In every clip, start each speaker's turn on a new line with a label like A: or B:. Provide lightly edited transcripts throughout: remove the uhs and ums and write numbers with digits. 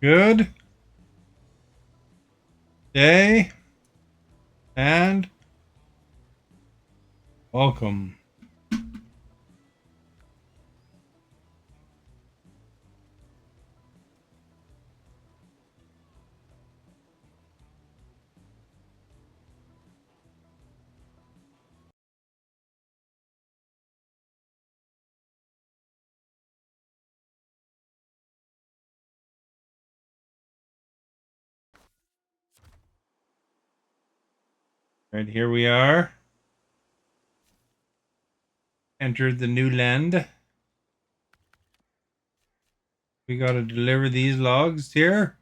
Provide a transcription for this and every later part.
A: Good day and welcome. Right here we are. Entered the new land. We got to deliver these logs here.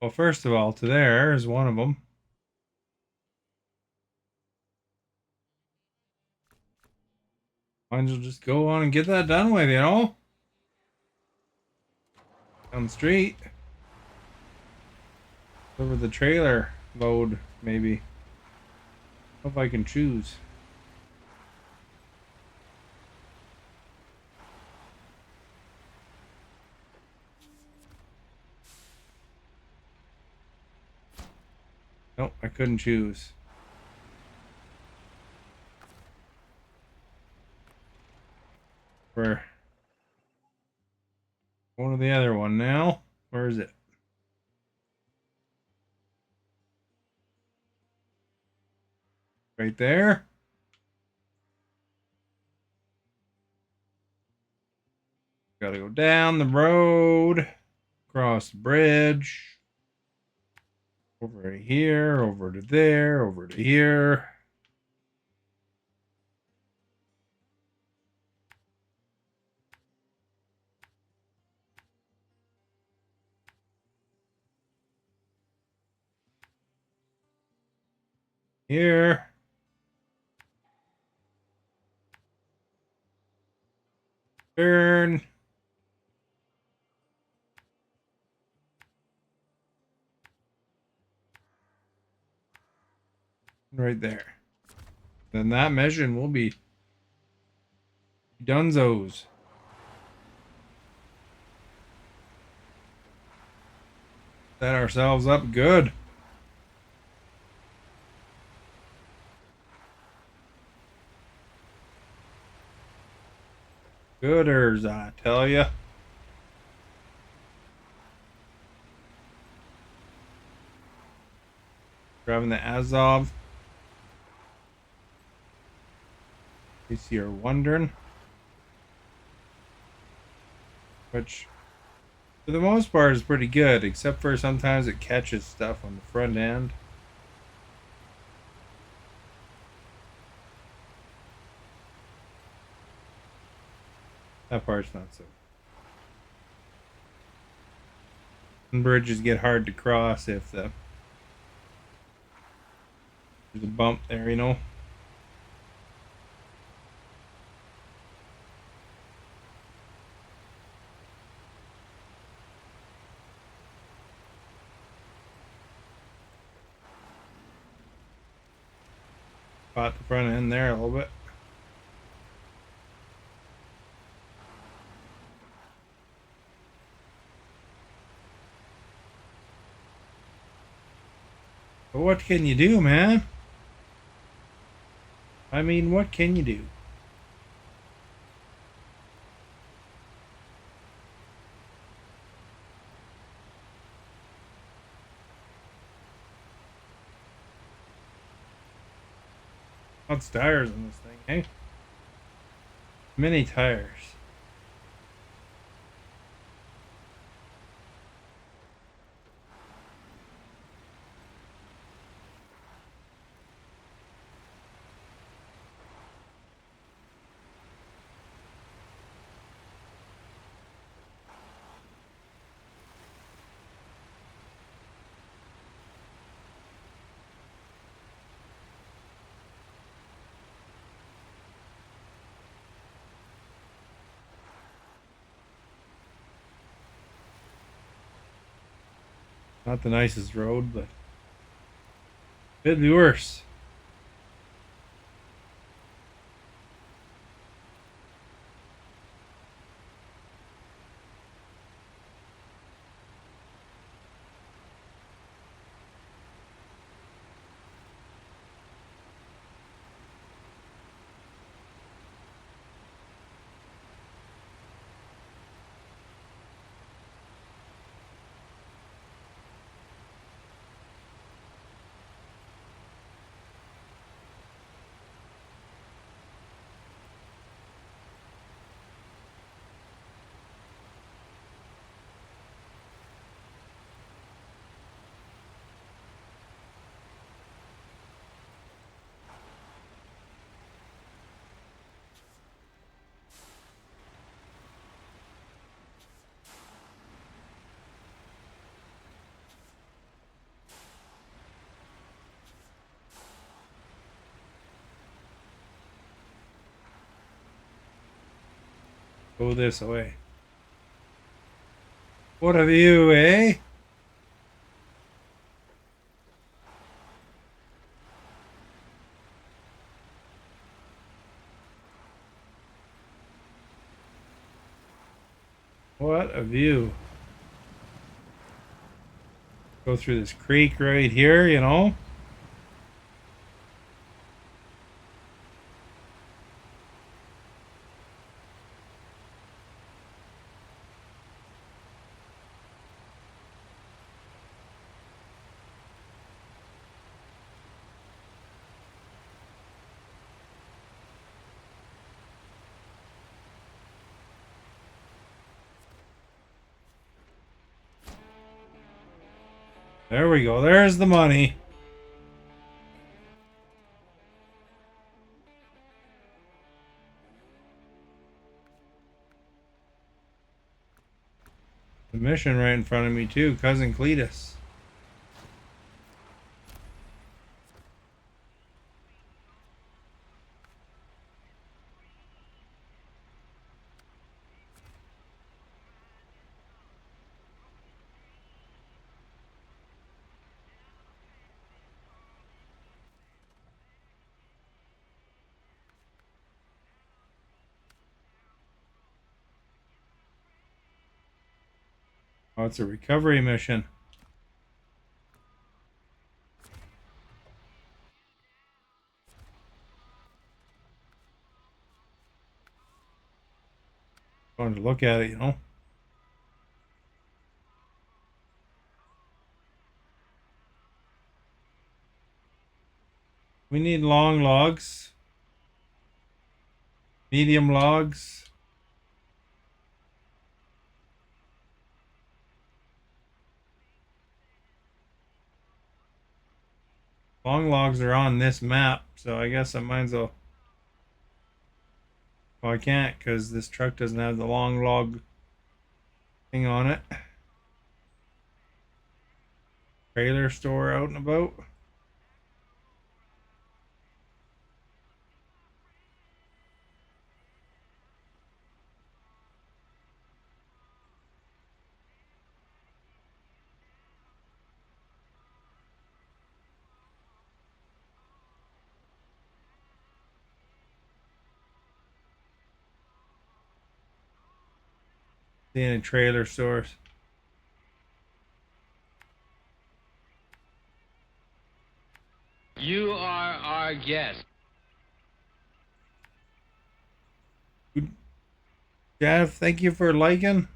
A: Well, first of all, to there is one of them. Might as well just go on and get that done with, you know? Down the street. Over the trailer load, maybe. Hope I can choose. Nope, I couldn't choose. For one or the other one now. Where is it? Right there. Gotta go down the road, cross the bridge, over to here, over to there, over to here. Here. Turn. Right there. Then that measuring will be dunzos. Set ourselves up good. Gooders, I tell ya. Driving the Azov. In case you're wondering. Which, for the most part, is pretty good, except for sometimes it catches stuff on the front end. That part's not so. And bridges get hard to cross if there's a bump there, you know. Caught the front end there a little bit. But what can you do, man? I mean, what can you do? Lots of tires on this thing, eh? Many tires. Not the nicest road, but could be worse. Go this way. What a view, eh? What a view. Go through this creek right here, you know? There we go. There's the money. The mission right in front of me too, Cousin Cletus. Oh, it's a recovery mission. Going to look at it, you know. We need long logs, medium logs. Long logs are on this map, so I guess I might as well. Well, I can't because this truck doesn't have the long log thing on it. Trailer store out and about. Seeing a trailer stores.
B: You are our guest.
A: Jeff, thank you for liking.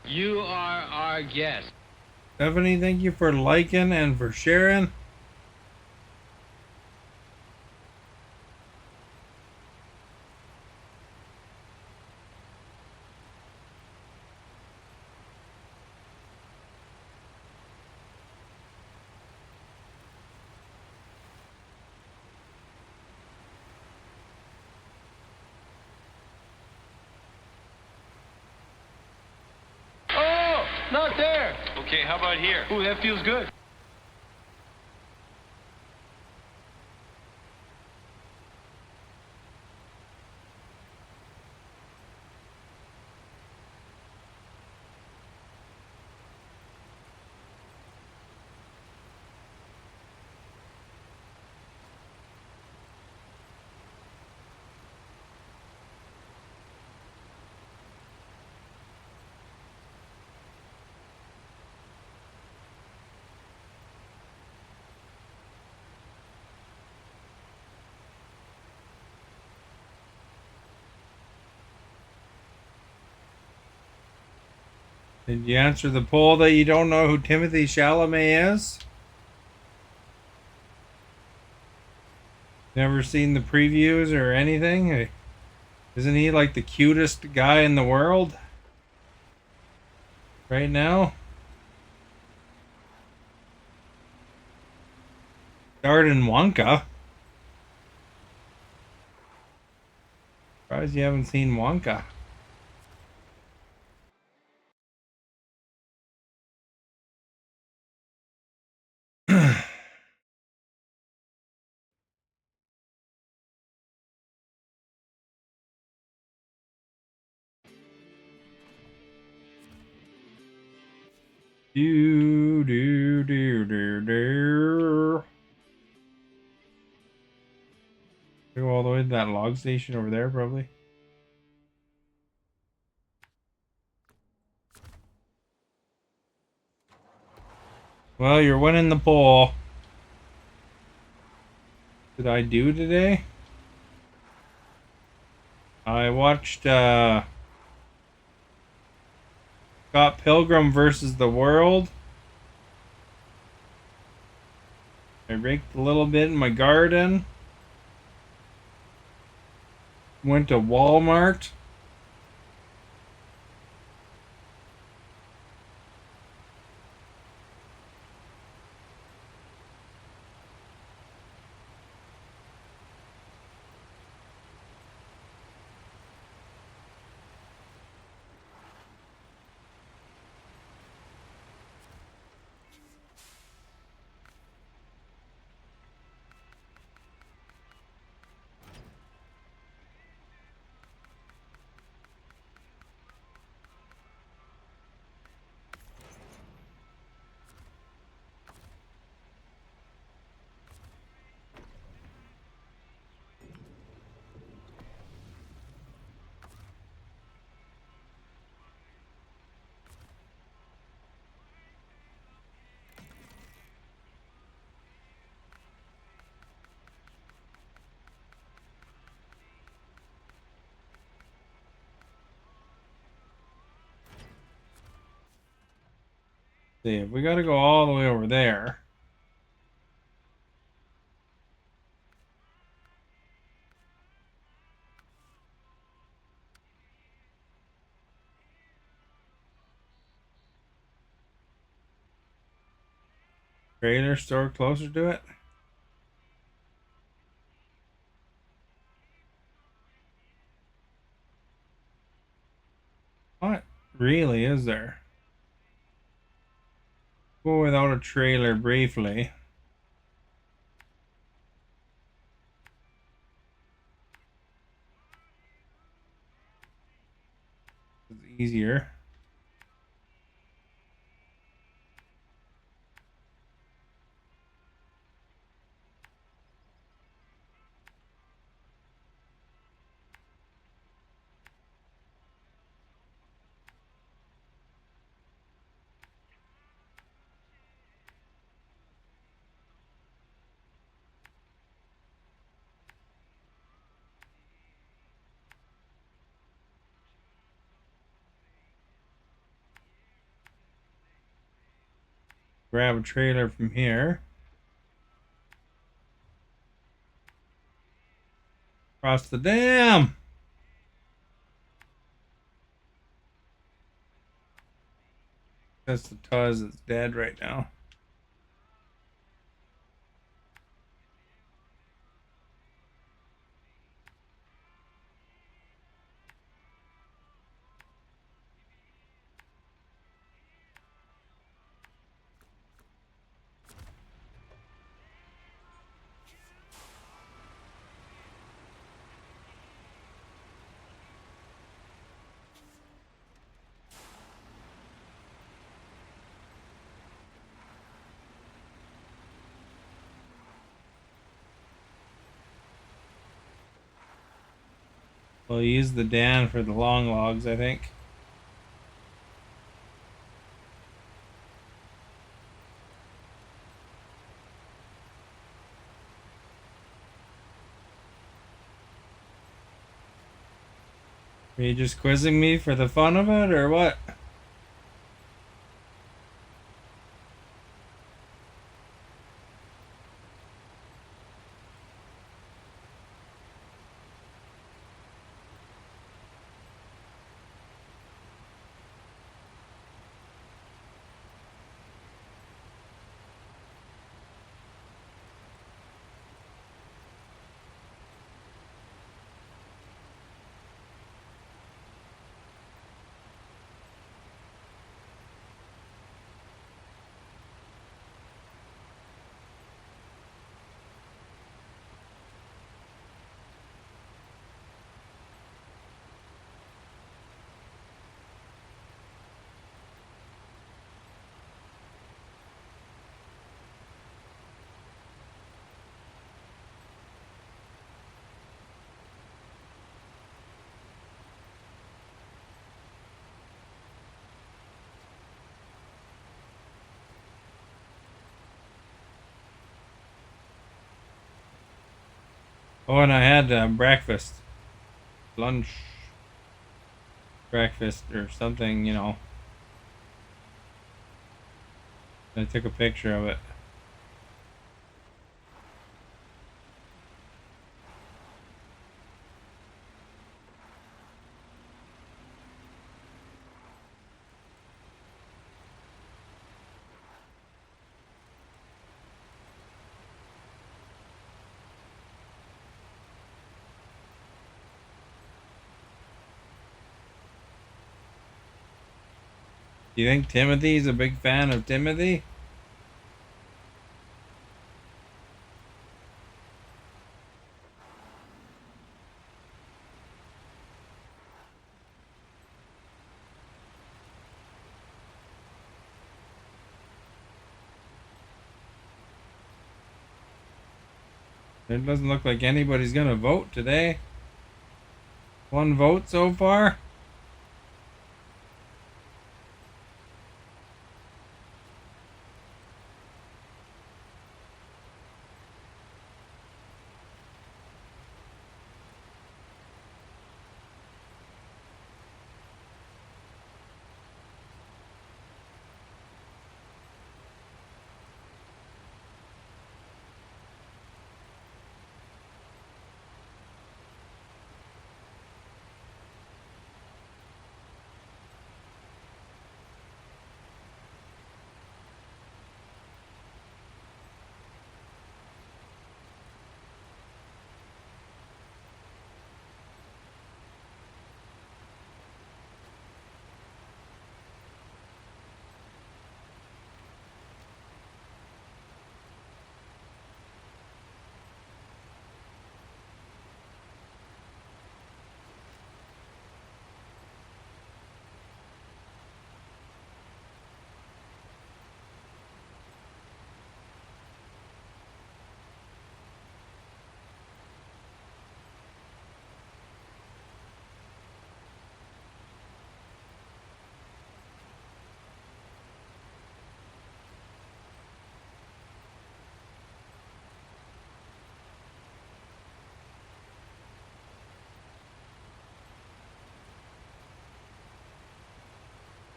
B: You are our guest.
A: Stephanie, thank you for liking and for sharing.
B: Oh, not there. Okay, how about here? Ooh, that feels good.
A: Did you answer the poll that you don't know who Timothy Chalamet is? Never seen the previews or anything? Isn't he like the cutest guy in the world right now? Starred in Wonka. Surprised you haven't seen Wonka. Do do do do do. Go all the way to that log station over there, probably. Well, you're winning the poll. Did I do today? I watched Scott Pilgrim versus the World. I raked a little bit in my garden. Went to Walmart. See, we got to go all the way over there. Trailer store closer to it. What really is there? Go without a trailer briefly. It's easier. Grab a trailer from here. Cross the dam. That's the Tuz that's dead right now. We'll use the Dan for the long logs, I think. Are you just quizzing me for the fun of it, or what? Oh, and I had breakfast, lunch, breakfast, or something, you know. I took a picture of it. Do you think Timothy's a big fan of Timothy? It doesn't look like anybody's gonna vote today. One vote so far?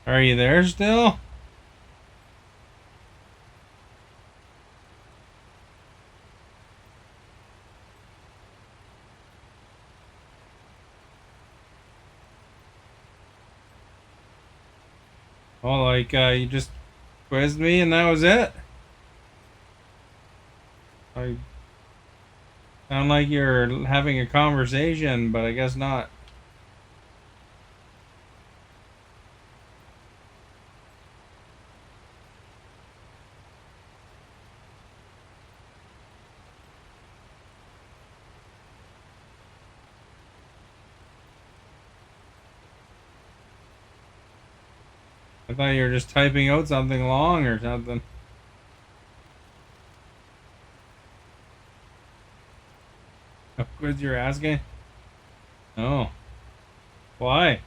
A: Are you there still? Oh, like, you just quizzed me and that was it? I sound like you're having a conversation, but I guess not. I thought you were just typing out something long or something. A quiz you're asking? Oh. Why?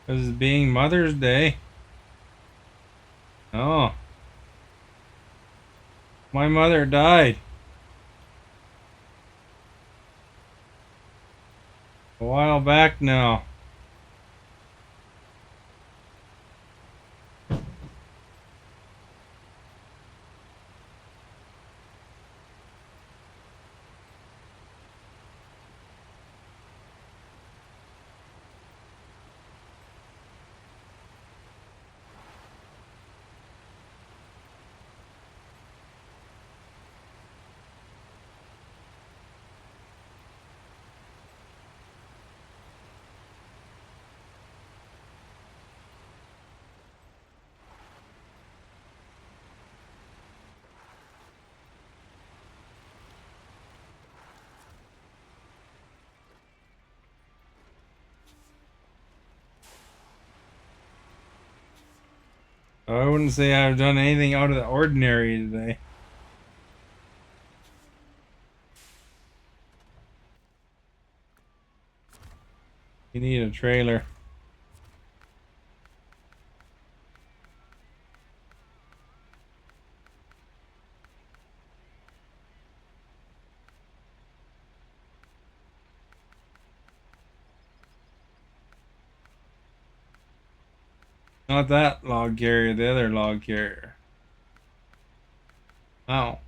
A: Because it's being Mother's Day. Oh. My mother died a while back now. I wouldn't say I've done anything out of the ordinary today. You need a trailer. Not that log carrier, the other log carrier. Oh.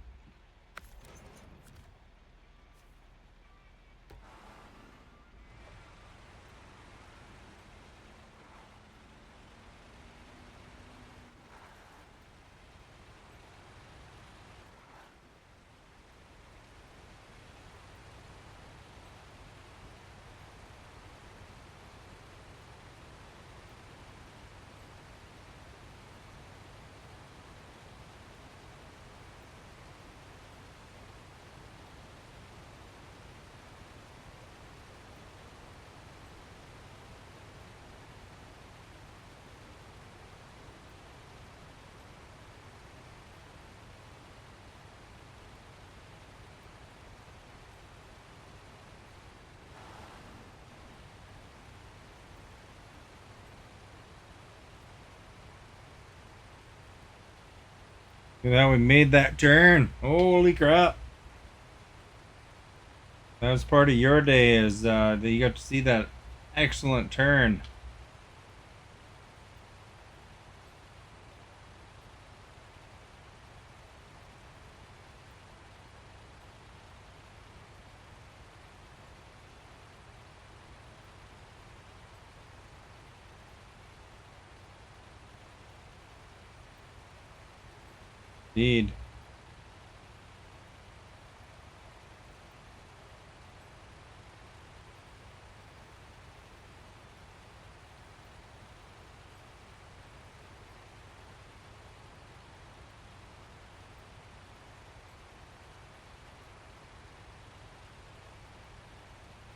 A: Look at that, we made that turn. Holy crap. That was part of your day, is that you got to see that excellent turn. Indeed.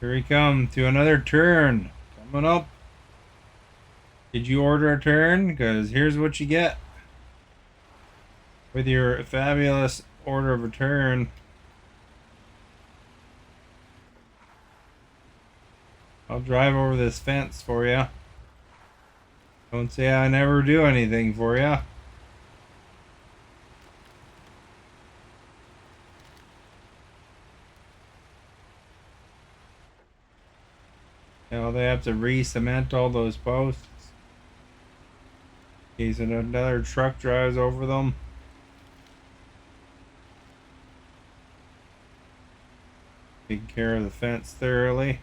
A: Here we come to another turn. Coming up. Did you order a turn? Because here's what you get with your fabulous order of a turn. I'll drive over this fence for you. Don't say I never do anything for you. You know, they have to re-cement all those posts. In case another truck drives over them. Take care of the fence thoroughly.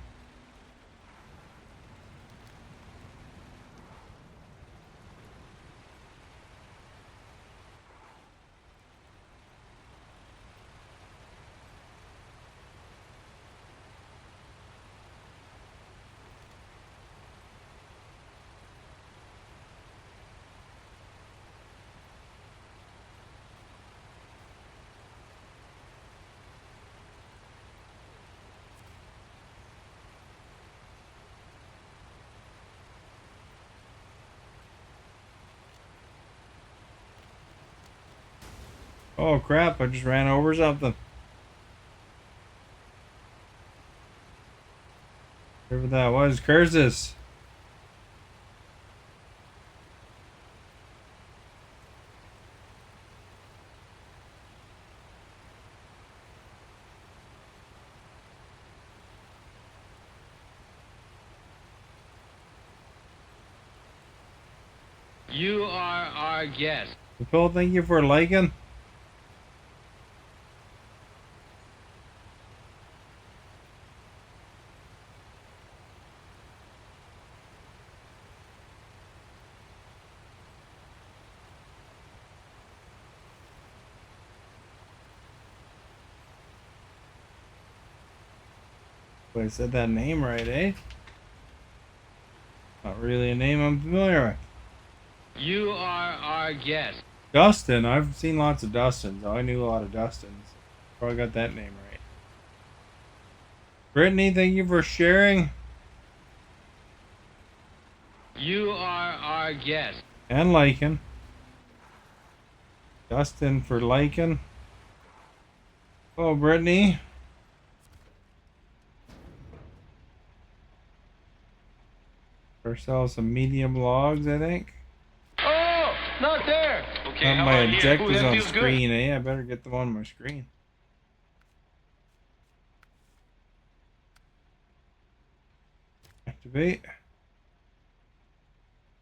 A: Oh crap, I just ran over something. Whatever that was, curses.
B: You are our guest.
A: People, thank you for liking. But I said that name right, eh? Not really a name I'm familiar with.
B: You are our guest.
A: Dustin, I've seen lots of Dustins. I knew a lot of Dustins. Probably got that name right. Brittany, thank you for sharing.
B: You are our guest.
A: And liking. Dustin for liking. Oh, Brittany. Ourselves some medium logs, I think.
B: Oh, not there. Okay,
A: Got
B: how
A: my
B: about here? Ooh,
A: objectives
B: that
A: on
B: feels
A: screen,
B: good.
A: eh? I better get them on my screen. Activate.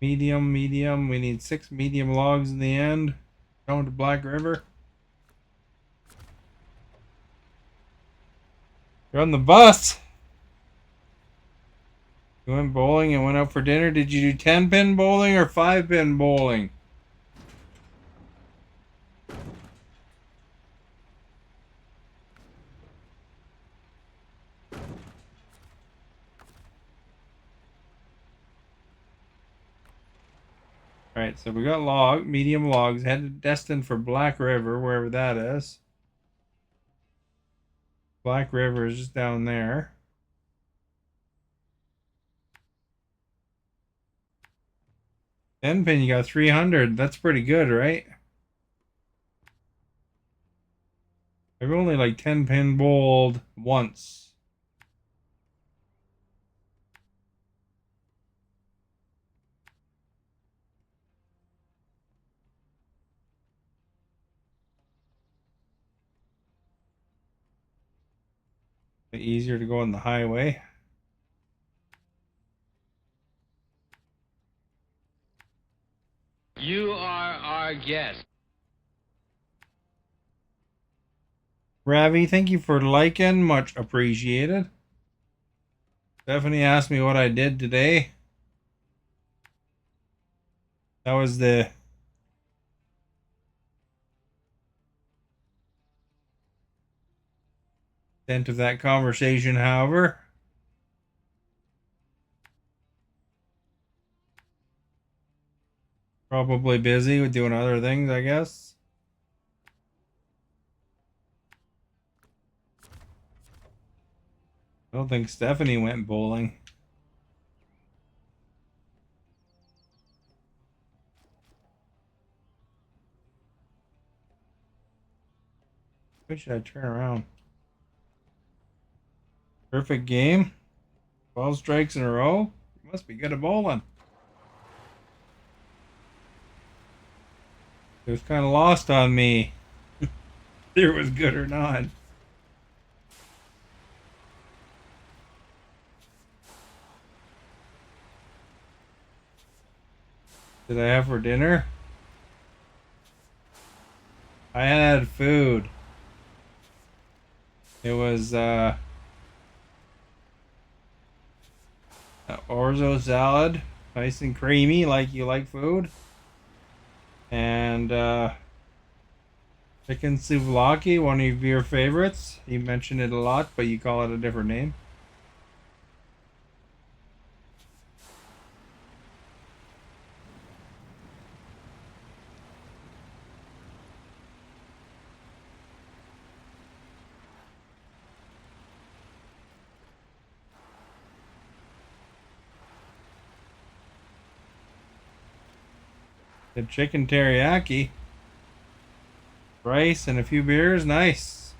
A: Medium, medium. We need 6 medium logs in the end. Going to Black River. You're on the bus. You went bowling and went out for dinner. Did you do 10-pin bowling or 5-pin bowling? Alright, so we got medium logs, headed destined for Black River, wherever that is. Black River is just down there. 10-pin, you got 300. That's pretty good, right? I've only like 10-pin bowled once. Easier to go on the highway.
B: You are our guest.
A: Ravi, thank you for liking. Much appreciated. Stephanie asked me what I did today. That was the extent of that conversation, however. Probably busy with doing other things, I guess. I don't think Stephanie went bowling. Why should I turn around? Perfect game. 12 strikes in a row. You must be good at bowling. It was kind of lost on me. If it was good or not. Did I have for dinner? I had food. It was orzo salad, nice and creamy, like you like food, and chicken souvlaki, one of your favorites. You mentioned it a lot, but you call it a different name. The chicken teriyaki, rice, and a few beers. Nice.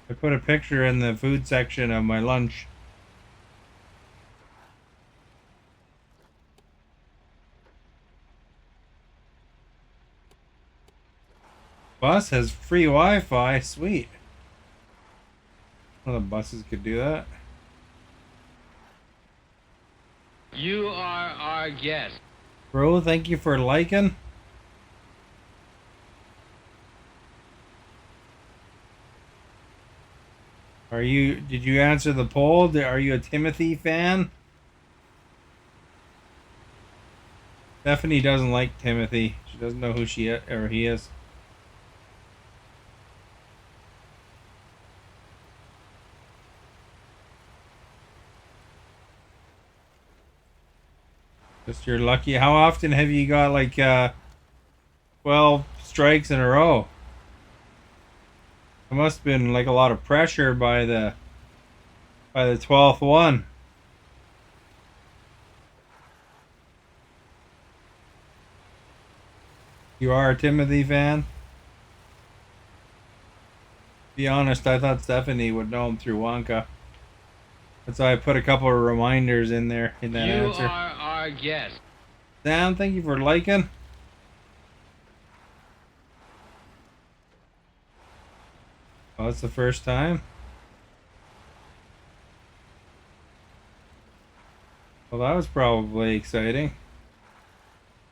A: I put a picture in the food section of my lunch. Bus has free Wi-Fi. Sweet. One of the buses could do that.
B: You are our guest.
A: Bro, thank you for liking. Did you answer the poll? Are you a Timothy fan? Stephanie doesn't like Timothy. She doesn't know who she or he is. Just you're lucky. How often have you got like 12 strikes in a row? It must have been like a lot of pressure by the 12th one. You are a Timothy fan? Be honest, I thought Stephanie would know him through Wonka. That's why I put a couple of reminders in there in that answer.
B: You are our guest.
A: Sam, thank you for liking. Oh, it's the first time? Well, that was probably exciting.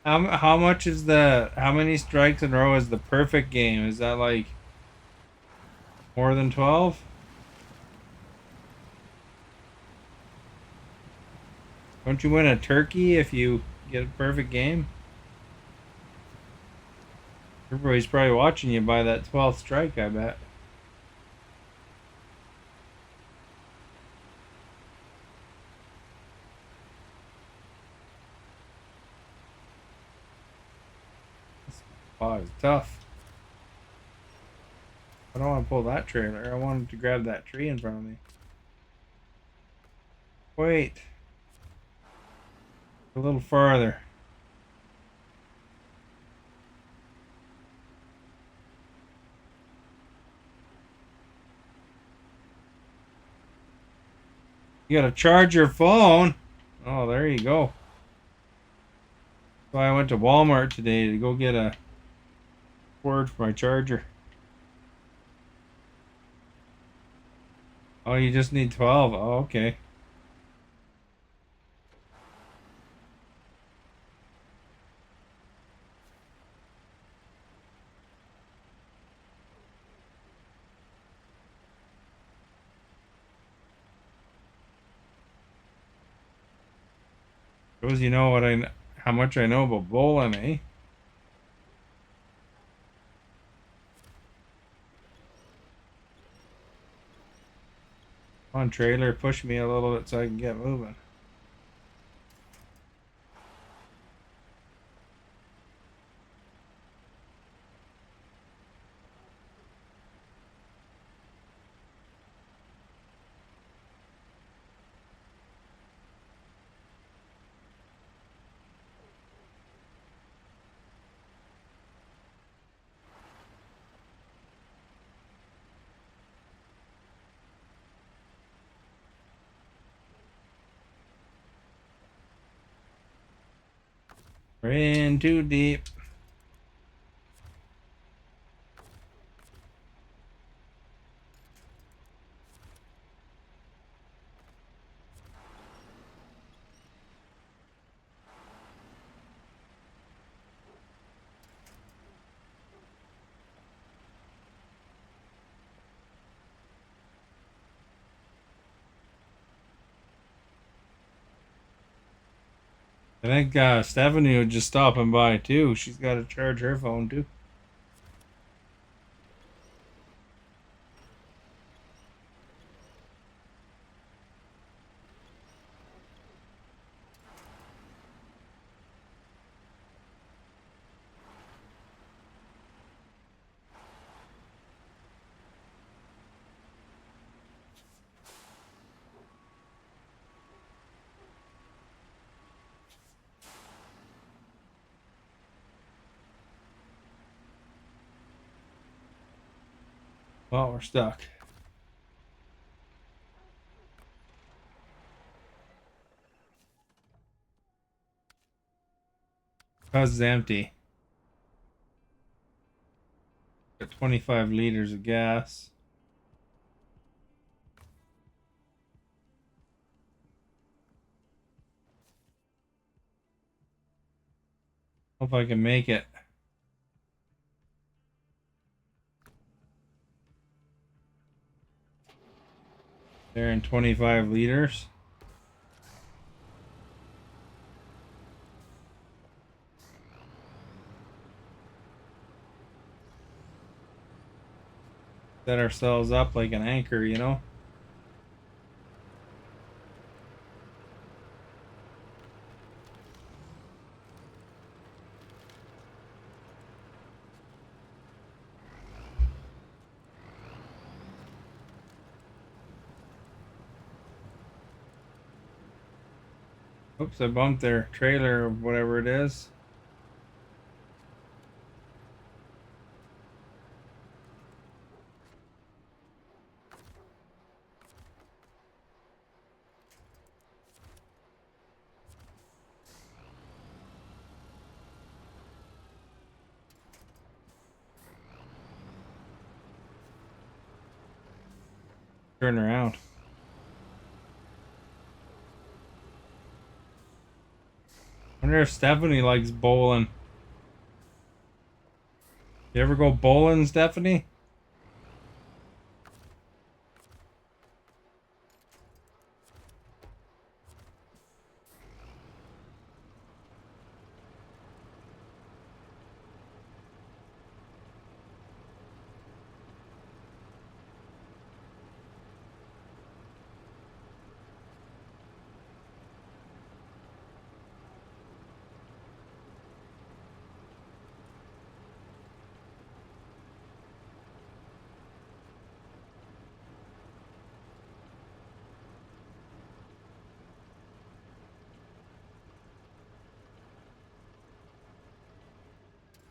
A: How much is how many strikes in a row is the perfect game? Is that like more than 12? Don't you win a turkey if you get a perfect game? Everybody's probably watching you by that 12th strike, I bet. Wow, it's tough. I don't want to pull that trailer. I wanted to grab that tree in front of me. Wait. A little farther. You gotta charge your phone. Oh, there you go. So I went to Walmart today to go get a cord for my charger. Oh, you just need 12. Oh, okay. Shows you know how much I know about bowling, eh? Come on, trailer, push me a little bit so I can get moving. We're in too deep. I think Stephanie was just stopping by too. She's got to charge her phone too. Well, we're stuck. Cause it's empty. Got 25 liters of gas. Hope I can make it. There in 25 liters. Set ourselves up like an anchor, you know? Oops, I bumped their trailer or whatever it is. Turn around. Wonder if Stephanie likes bowling. You ever go bowling, Stephanie?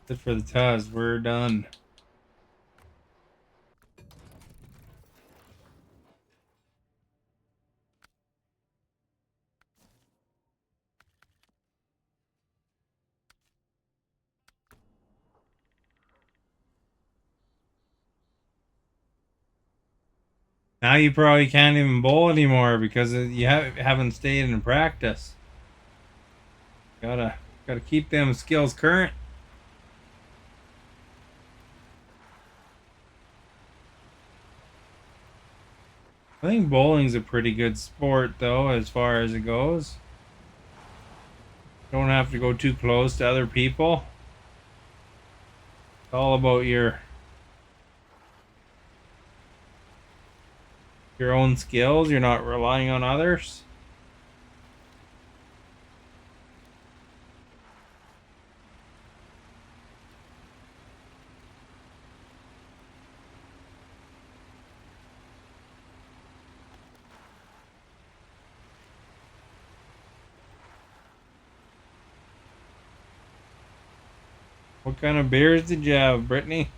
A: Good for the Taz. We're done. Now you probably can't even bowl anymore because you haven't stayed in practice. Gotta keep them skills current. I think bowling's a pretty good sport though, as far as it goes. Don't have to go too close to other people. It's all about your own skills. You're not relying on others. What kind of beers did you have, Brittany?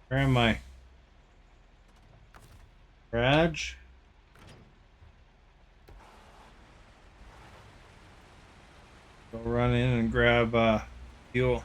A: Where am I? Raj? Go run in and grab fuel.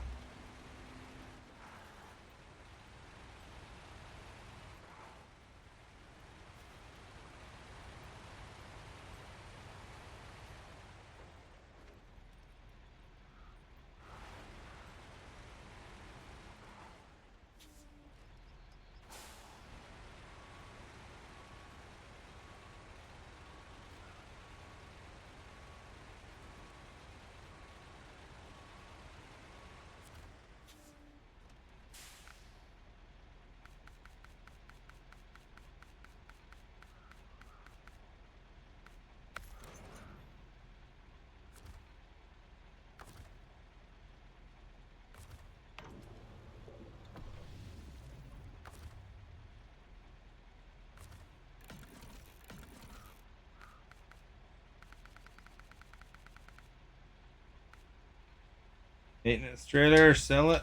A: Maintenance trailer, sell it.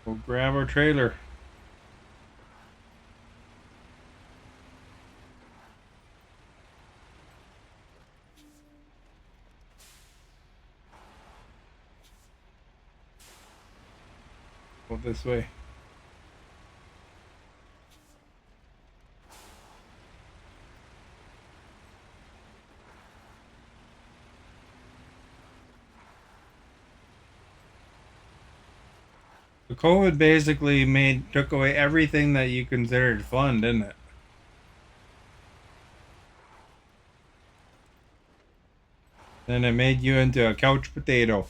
A: We'll grab our trailer. Go this way. The COVID basically took away everything that you considered fun, didn't it? Then it made you into a couch potato.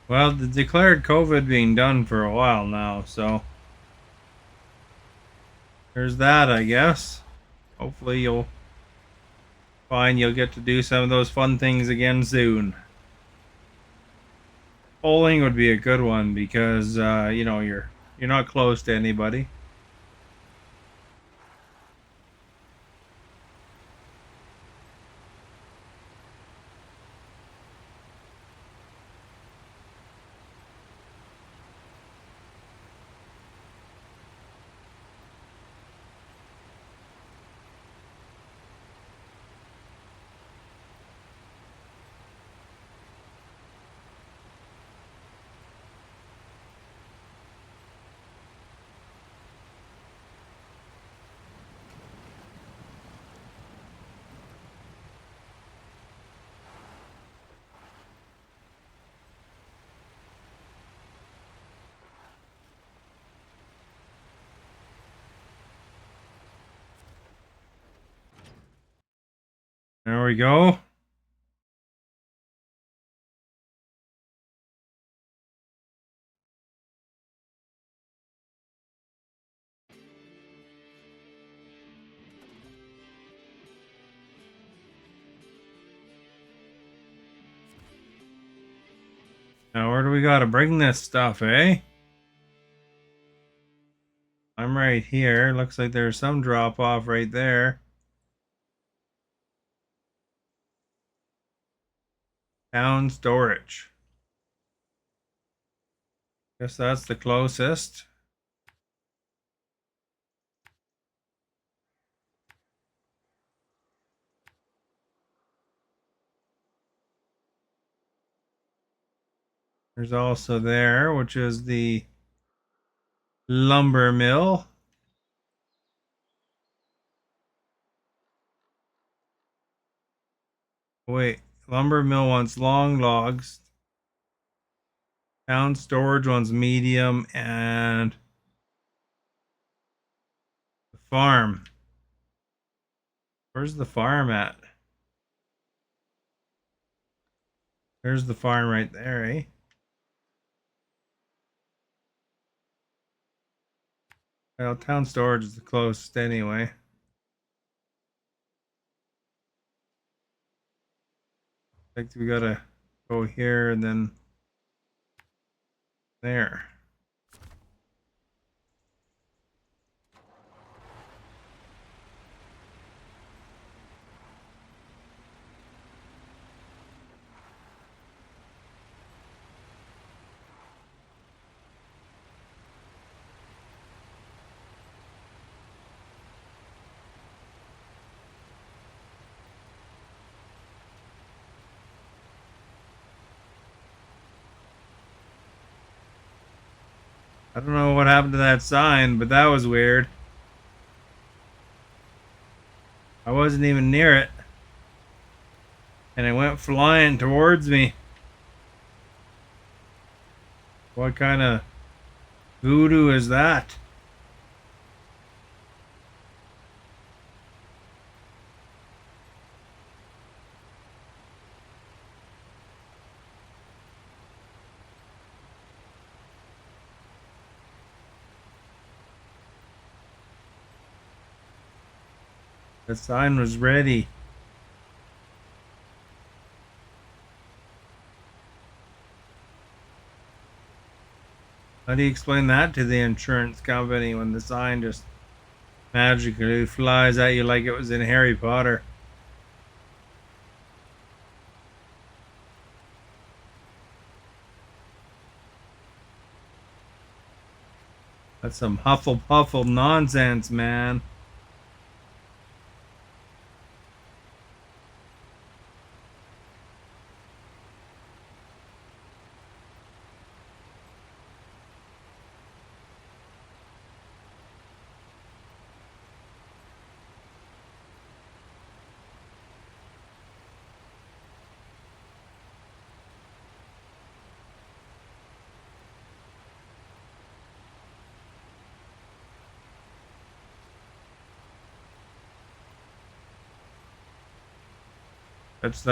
A: Well, the declared COVID being done for a while now, so there's that, I guess. Hopefully you'll find you'll get to do some of those fun things again soon. Bowling would be a good one because you know you're not close to anybody. There we go. Now where do we gotta bring this stuff, eh? I'm right here. Looks like there's some drop off right there. Town storage. Guess that's the closest. There's also there, which is the lumber mill. Wait, lumber mill wants long logs. Town storage wants medium, and the farm. Where's the farm at? There's the farm right there, eh? Well, town storage is the closest anyway. Like we gotta go here and then there. I don't know what happened to that sign, but that was weird. I wasn't even near it. And it went flying towards me. What kind of voodoo is that? The sign was ready. How do you explain that to the insurance company when the sign just magically flies at you like it was in Harry Potter? That's some huffle nonsense, man. That's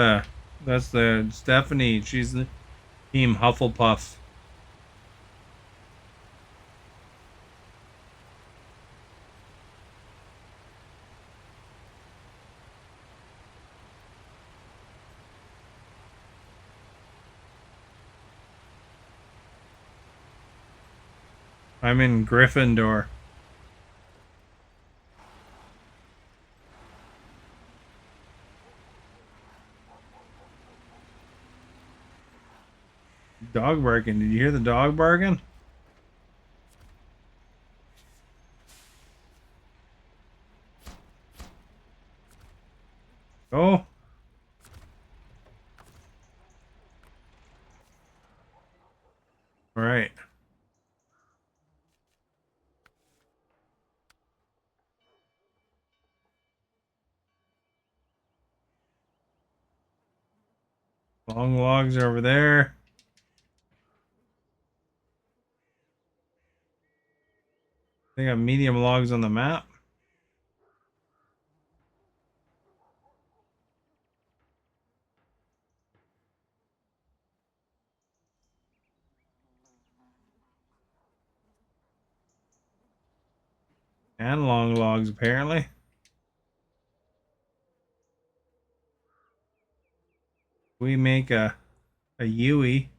A: the Stephanie. She's the team Hufflepuff. I'm in Gryffindor. Dog barking. Did you hear the dog barking? Oh. All right. Long logs are over there. They got medium logs on the map. And long logs, apparently. We make a Yui.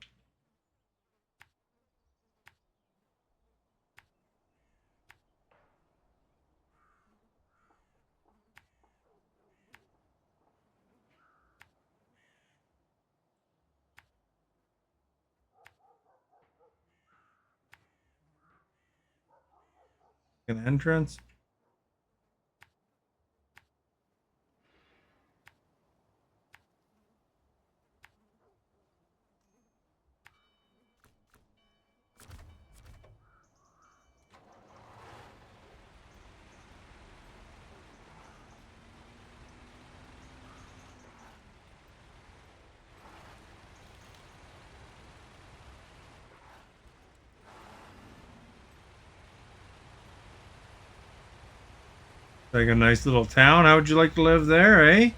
A: An entrance. Like a nice little town. How would you like to live there, eh?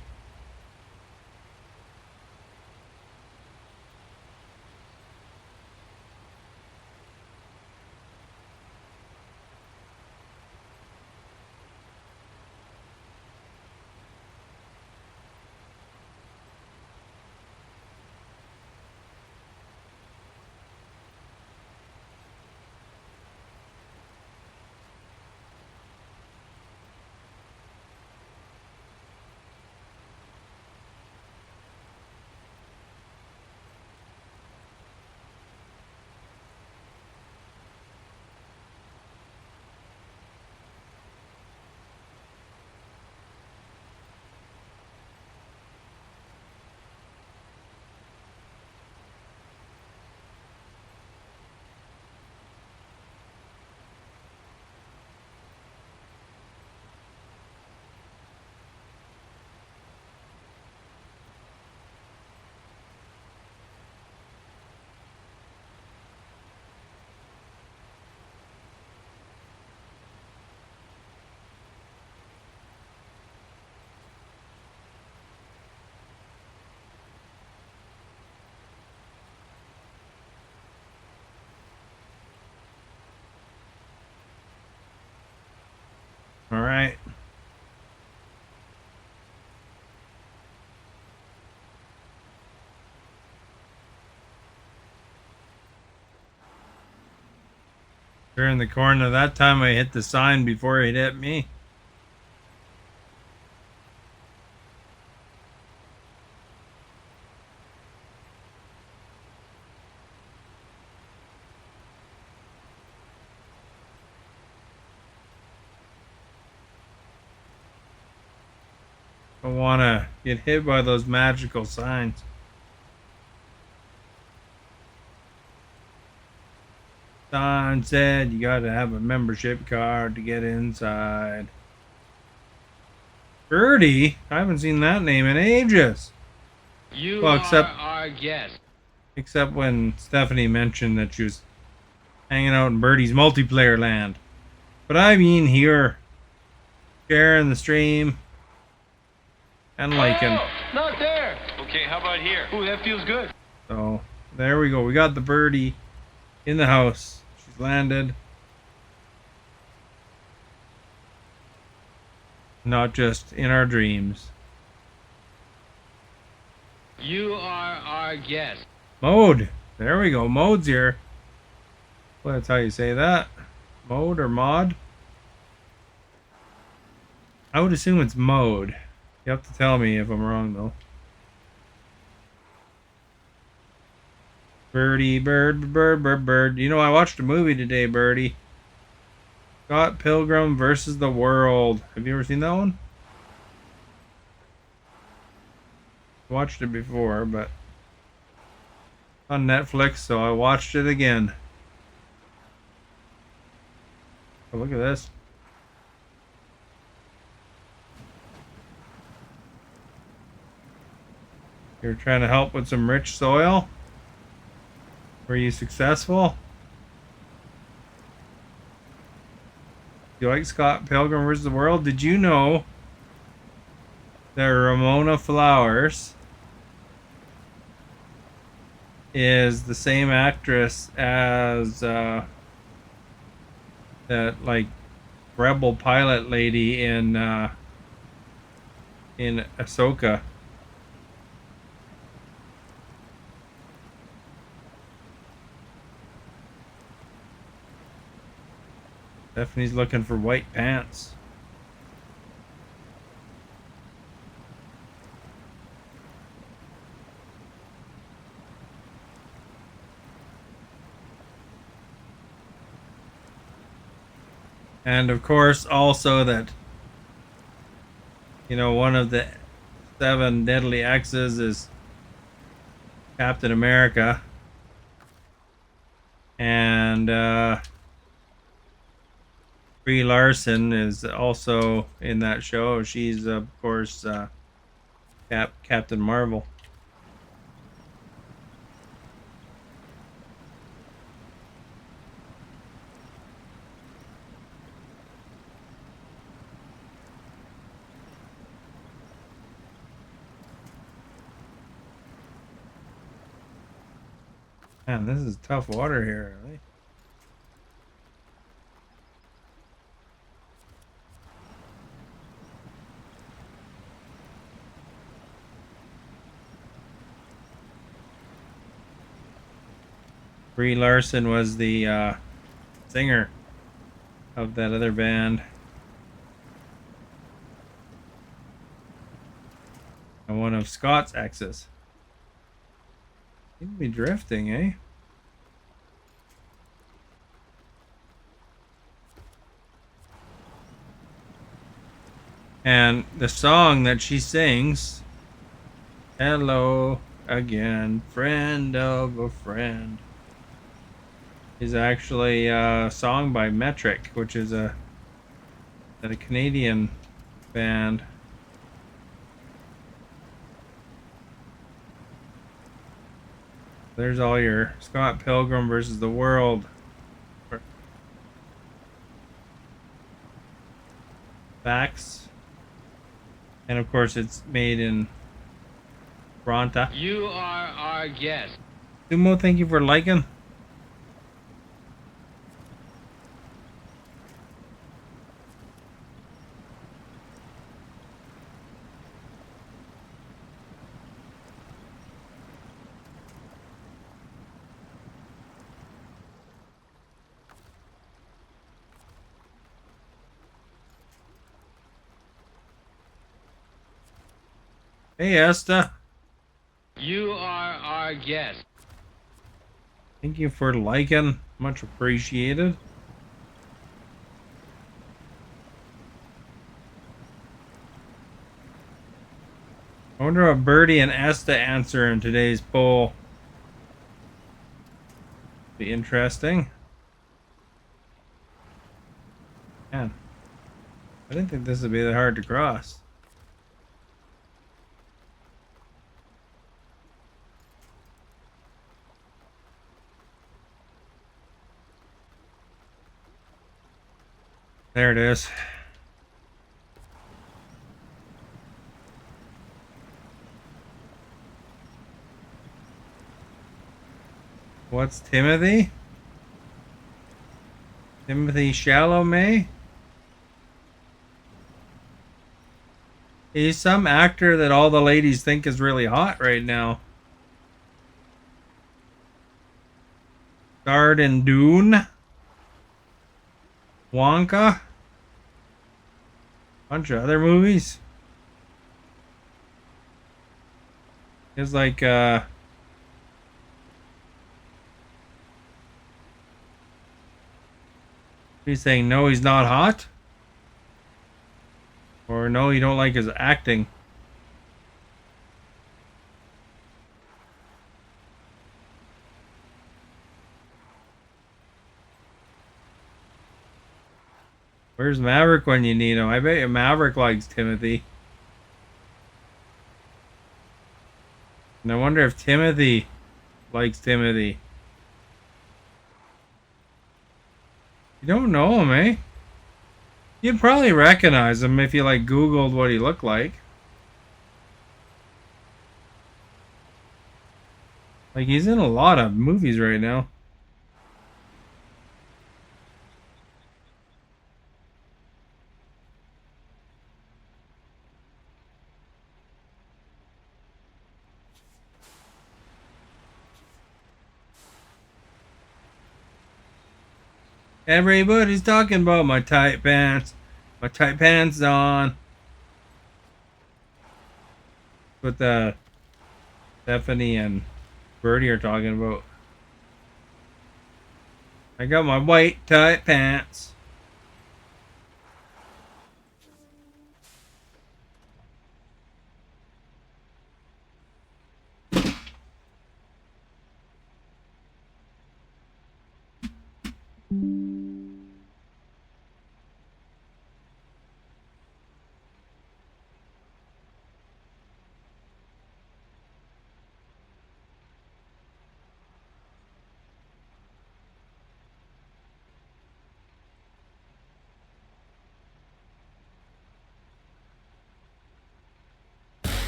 A: All right. Turn the corner. That time I hit the sign before it hit me. I want to get hit by those magical signs. Sign said you got to have a membership card to get inside. Birdie? I haven't seen that name in ages.
B: You
A: Well,
B: are our guest.
A: except when Stephanie mentioned that she was hanging out in Birdie's multiplayer land. But I mean here, sharing the stream and liking.
B: Oh, not there. Okay, how about here? Ooh, that feels good.
A: So there we go. We got the birdie in the house. She's landed. Not just in our dreams.
B: You are our guest.
A: Mode. There we go. Mode's here. Well, that's how you say that. Mode or mod? I would assume it's mode. You have to tell me if I'm wrong, though. Birdie, bird, bird, bird, bird. You know, I watched a movie today, Birdie. Scott Pilgrim versus the World. Have you ever seen that one? Watched it before, but on Netflix, so I watched it again. Oh, look at this. You're trying to help with some rich soil? Were you successful? You like Scott Pilgrim vs. the World? Did you know that Ramona Flowers is the same actress as that like rebel pilot lady in Ahsoka? Stephanie's looking for white pants. And of course, also that, you know, one of the 7 deadly X's is Captain America. And Brie Larson is also in that show. She's, of course, Captain Marvel. Man, this is tough water here, really. Brie Larson was the singer of that other band. And one of Scott's exes. Seem to be drifting, eh? And the song that she sings, Hello Again, Friend of a Friend, is actually a song by Metric, which is a Canadian band. There's all your Scott Pilgrim versus the World facts. And of course it's made in Toronto.
B: You are our guest.
A: Sumo, thank you for liking. Hey, Esther.
B: You are our guest.
A: Thank you for liking. Much appreciated. I wonder what Birdie and Esta answer in today's poll. Be interesting. Man, I didn't think this would be that hard to cross. There it is. What's Timothy? Timothy Chalamet? He's some actor that all the ladies think is really hot right now. Starred in Dune, Wonka, bunch of other movies. It's like he's saying no, he's not hot, or no, you don't like his acting. Where's Maverick when you need him? I bet you Maverick likes Timothy. And I wonder if Timothy likes Timothy. You don't know him, eh? You'd probably recognize him if you like Googled what he looked like. Like he's in a lot of movies right now. Everybody's talking about my tight pants. My tight pants on. What Stephanie and Birdie are talking about. I got my white tight pants.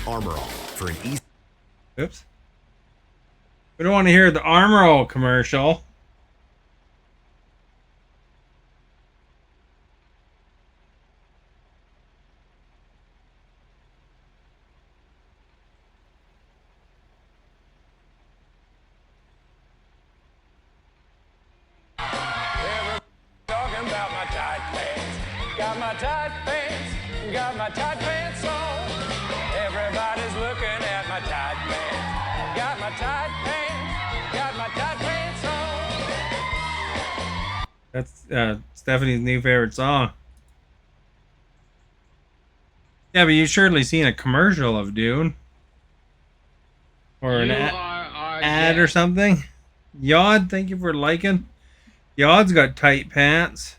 C: Armor All for an easy.
A: Oops. We don't want to hear the Armor All commercial.
D: Talking about my tight pants. Got my tight pants. Got my tight pants on. Everybody's looking at my tight pants. Got my tight pants. Got my tight pants on.
A: That's Stephanie's new favorite song. Yeah, but you've surely seen a commercial of Dune. Or an
B: You are our
A: ad or
B: guest.
A: something. Yod, thank you for liking. Yod's got tight pants.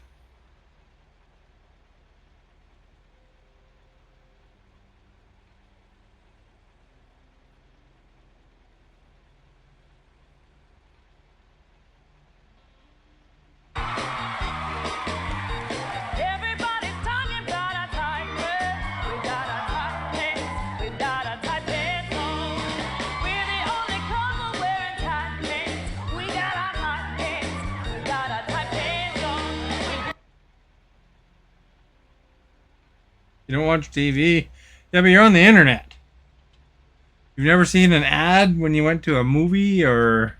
D: Everybody's talking about our tight pants. We got our tight pants. We got our tight pants on. We're the only couple wearing tight pants. We got our tight pants. We got our tight pants on.
A: You don't watch TV? Yeah, but you're on the internet. You've never seen an ad when you went to a movie or,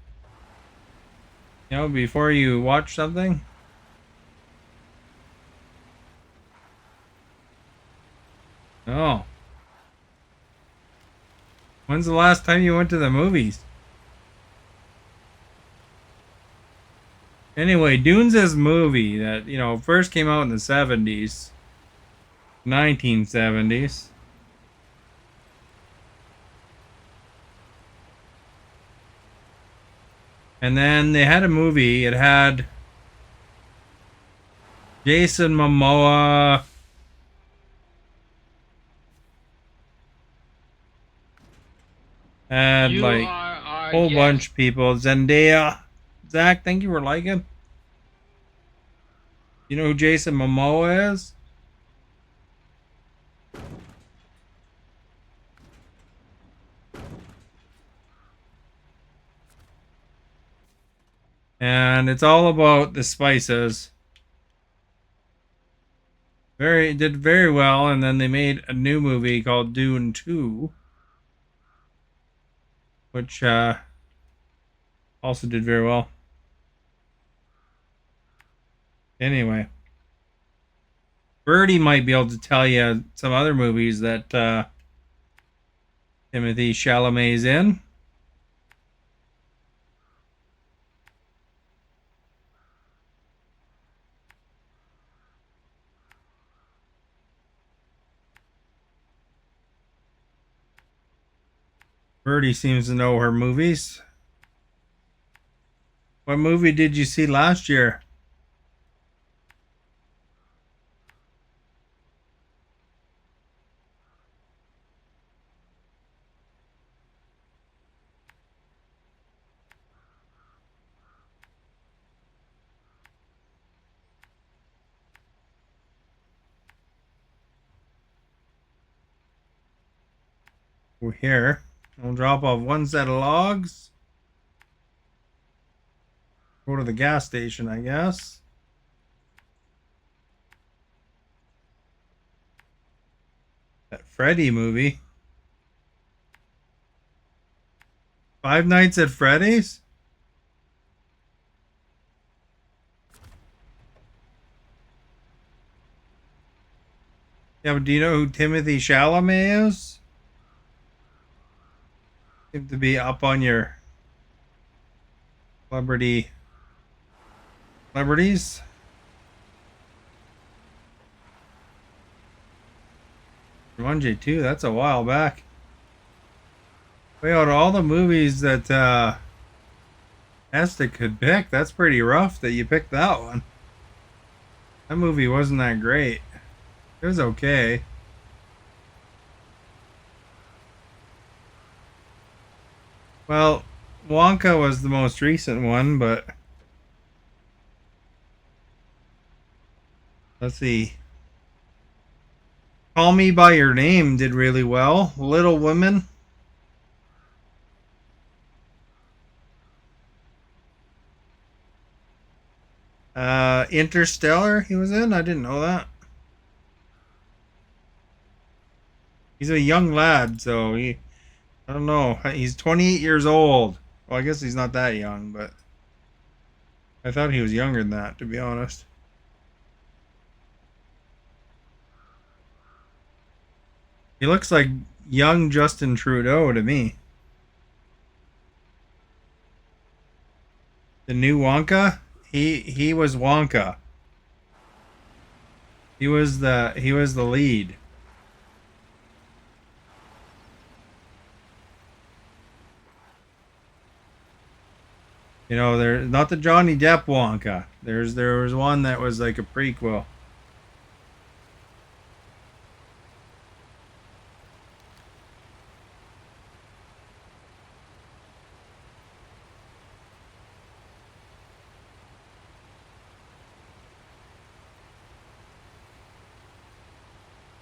A: before you watch something? Oh. When's the last time you went to the movies? Anyway, Dune's this movie that, you know, first came out in the 70s, 1970s. And then they had a movie. It had Jason Momoa, had
B: You
A: like
B: are our
A: whole
B: guest.
A: bunch of people. Zendaya. Zach, thank you for liking. You know who Jason Momoa is? And it's all about the spices. Did very well, and then they made a new movie called Dune 2, which also did very well. Anyway, Birdie might be able to tell you some other movies that Timothy Chalamet's in. Birdie seems to know her movies. What movie did you see last year? We're here. We'll drop off one set of logs. Go to the gas station, I guess. That Freddy movie. Five Nights at Freddy's? Yeah, but do you know who Timothy Chalamet is? Seem to be up on your celebrities. Jumanji 2, that's a while back. Wait, out of all the movies that Esther could pick, that's pretty rough that you picked that one. That movie wasn't that great. It was okay. Well, Wonka was the most recent one, but let's see. Call Me by Your Name did really well. Little Women. Interstellar he was in? I didn't know that. He's a young lad, so I don't know. He's 28 years old. Well, I guess he's not that young, but I thought he was younger than that, to be honest. He looks like young Justin Trudeau to me. The new Wonka? He was Wonka. He was the lead. You know, there's not the Johnny Depp Wonka. There was one that was like a prequel.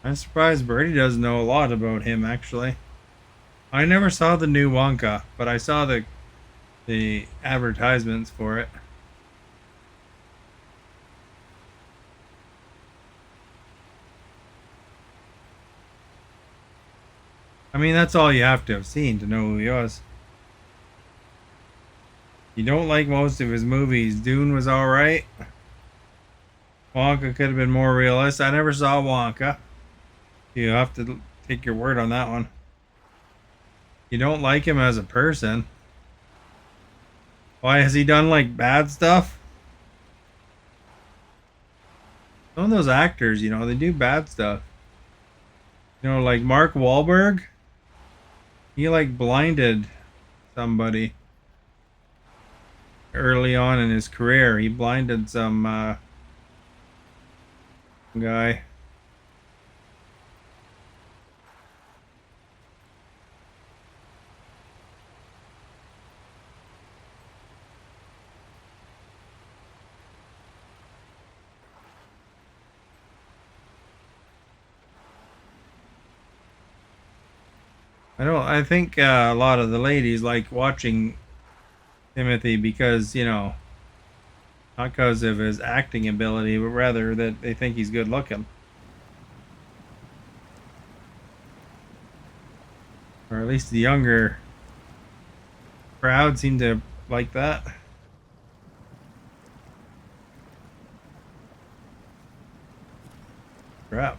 A: I'm surprised Birdie doesn't know a lot about him, actually. I never saw the new Wonka, but I saw the advertisements for it. I mean, that's all you have to have seen to know who he was. You don't like most of his movies. Dune was alright. Wonka could have been more realistic. I never saw Wonka. You have to take your word on that one. You don't like him as a person. Why has he done like bad stuff? Some of those actors, you know, they do bad stuff. You know, like Mark Wahlberg, he like blinded somebody early on in his career. He blinded some guy. I think a lot of the ladies like watching Timothy because, you know, not because of his acting ability, but rather that they think he's good looking. Or at least the younger crowd seem to like that. Crap.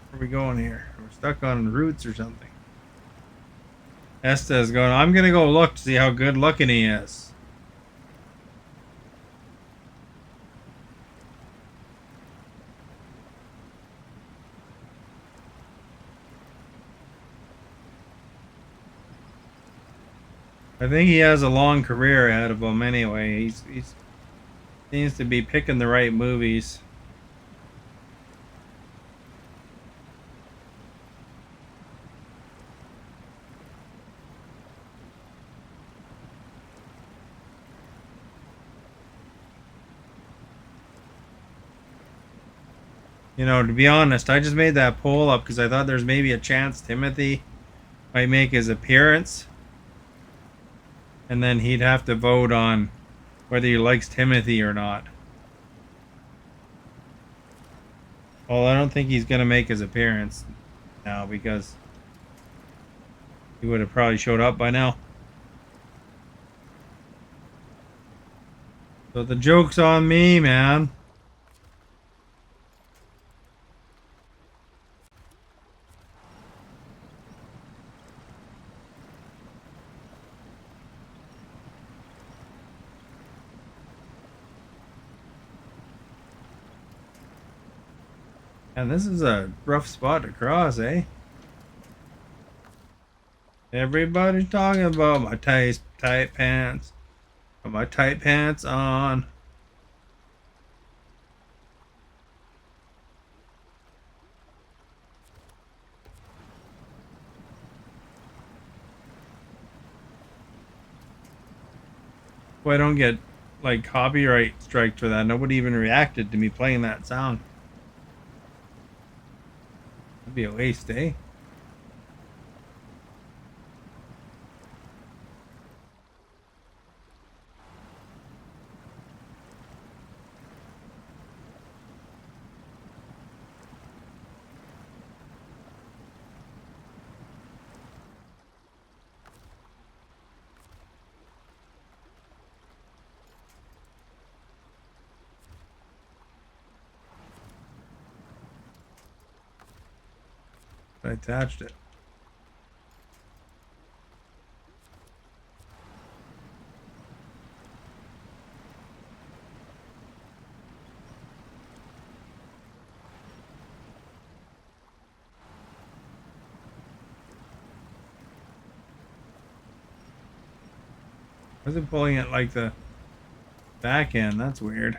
A: Where are we going here? We're stuck on roots or something. Esta's going, I'm going to go look to see how good looking he is. I think he has a long career ahead of him anyway. He's seems to be picking the right movies. You know, to be honest, I just made that poll up because I thought there's maybe a chance Timothy might make his appearance. And then he'd have to vote on whether he likes Timothy or not. Well, I don't think he's going to make his appearance now because he would have probably showed up by now. So the joke's on me, man. And this is a rough spot to cross, eh? Everybody's talking about my tight pants. Put my tight pants on. Well, I don't get like copyright strikes for that. Nobody even reacted to me playing that sound. That'd be a waste, eh? I attached it. I wasn't pulling it like the back end. That's weird.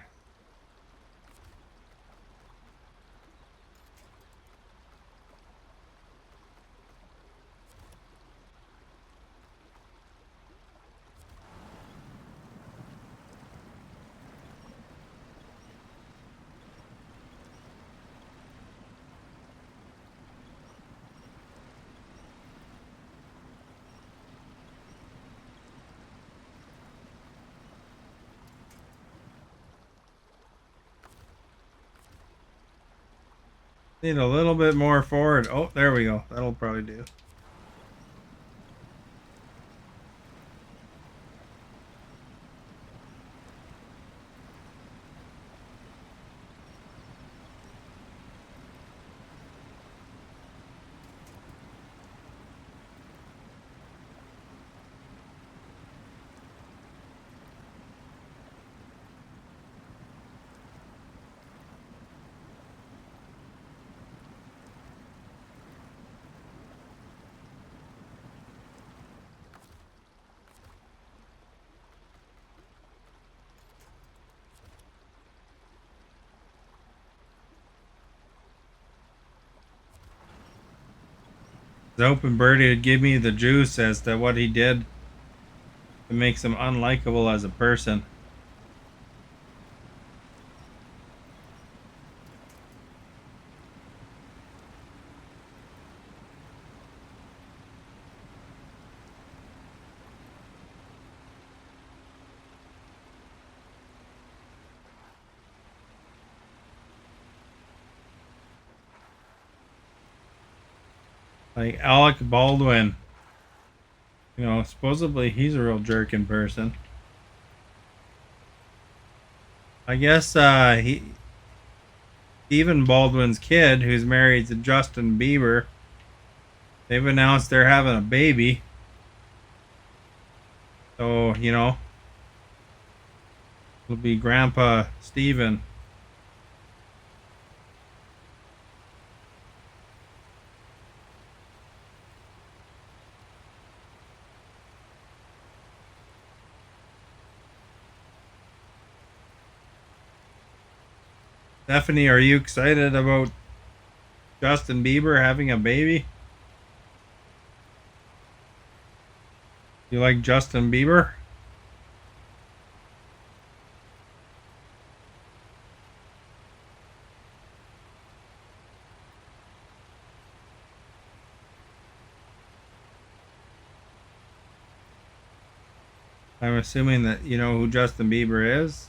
A: Need a little bit more forward. Oh, there we go. That'll probably do. I was hoping Birdie would give me the juice as to what he did to make him unlikable as a person. Like Alec Baldwin. You know, supposedly he's a real jerk in person. I guess Stephen Baldwin's kid, who's married to Justin Bieber, they've announced they're having a baby. So, you know, it'll be Grandpa Stephen. Stephanie, are you excited about Justin Bieber having a baby? You like Justin Bieber? I'm assuming that you know who Justin Bieber is.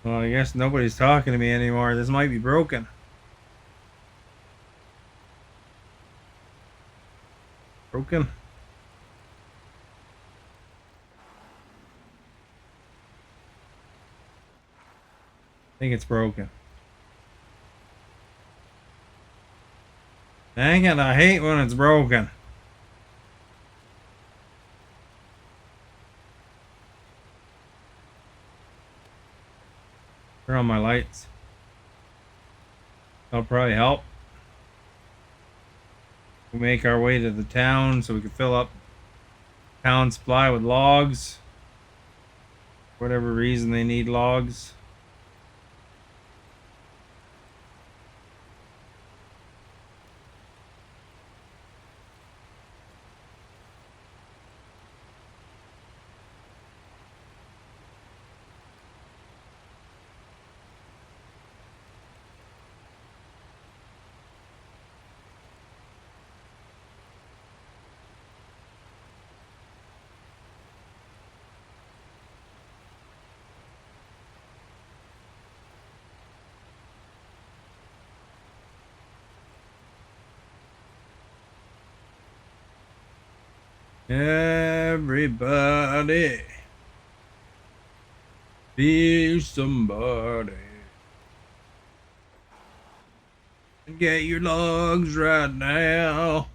A: Well, I guess nobody's talking to me anymore. This might be broken. Broken? I think it's broken. Dang it, I hate when it's broken. Turn on my lights. That'll probably help. We make our way to the town so we can fill up town supply with logs. For whatever reason they need logs. Everybody be somebody. Get your logs right now.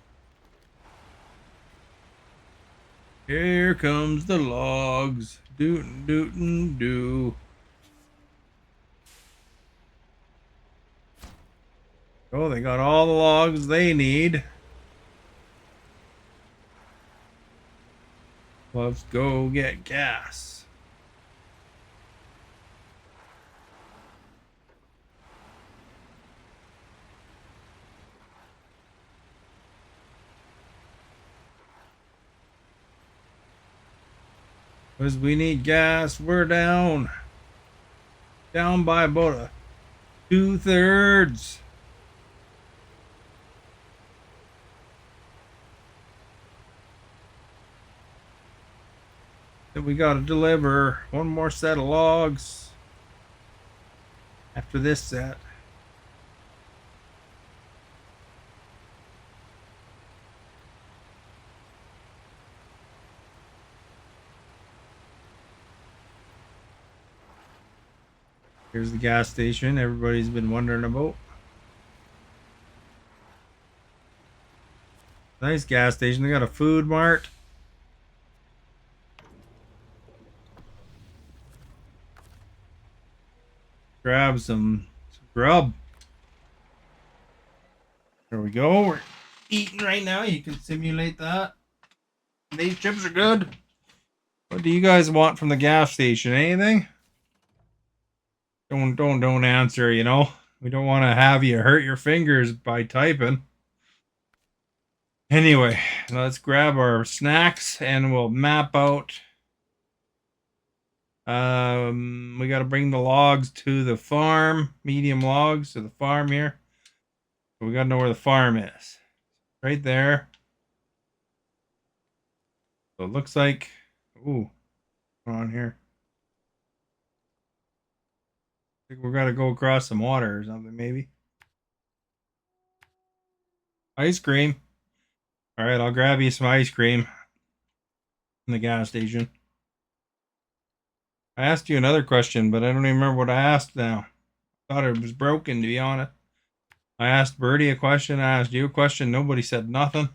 A: Here comes the logs. Dootin' dootin' doo. Oh, they got all the logs they need. Let's go get gas. Because we need gas. We're down. Down by about 2/3. Then we gotta deliver one more set of logs after this set. Here's the gas station everybody's been wondering about. Nice gas station. They got a food mart. Grab some grub. There we go. We're eating right now. You can simulate that. These chips are good. What do you guys want from the gas station? Anything? Don't answer, you know. We don't want to have you hurt your fingers by typing. Anyway, let's grab our snacks and we'll map out. We got to bring the logs to the farm, medium logs to the farm here. We got to know where the farm is. Right there. So it looks like, ooh, what's on here? I think we're gonna go across some water or something, maybe. Ice cream. All right, I'll grab you some ice cream in the gas station. I asked you another question, but I don't even remember what I asked now. I thought it was broken, to be honest. I asked Birdie a question. I asked you a question. Nobody said nothing.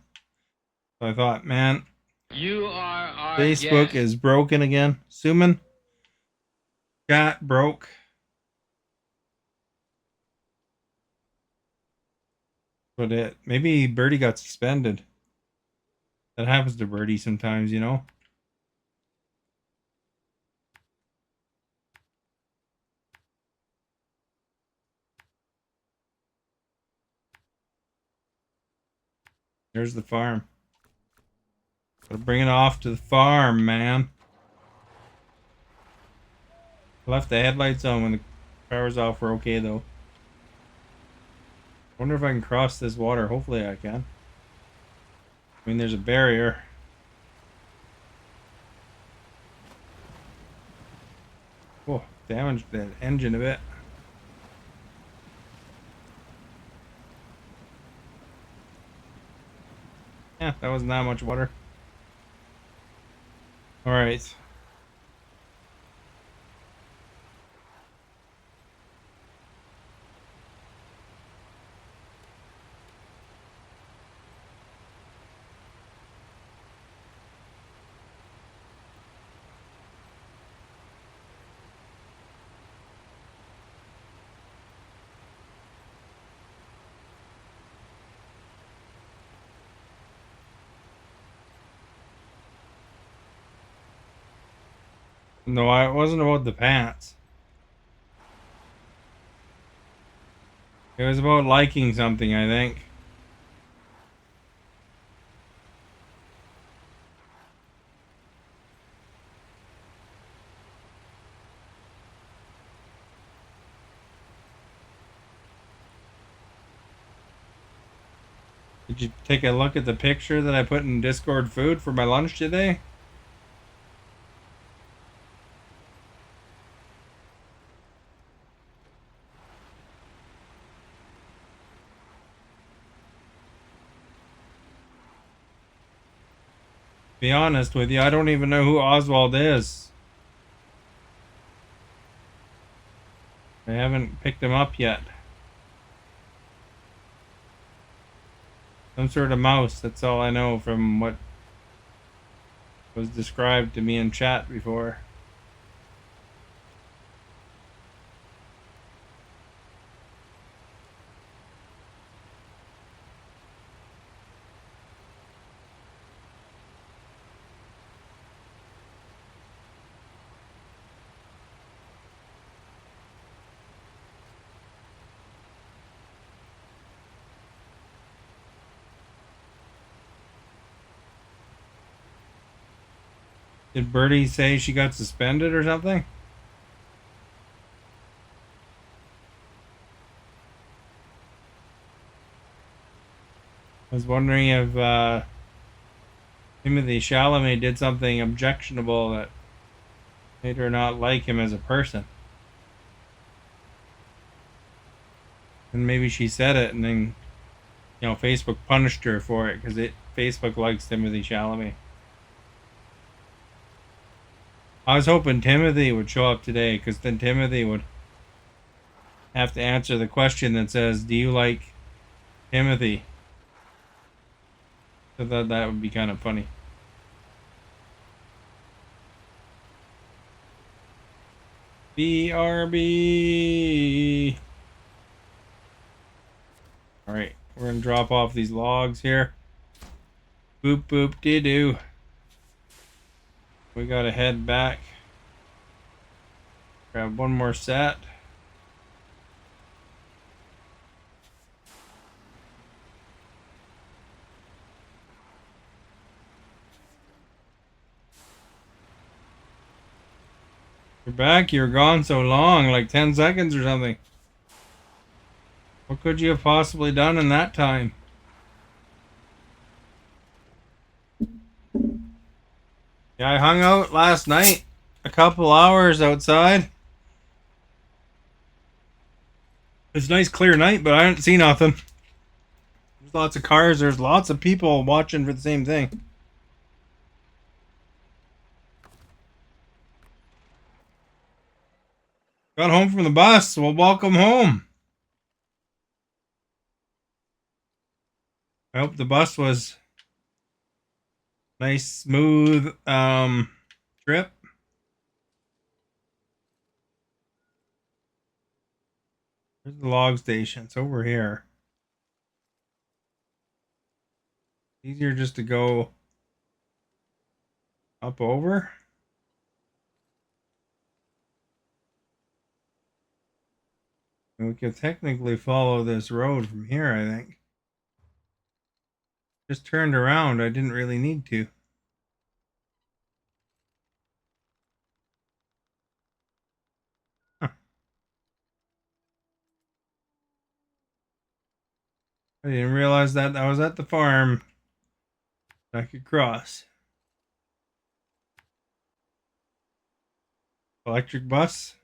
A: So I thought, man,
B: You are our
A: Facebook
B: guest.
A: is broken again. Suman, chat broke. But maybe Birdie got suspended. That happens to Birdie sometimes, you know. There's the farm. Gotta bring it off to the farm, man. Left the headlights on when the car was off. We're okay, though. Wonder if I can cross this water. Hopefully I can. I mean, there's a barrier. Oh, damaged that engine a bit. Yeah, that wasn't that much water. All right. No, it wasn't about the pants. It was about liking something, I think. Did you take a look at the picture that I put in Discord food for my lunch today? Be honest with you, I don't even know who Oswald is. I haven't picked him up yet. Some sort of mouse, that's all I know from what was described to me in chat before. Did Birdie say she got suspended or something? I was wondering if Timothy Chalamet did something objectionable that made her not like him as a person. And maybe she said it and then, you know, Facebook punished her for it because Facebook likes Timothy Chalamet. I was hoping Timothy would show up today because then Timothy would have to answer the question that says, "Do you like Timothy?" So that would be kind of funny. BRB. All right, we're gonna drop off these logs here. Boop boop dee doo. We gotta head back. Grab one more set. You're back. You were gone so long, like 10 seconds or something. What could you have possibly done in that time? Yeah, I hung out last night. A couple hours outside. It's a nice clear night, but I didn't see nothing. There's lots of cars. There's lots of people watching for the same thing. Got home from the bus. Well, welcome home. I hope the bus was nice, smooth trip. There's the log station. It's over here. Easier just to go up over. And we could technically follow this road from here, I think. Just turned around. I didn't really need to. Huh. I didn't realize that I was at the farm. I could cross. Electric bus.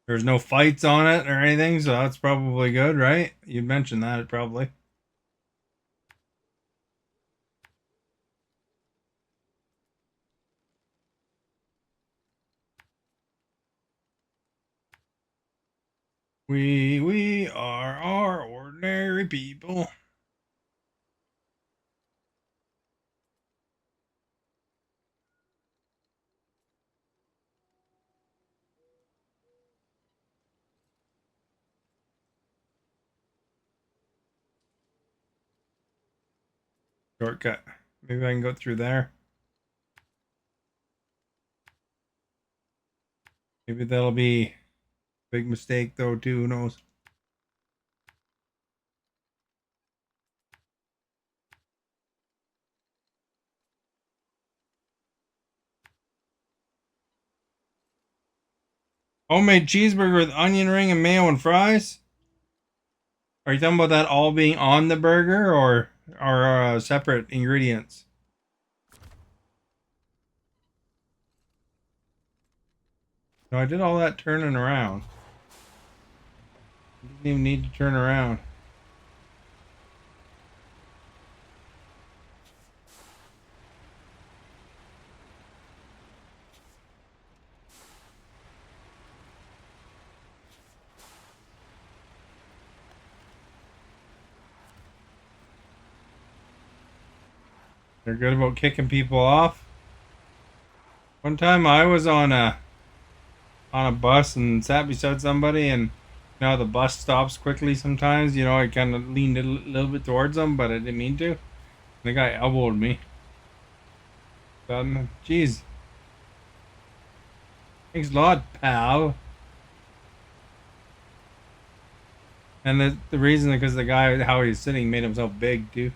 A: There's no fights on it or anything, so that's probably good, right? You mentioned that probably. We are our ordinary people. Shortcut. Maybe I can go through there. Maybe that'll be a big mistake though too, who knows? Homemade cheeseburger with onion ring and mayo and fries? Are you talking about that all being on the burger or are separate ingredients? No, I did all that turning around. I didn't even need to turn around. They're good about kicking people off. One time I was on a bus and sat beside somebody, and you know the bus stops quickly sometimes. You know, I kind of leaned a little bit towards them, but I didn't mean to. The guy elbowed me. Jeez. Thanks a lot, pal. And the reason is because the guy, how he was sitting, made himself big too.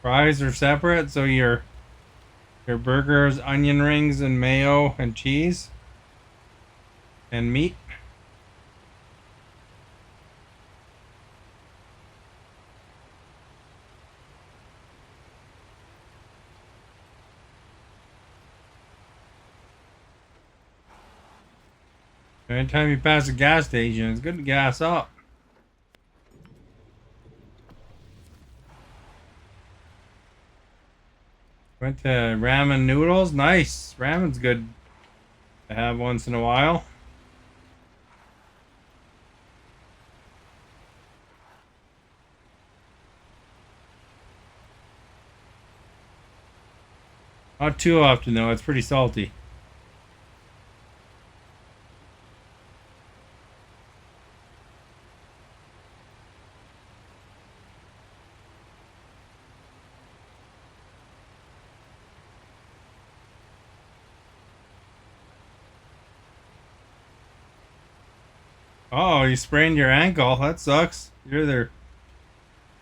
A: Fries are separate, so your burgers, onion rings, and mayo and cheese and meat. Anytime you pass a gas station, it's good to gas up. Went to ramen noodles. Nice. Ramen's good to have once in a while. Not too often though. It's pretty salty. Oh, you sprained your ankle. That sucks. You're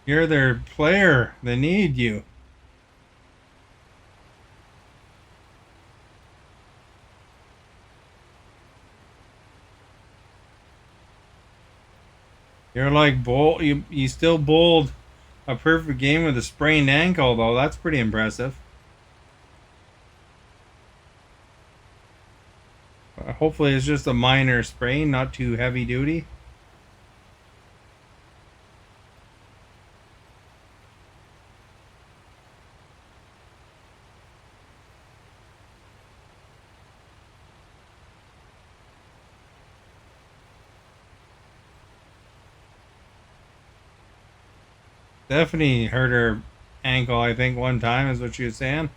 A: their player. They need you. You're like bowl. You still bowled a perfect game with a sprained ankle though. That's pretty impressive. Hopefully it's just a minor sprain, not too heavy duty. Stephanie hurt her ankle, I think, one time, is what she was saying.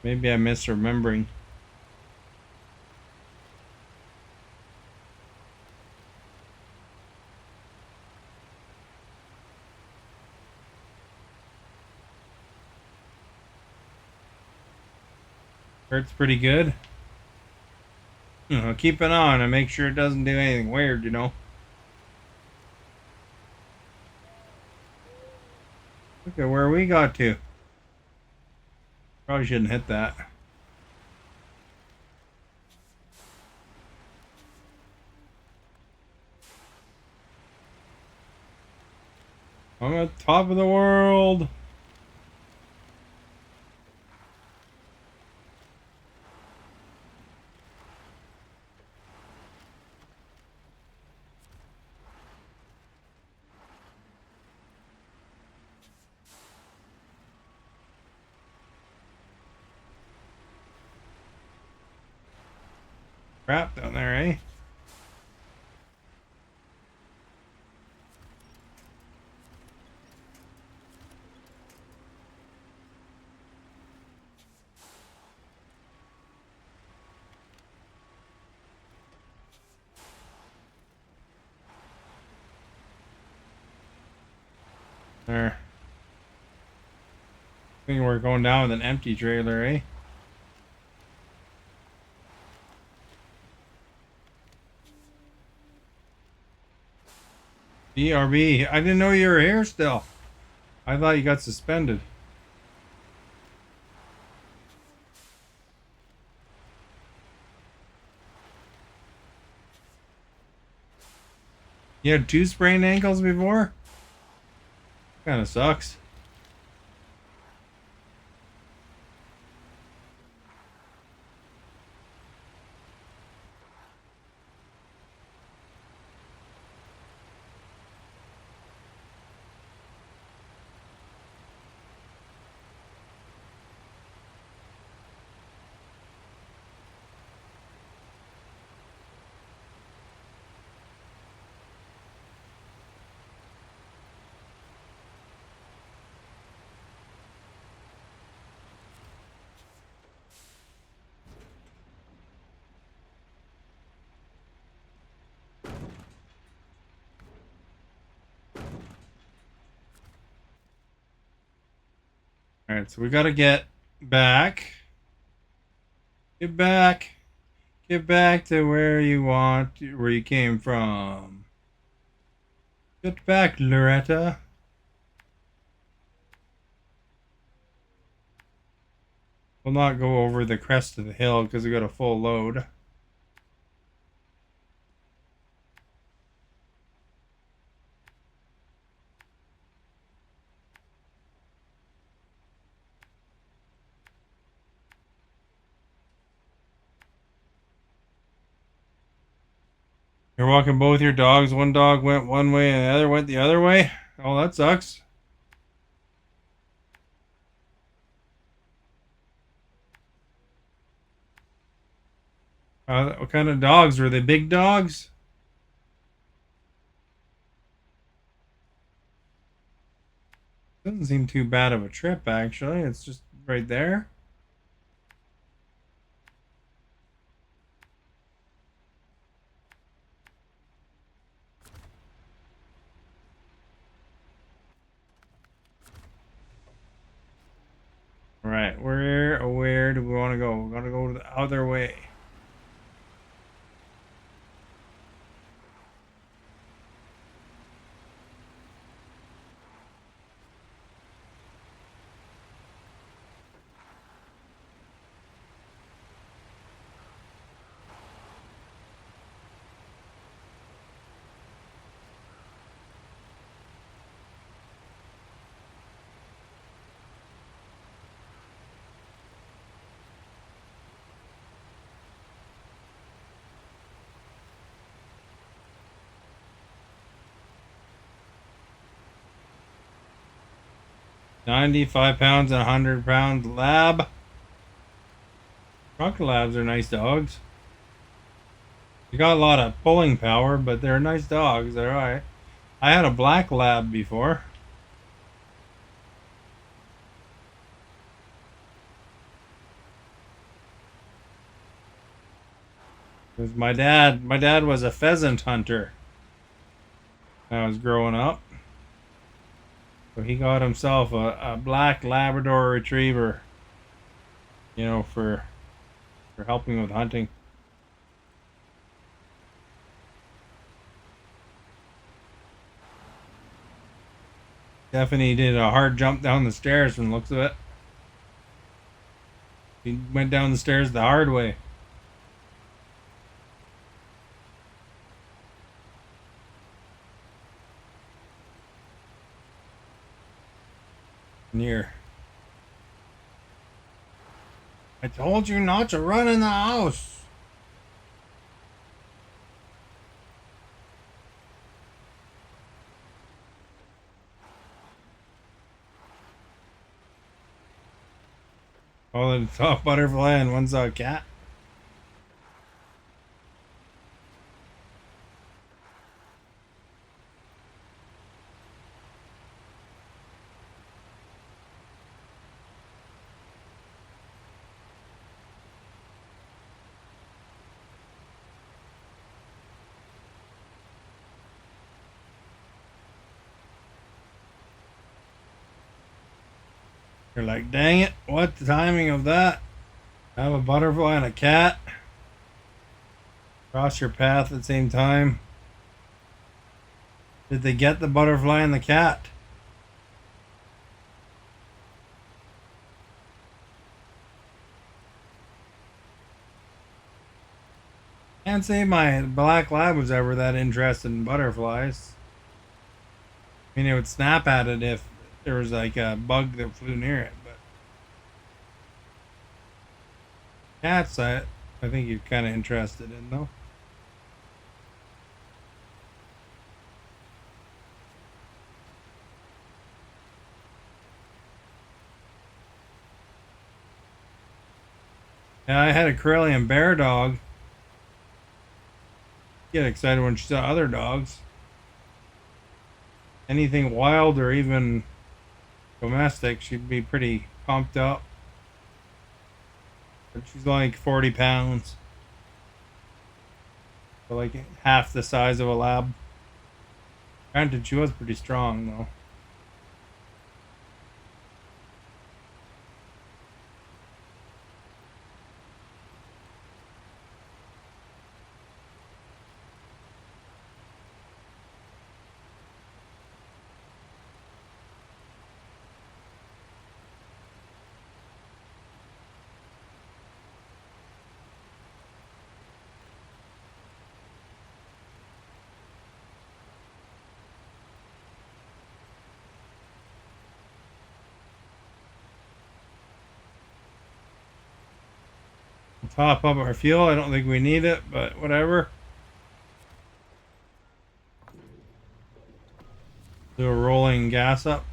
A: Maybe I'm misremembering. Hurts pretty good. Keep it on and make sure it doesn't do anything weird, Look at where we got to. Probably shouldn't hit that. I'm at the top of the world. Crap down there, eh? There. I think we're going down with an empty trailer, eh? BRB. I didn't know you were here still. I thought you got suspended. You had two sprained ankles before? Kind of sucks. Alright, so we gotta get back. Get back. Get back to where where you came from. Get back, Loretta. We'll not go over the crest of the hill because we got a full load. You're walking both your dogs. One dog went one way and the other went the other way. Oh, that sucks. What kind of dogs were they? Big dogs? Doesn't seem too bad of a trip, actually. It's just right there. All right, where do we want to go? We want to go the other way. £95 and 100 pound lab. Truck labs are nice dogs. They got a lot of pulling power, but they're nice dogs. They're alright. I had a black lab before. It was my dad. My dad was a pheasant hunter when I was growing up. So he got himself a black Labrador Retriever, you know, for helping with hunting. Stephanie did a hard jump down the stairs from the looks of it. He went down the stairs the hard way. Near. I told you not to run in the house. Oh, the top butterfly and one saw a cat. You're like, dang it, what the timing of that? Have a butterfly and a cat cross your path at the same time. Did they get the butterfly and the cat? Can't say my black lab was ever that interested in butterflies. I mean, it would snap at it if there was like a bug that flew near it, but cats, I think you're kind of interested in though. Yeah, I had a Karelian bear dog. Get excited when she saw other dogs. Anything wild or even domestic, she'd be pretty pumped up. But she's like 40 pounds. So like half the size of a lab. Granted, she was pretty strong though. Top up our fuel. I don't think we need it, but whatever. Do a rolling gas up.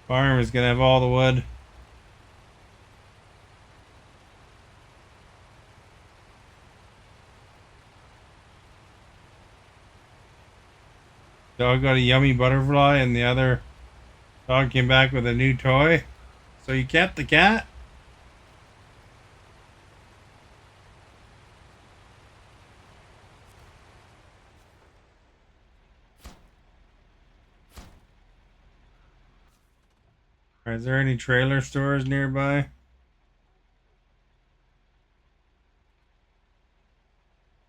A: Farm is gonna have all the wood. Dog got a yummy butterfly, and the other dog came back with a new toy. So you kept the cat? Is there any trailer stores nearby? What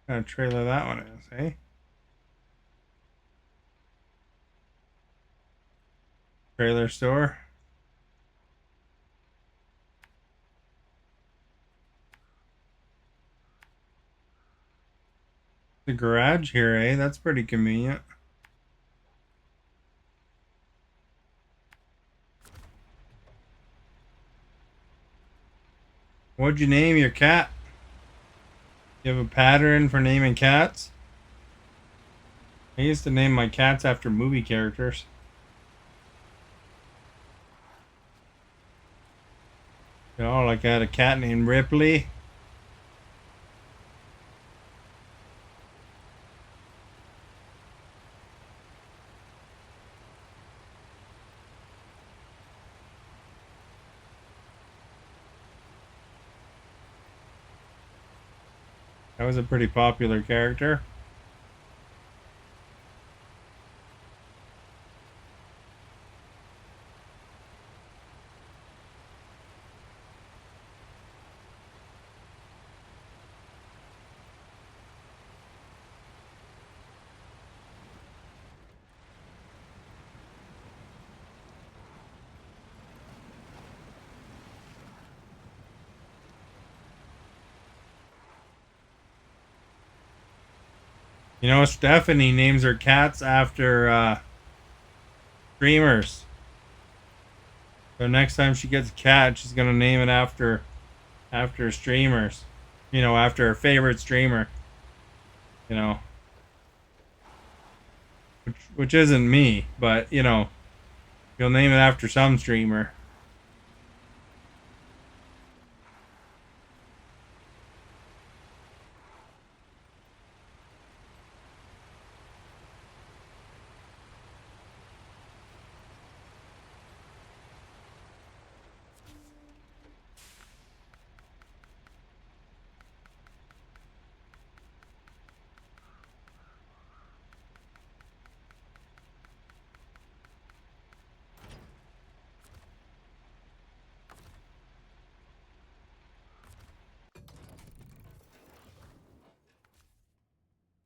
A: kind of trailer that one is, hey? Trailer store? The garage here, eh? That's pretty convenient. What'd you name your cat? You have a pattern for naming cats? I used to name my cats after movie characters. You know, like I had a cat named Ripley. That was a pretty popular character. You know, Stephanie names her cats after streamers. So next time she gets a cat, she's gonna name it after streamers. You know, after her favorite streamer. You know, which isn't me, but you know, you'll name it after some streamer.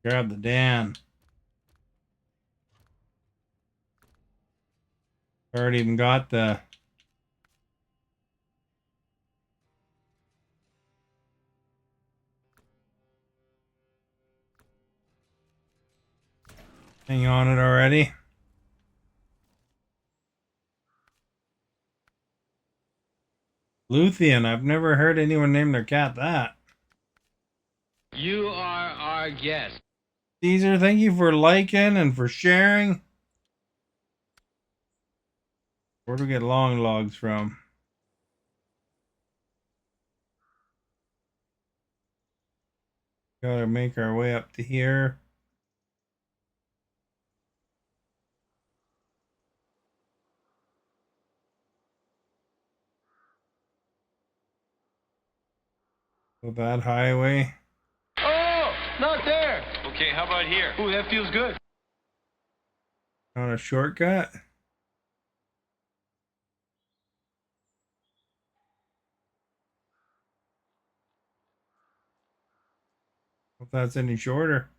A: Grab the Dan. Already even got the thing on it already. Luthien. I've never heard anyone name their cat that.
B: You are our guest.
A: Caesar, thank you for liking and for sharing. Where do we get long logs from? Gotta make our way up to here. So that highway.
B: Oh, not there. Okay, how about here? Ooh, that feels good.
A: On a shortcut. If that's any shorter.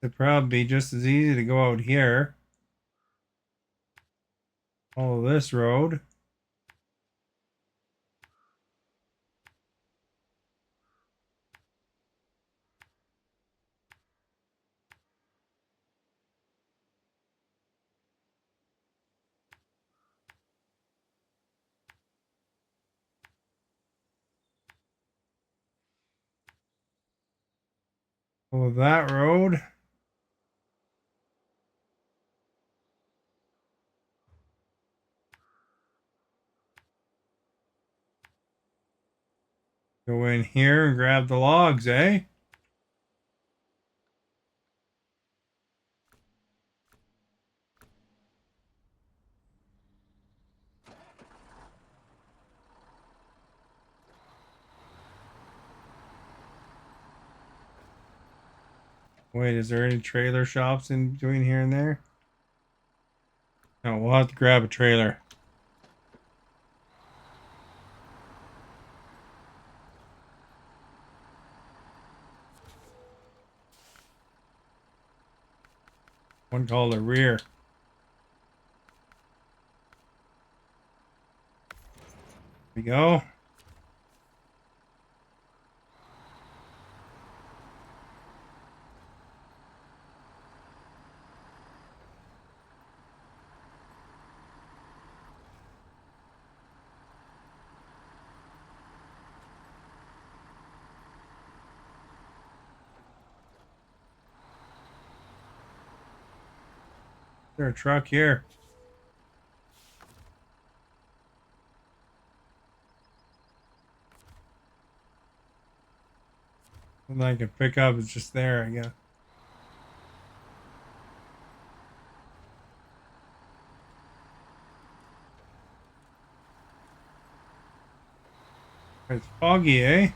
A: It'd probably be just as easy to go out here. Follow this road. Follow that road. Go in here and grab the logs, eh? Wait, is there any trailer shops in between here and there? No, we'll have to grab a trailer. One called a rear. Here we go. Is there a truck here? Something I can pick up is just there, I guess. It's foggy, eh?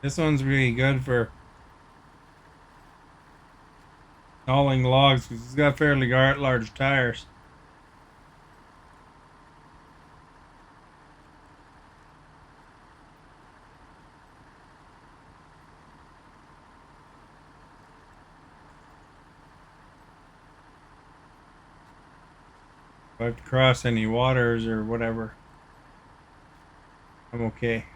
A: This one's really good for hauling logs because it's got fairly large tires. If I have to cross any waters or whatever, I'm okay.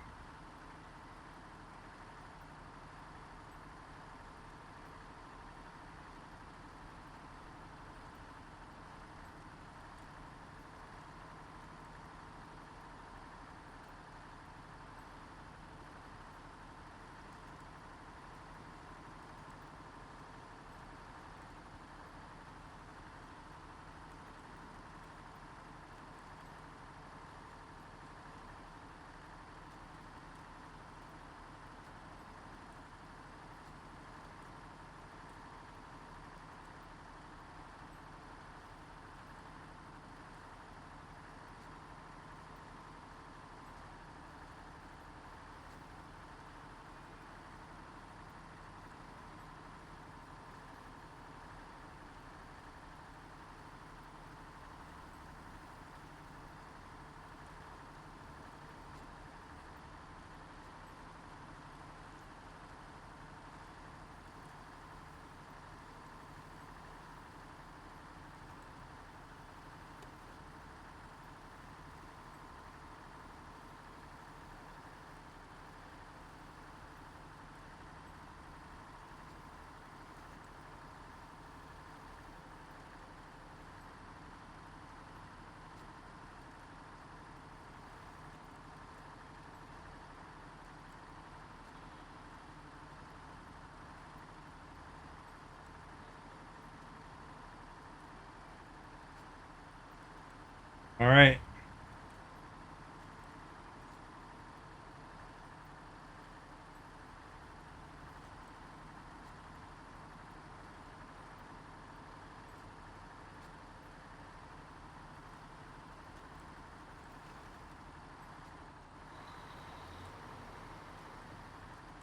A: All right.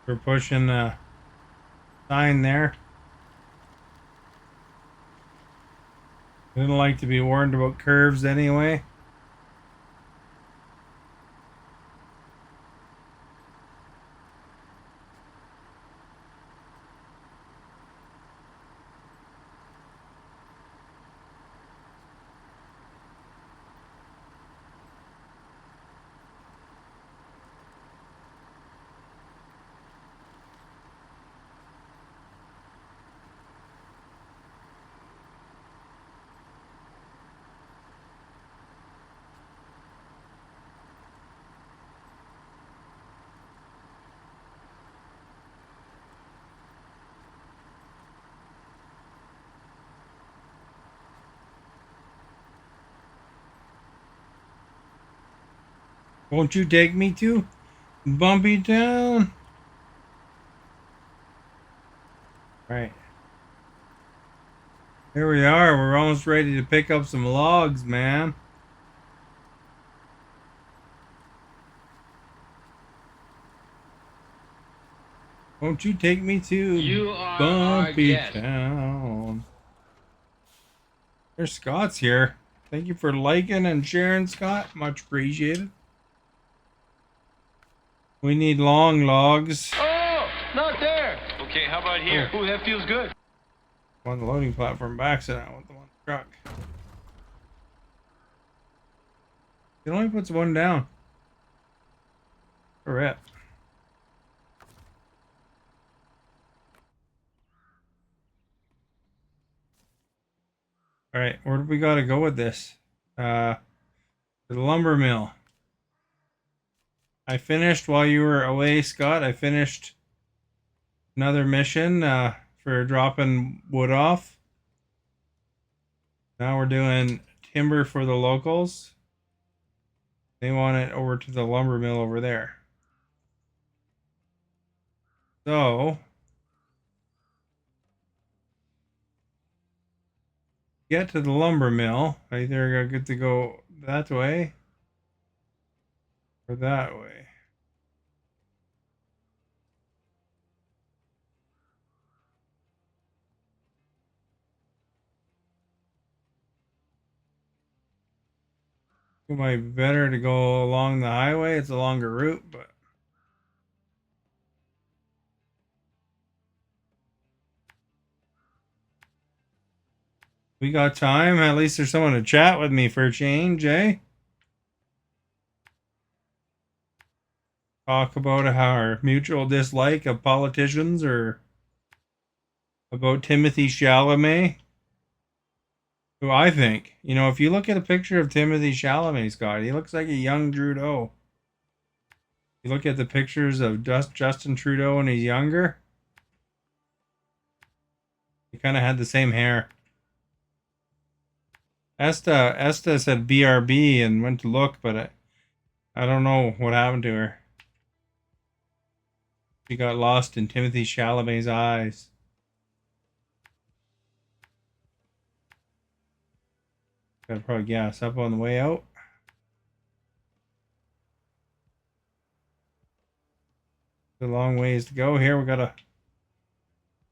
A: We're pushing the sign there. I didn't like to be warned about curves anyway. Won't you take me to Bumpy Town? Right. Here we are. We're almost ready to pick up some logs, man. Won't you take me to
B: You are our
A: Bumpy
B: guest.
A: Town? There's Scott's here. Thank you for liking and sharing, Scott. Much appreciated. We need long logs.
B: Oh, not there. Okay, how about here?
A: Oh.
B: Ooh, that feels good.
A: On the loading platform by accident with the one truck. It only puts one down. Rip. All right, where do we gotta go with this? To the lumber mill. I finished while you were away, Scott. I finished another mission for dropping wood off. Now we're doing timber for the locals. They want it over to the lumber mill over there. So, get to the lumber mill. I either get to go that way or that way. It might be better to go along the highway. It's a longer route, but we got time. At least there's someone to chat with me for a change, eh? Talk about our mutual dislike of politicians or about Timothy Chalamet. Who I think, if you look at a picture of Timothy Chalamet, Scott, he looks like a young Trudeau. You look at the pictures of Justin Trudeau when he's younger, he kind of had the same hair. Esta said BRB and went to look, but I don't know what happened to her. She got lost in Timothy Chalamet's eyes. Gotta probably gas up on the way out. A long ways to go here. We gotta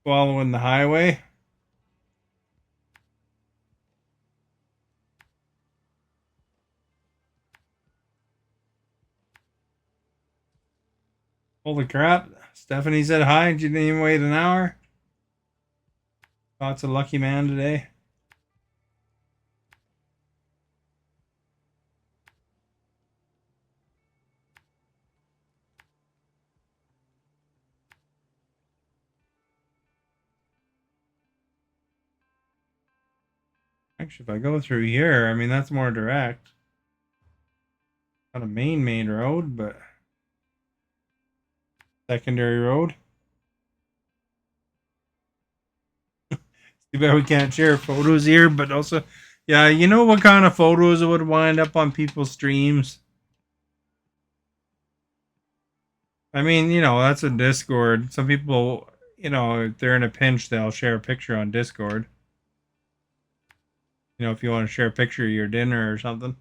A: follow in the highway. Holy crap. Stephanie said hi. She didn't even wait an hour. Scott's a lucky man today. Actually, if I go through here, I mean, that's more direct. Not a main road, but secondary road. Too bad we can't share photos here, but also Yeah, you know what kind of photos would wind up on people's streams? I mean, that's a Discord. Some people, if they're in a pinch, they'll share a picture on Discord. If you want to share a picture of your dinner or something.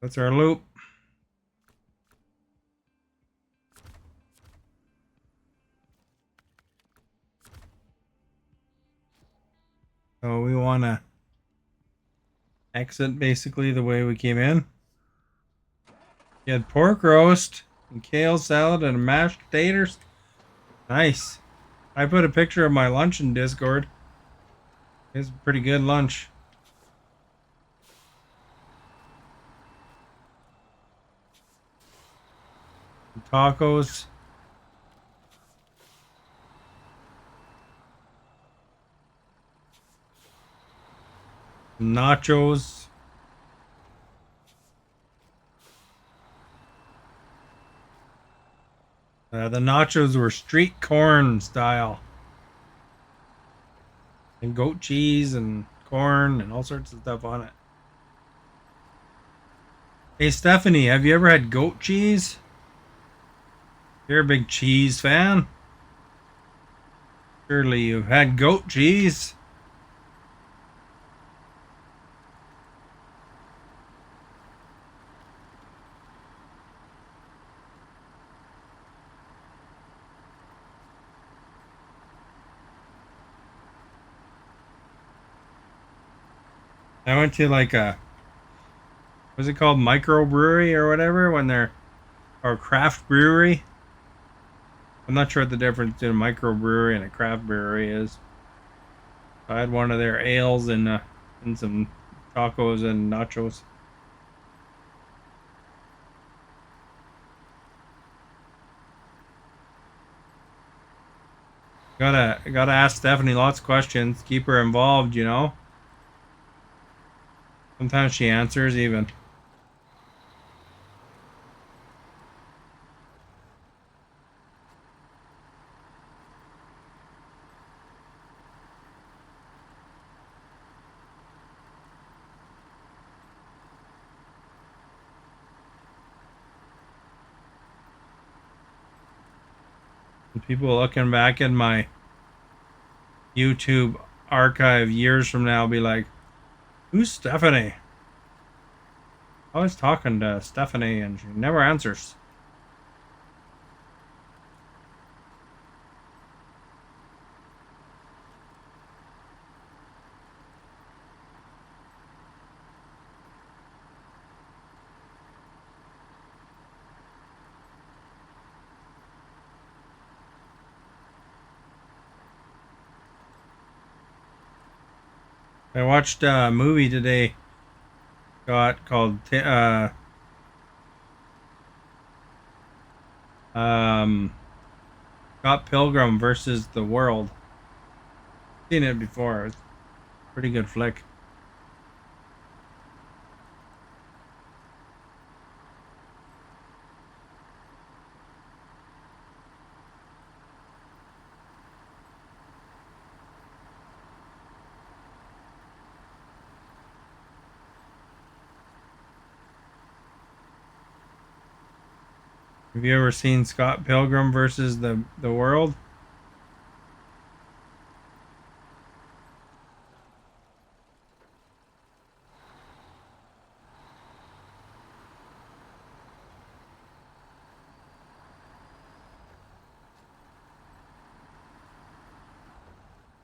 A: That's our loop. So we want to exit basically the way we came in. You had pork roast and kale salad and mashed potatoes. Nice. I put a picture of my lunch in Discord. It's a pretty good lunch. Tacos. Nachos. The nachos were street corn style. And goat cheese and corn and all sorts of stuff on it. Hey Stephanie, have you ever had goat cheese? You're a big cheese fan? Surely you've had goat cheese. I went to like what's it called, microbrewery or whatever, or craft brewery. I'm not sure what the difference between a microbrewery and a craft brewery is. I had one of their ales and some tacos and nachos. Gotta ask Stephanie lots of questions. Keep her involved. Sometimes she answers even. People looking back at my YouTube archive years from now will be like, who's Stephanie? I was talking to Stephanie and she never answers. I watched a movie today called um, Scott Pilgrim versus the World. Seen it before. It's a pretty good flick. Have you ever seen Scott Pilgrim versus the World?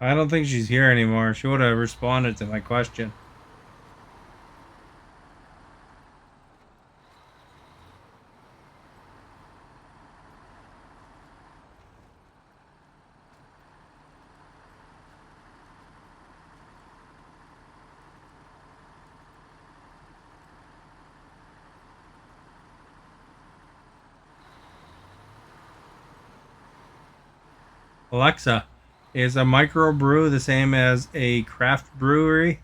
A: I don't think she's here anymore. She would have responded to my question. Alexa, is a microbrew the same as a craft brewery?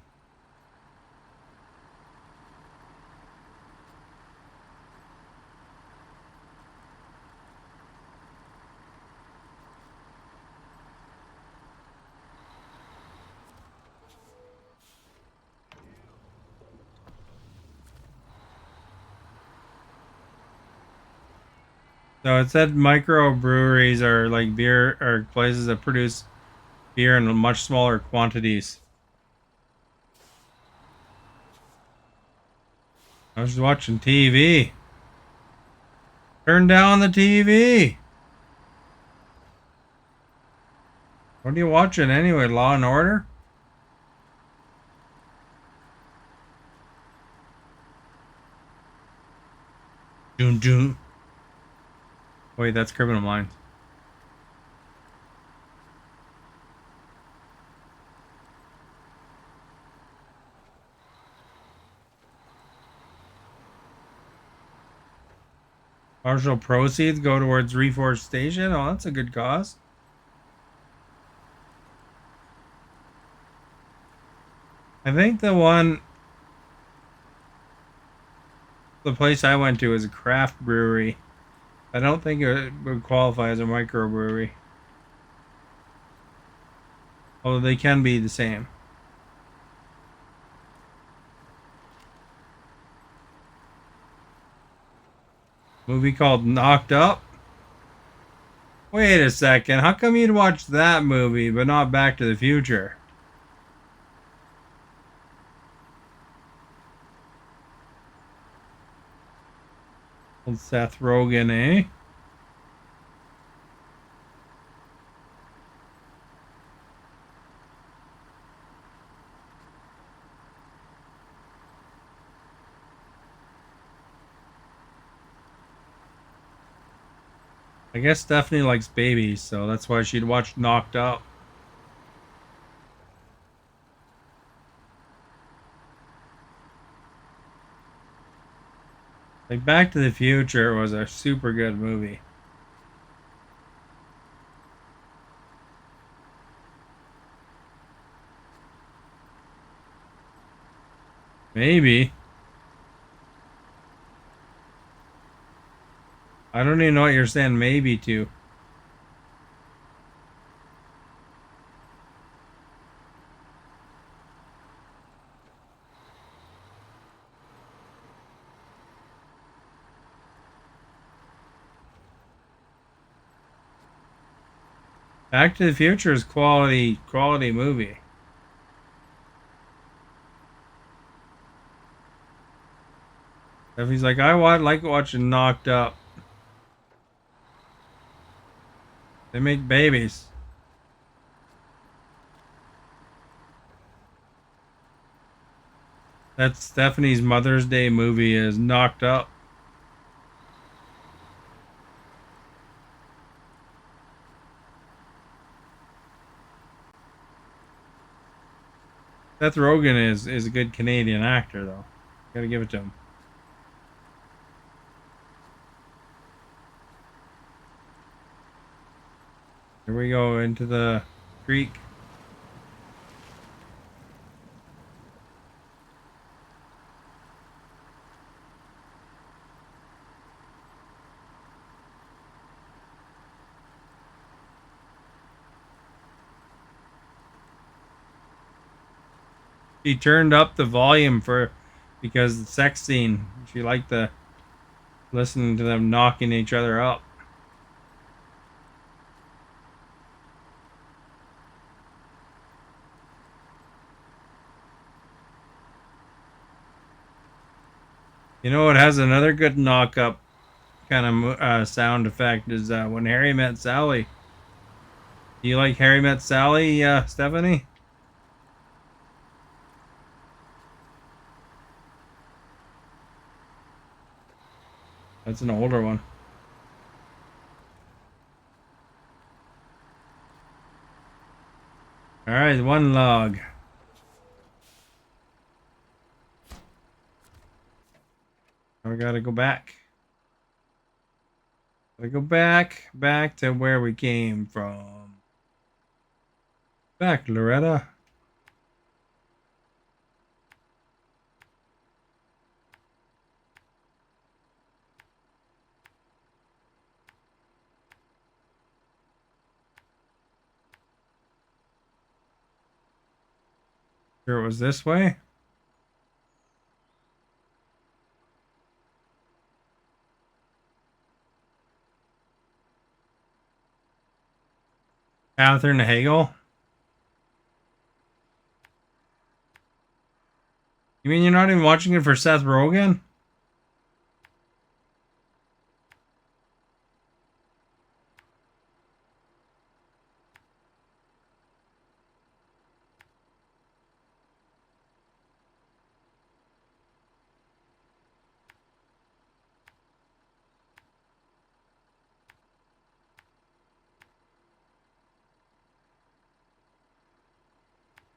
A: So it said microbreweries are like beer or places that produce beer in much smaller quantities. I was just watching TV. Turn down the TV. What are you watching anyway? Law and Order? Doom doom. Wait, that's Criminal Minds. Partial proceeds go towards reforestation. Oh, that's a good cause. I think the place I went to is a craft brewery. I don't think it would qualify as a microbrewery. Although they can be the same. Movie called Knocked Up. Wait a second. How come you'd watch that movie but not Back to the Future? Old Seth Rogen, eh? I guess Stephanie likes babies, so that's why she'd watch Knocked Up. Like Back to the Future was a super good movie. Maybe. I don't even know what you're saying maybe to. Back to the Future is quality movie. If he's like, like watching Knocked Up. They make babies. That's Stephanie's Mother's Day movie is Knocked Up. Seth Rogen is a good Canadian actor though. Gotta give it to him. Here we go into the creek. She turned up the volume because the sex scene. She liked the listening to them knocking each other up. You know what has another good knock up kind of sound effect is when Harry Met Sally. Do you like Harry Met Sally, Stephanie? That's an older one. All right, one log. We gotta go back. Gotta go back to where we came from. Back, Loretta. Sure, it was this way. Catherine Hagel. You mean you're not even watching it for Seth Rogen?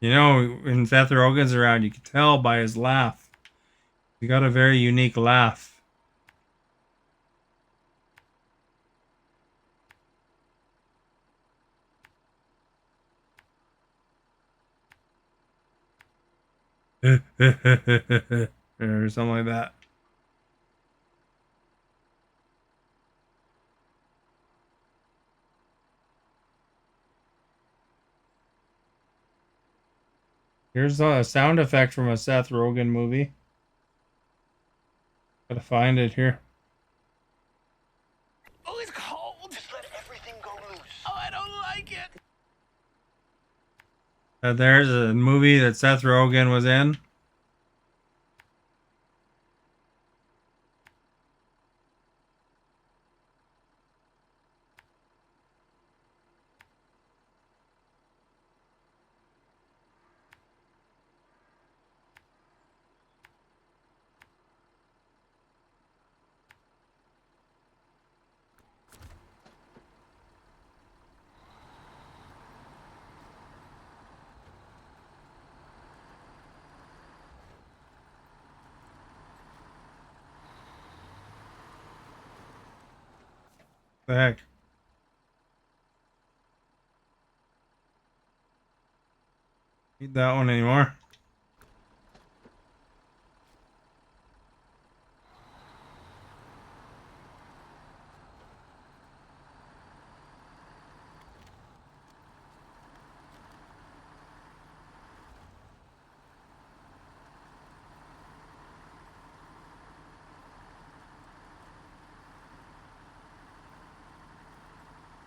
A: You know, when Seth Rogen's around, you can tell by his laugh. He got a very unique laugh. Or something like that. Here's a sound effect from a Seth Rogen movie. Gotta find it here.
C: Oh, it's cold. Just let everything go loose. Oh, I don't like it.
A: There's a movie that Seth Rogen was in. The heck? Need that one anymore.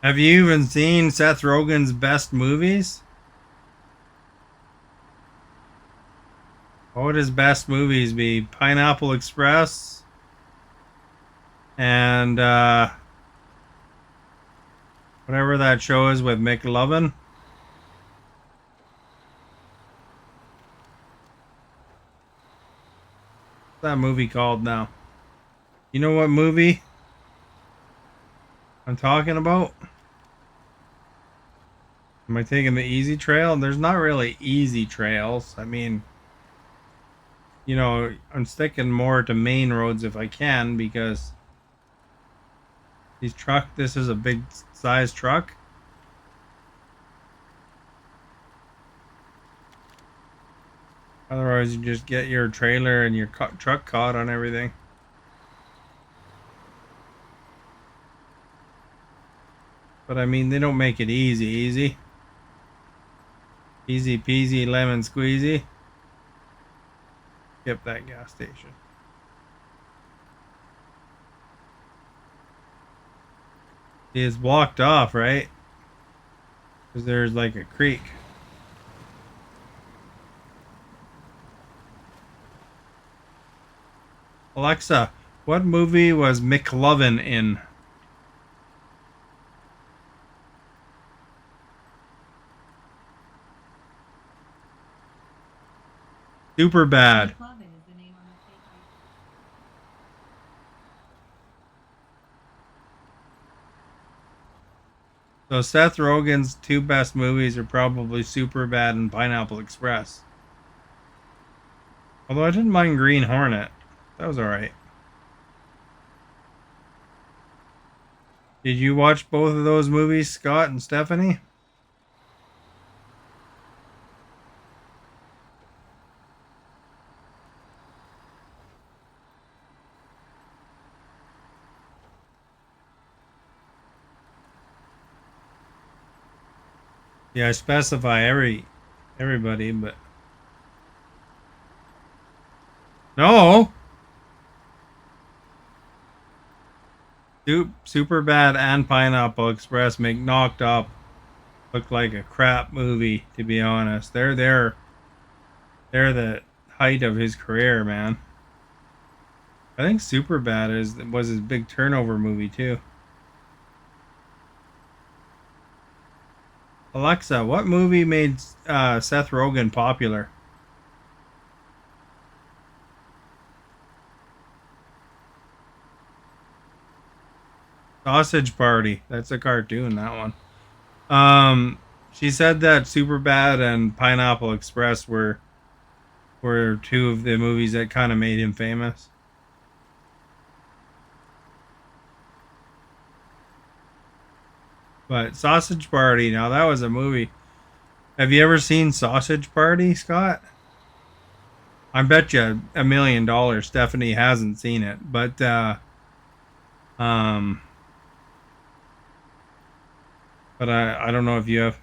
A: Have you even seen Seth Rogen's best movies? What would his best movies be? Pineapple Express and whatever that show is with McLovin. What's that movie called now? You know what movie I'm talking about? Am I taking the easy trail? There's not really easy trails. I mean, you know, I'm sticking more to main roads if I can because this is a big size truck. Otherwise, you just get your trailer and your truck caught on everything. But I mean, they don't make it easy. Easy peasy lemon squeezy. Skip that gas station. It's blocked off, right? Because there's like a creek. Alexa, what movie was McLovin in? Super bad. So Seth Rogen's two best movies are probably Superbad and Pineapple Express. Although I didn't mind Green Hornet. That was alright. Did you watch both of those movies, Scott and Stephanie? Yeah, I specify everybody, but no. Superbad and Pineapple Express make knocked up looked like a crap movie, to be honest. They're the height of his career, man. I think Superbad was his big turnover movie too. Alexa, what movie made Seth Rogen popular? Sausage Party. That's a cartoon, that one. She said that Superbad and Pineapple Express were two of the movies that kind of made him famous. But Sausage Party, now that was a movie. Have you ever seen Sausage Party, Scott? I bet you $1 million Stephanie hasn't seen it, um, but I don't know if you have.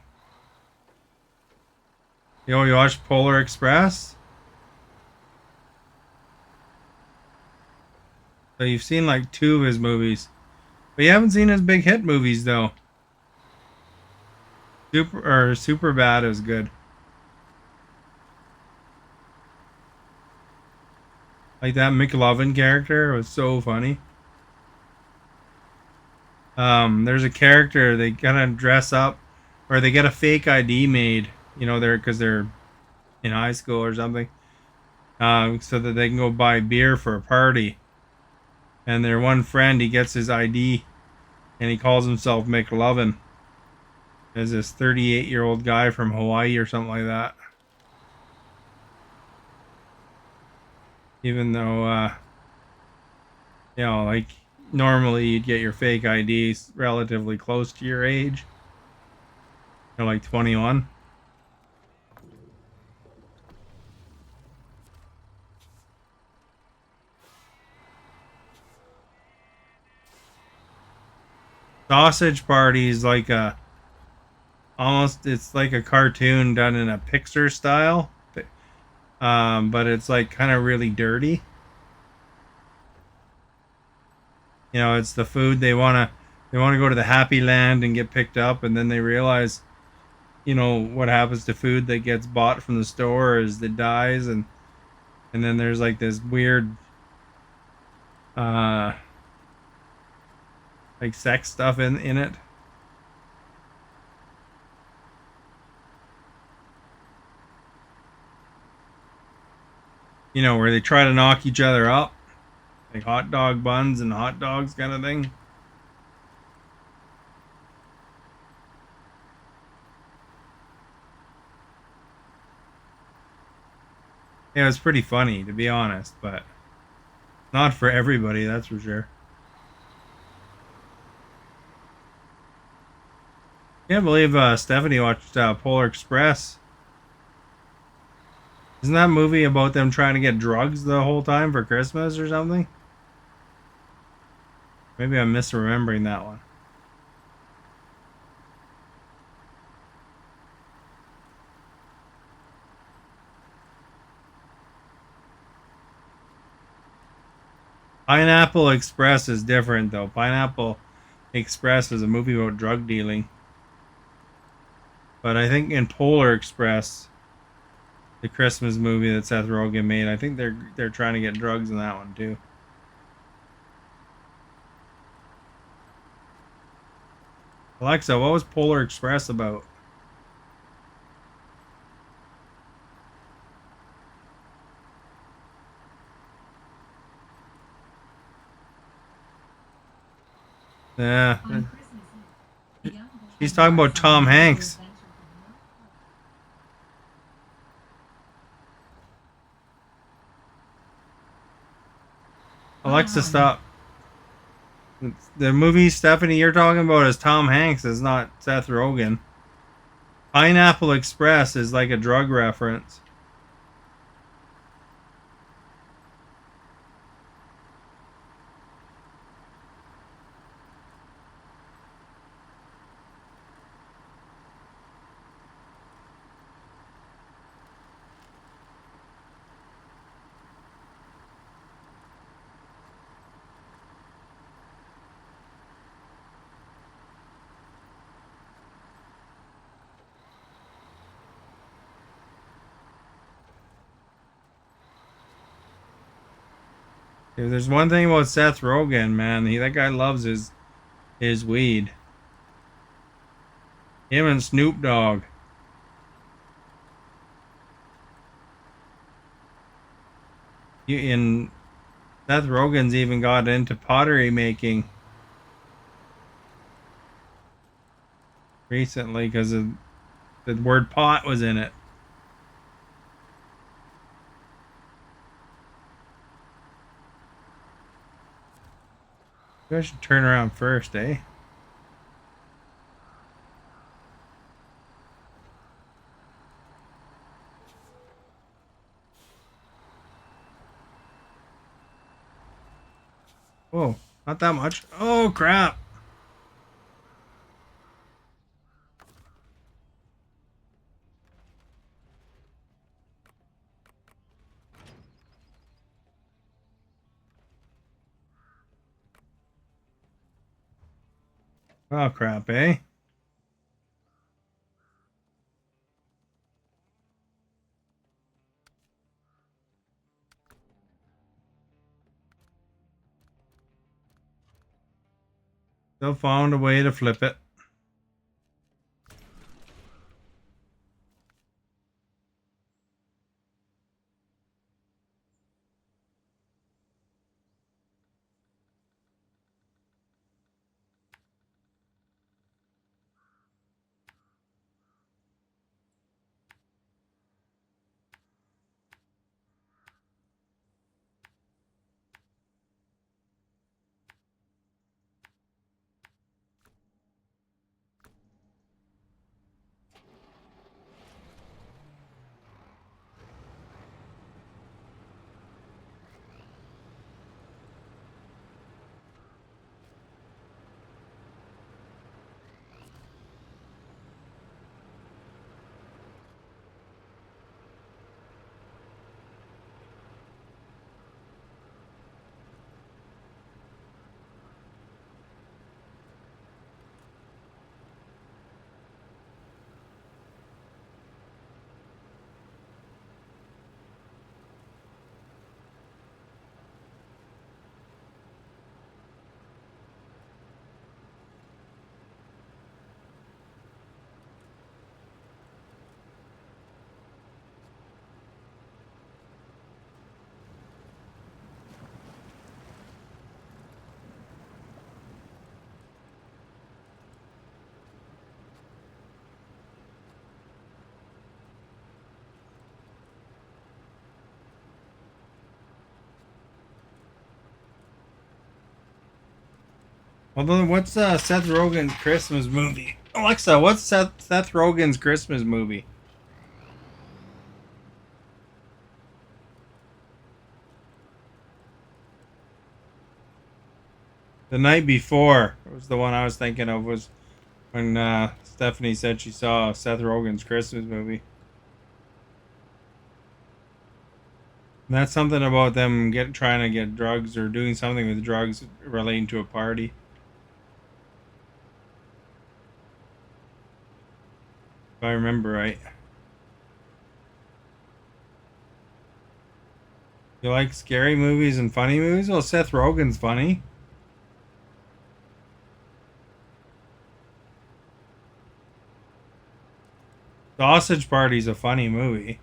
A: You watched Polar Express? So you've seen like two of his movies, but you haven't seen his big hit movies though. Super Bad is good. Like that McLovin character was so funny. There's a character they kind of dress up, or they get a fake ID made. You know, they're in high school or something, so that they can go buy beer for a party. And their one friend, he gets his ID, and he calls himself McLovin. As this 38-year-old guy from Hawaii or something like that. Even though, like normally you'd get your fake IDs relatively close to your age. You're like 21. Sausage Party is like it's like a cartoon done in a Pixar style. But it's like kind of really dirty. You know, it's the food they wanna go to the Happy Land and get picked up, and then they realize, what happens to food that gets bought from the store is it dies, and then there's like this weird uh like sex stuff in it. Where they try to knock each other up, like hot dog buns and hot dogs kind of thing. Yeah, it's pretty funny, to be honest, but not for everybody, that's for sure. Can't believe Stephanie watched Polar Express. Isn't that movie about them trying to get drugs the whole time for Christmas or something? Maybe I'm misremembering that one. Pineapple Express is different though. Pineapple Express is a movie about drug dealing. But I think in Polar Express, the Christmas movie that Seth Rogen made, I think they're trying to get drugs in that one too. Alexa, what was Polar Express about? Yeah. He's talking about Tom Hanks. Alexa, stop. The movie Stephanie you're talking about is Tom Hanks, it's not Seth Rogen. Pineapple Express is like a drug reference. If there's one thing about Seth Rogen, man, that guy loves his weed. Him and Snoop Dogg. And Seth Rogen's even got into pottery making recently because of the word pot was in it. You guys should turn around first, eh? Oh, not that much. Oh, crap. Oh, crap, eh? Still found a way to flip it. Although, what's Seth Rogen's Christmas movie? Alexa, what's Seth Rogen's Christmas movie? The Night Before was the one I was thinking of. Was when Stephanie said she saw Seth Rogen's Christmas movie. And that's something about them trying to get drugs or doing something with drugs relating to a party. If I remember right. You like scary movies and funny movies? Well, Seth Rogen's funny. Sausage Party's a funny movie.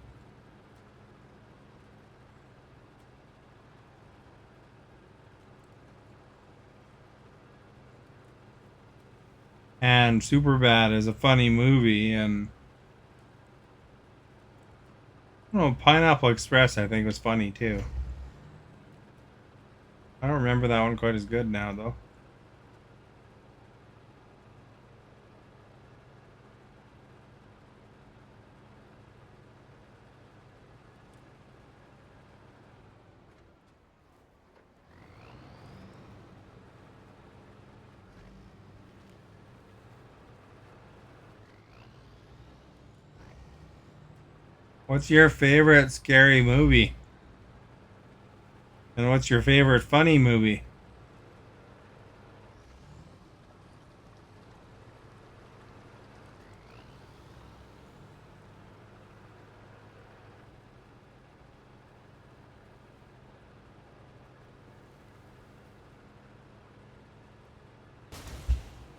A: And Superbad is a funny movie. And I don't know, Pineapple Express I think was funny too. I don't remember that one quite as good now though. What's your favorite scary movie? And what's your favorite funny movie?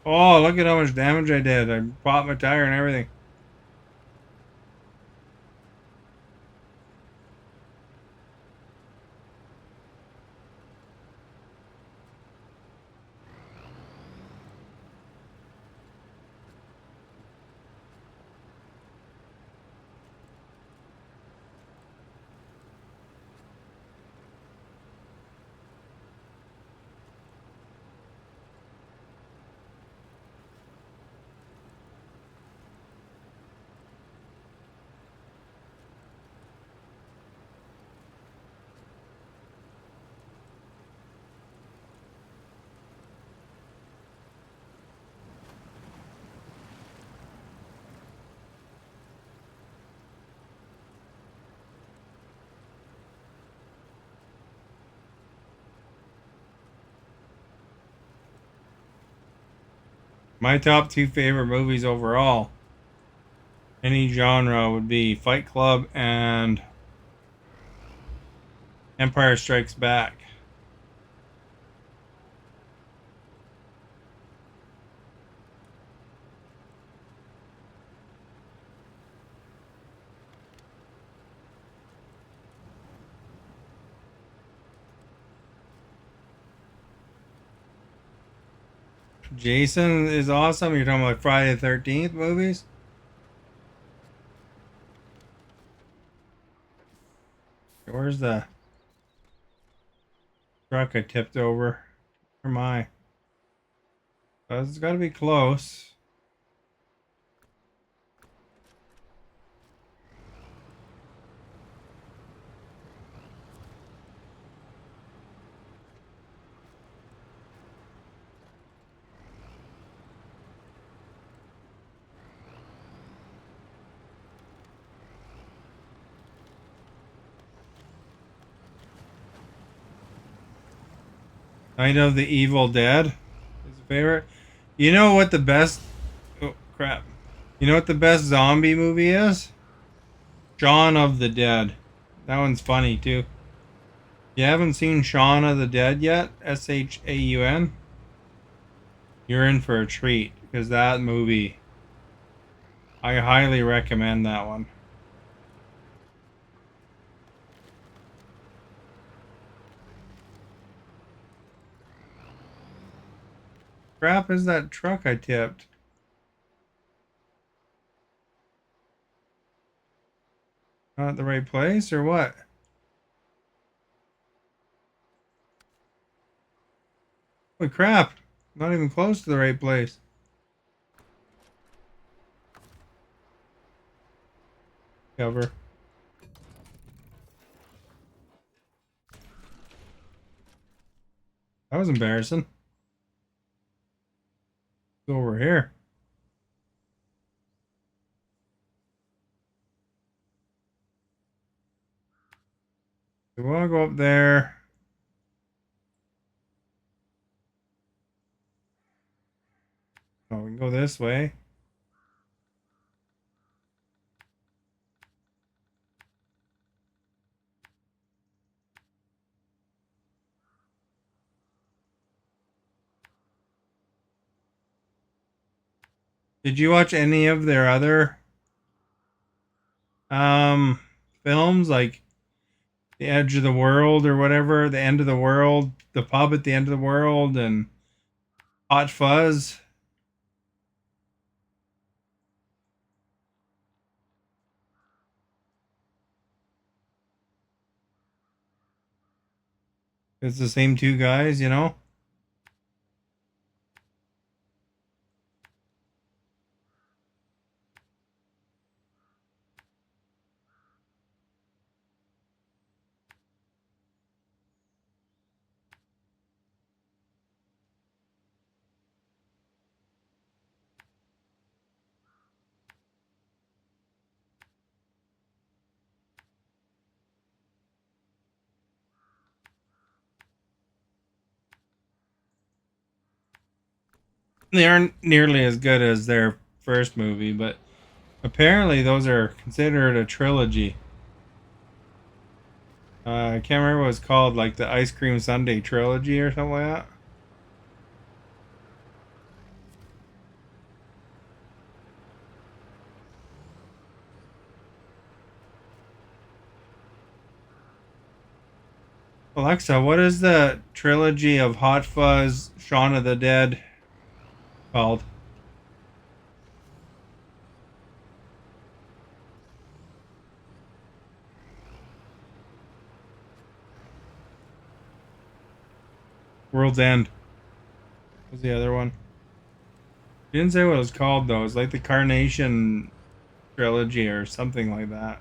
A: Oh, look at how much damage I did. I popped my tire and everything. My top two favorite movies overall, any genre, would be Fight Club and Empire Strikes Back. Jason is awesome. You're talking about Friday the 13th movies? Where's the truck I tipped over? Where am I? It's got to be close. Night of the Evil Dead is a favorite. You know what the best... Oh, crap. You know what the best zombie movie is? Shaun of the Dead. That one's funny, too. You haven't seen Shaun of the Dead yet? Shaun? You're in for a treat, because that movie... I highly recommend that one. Crap is that truck I tipped? Not at the right place, or what? Holy crap. Not even close to the right place. Cover. That was embarrassing. Go over here. We want to go up there. Oh, we can go this way. Did you watch any of their other um films, like The Edge of the World or whatever, The End of the World, The Pub at the End of the World, and Hot Fuzz? It's the same two guys, you know? They aren't nearly as good as their first movie, but apparently those are considered a trilogy. I can't remember what it's called, like the Ice Cream Sundae trilogy or something like that. Alexa, what is the trilogy of Hot Fuzz, Shaun of the Dead called? World's End was the other one. She didn't say what it was called though. It's like the Carnation trilogy or something like that.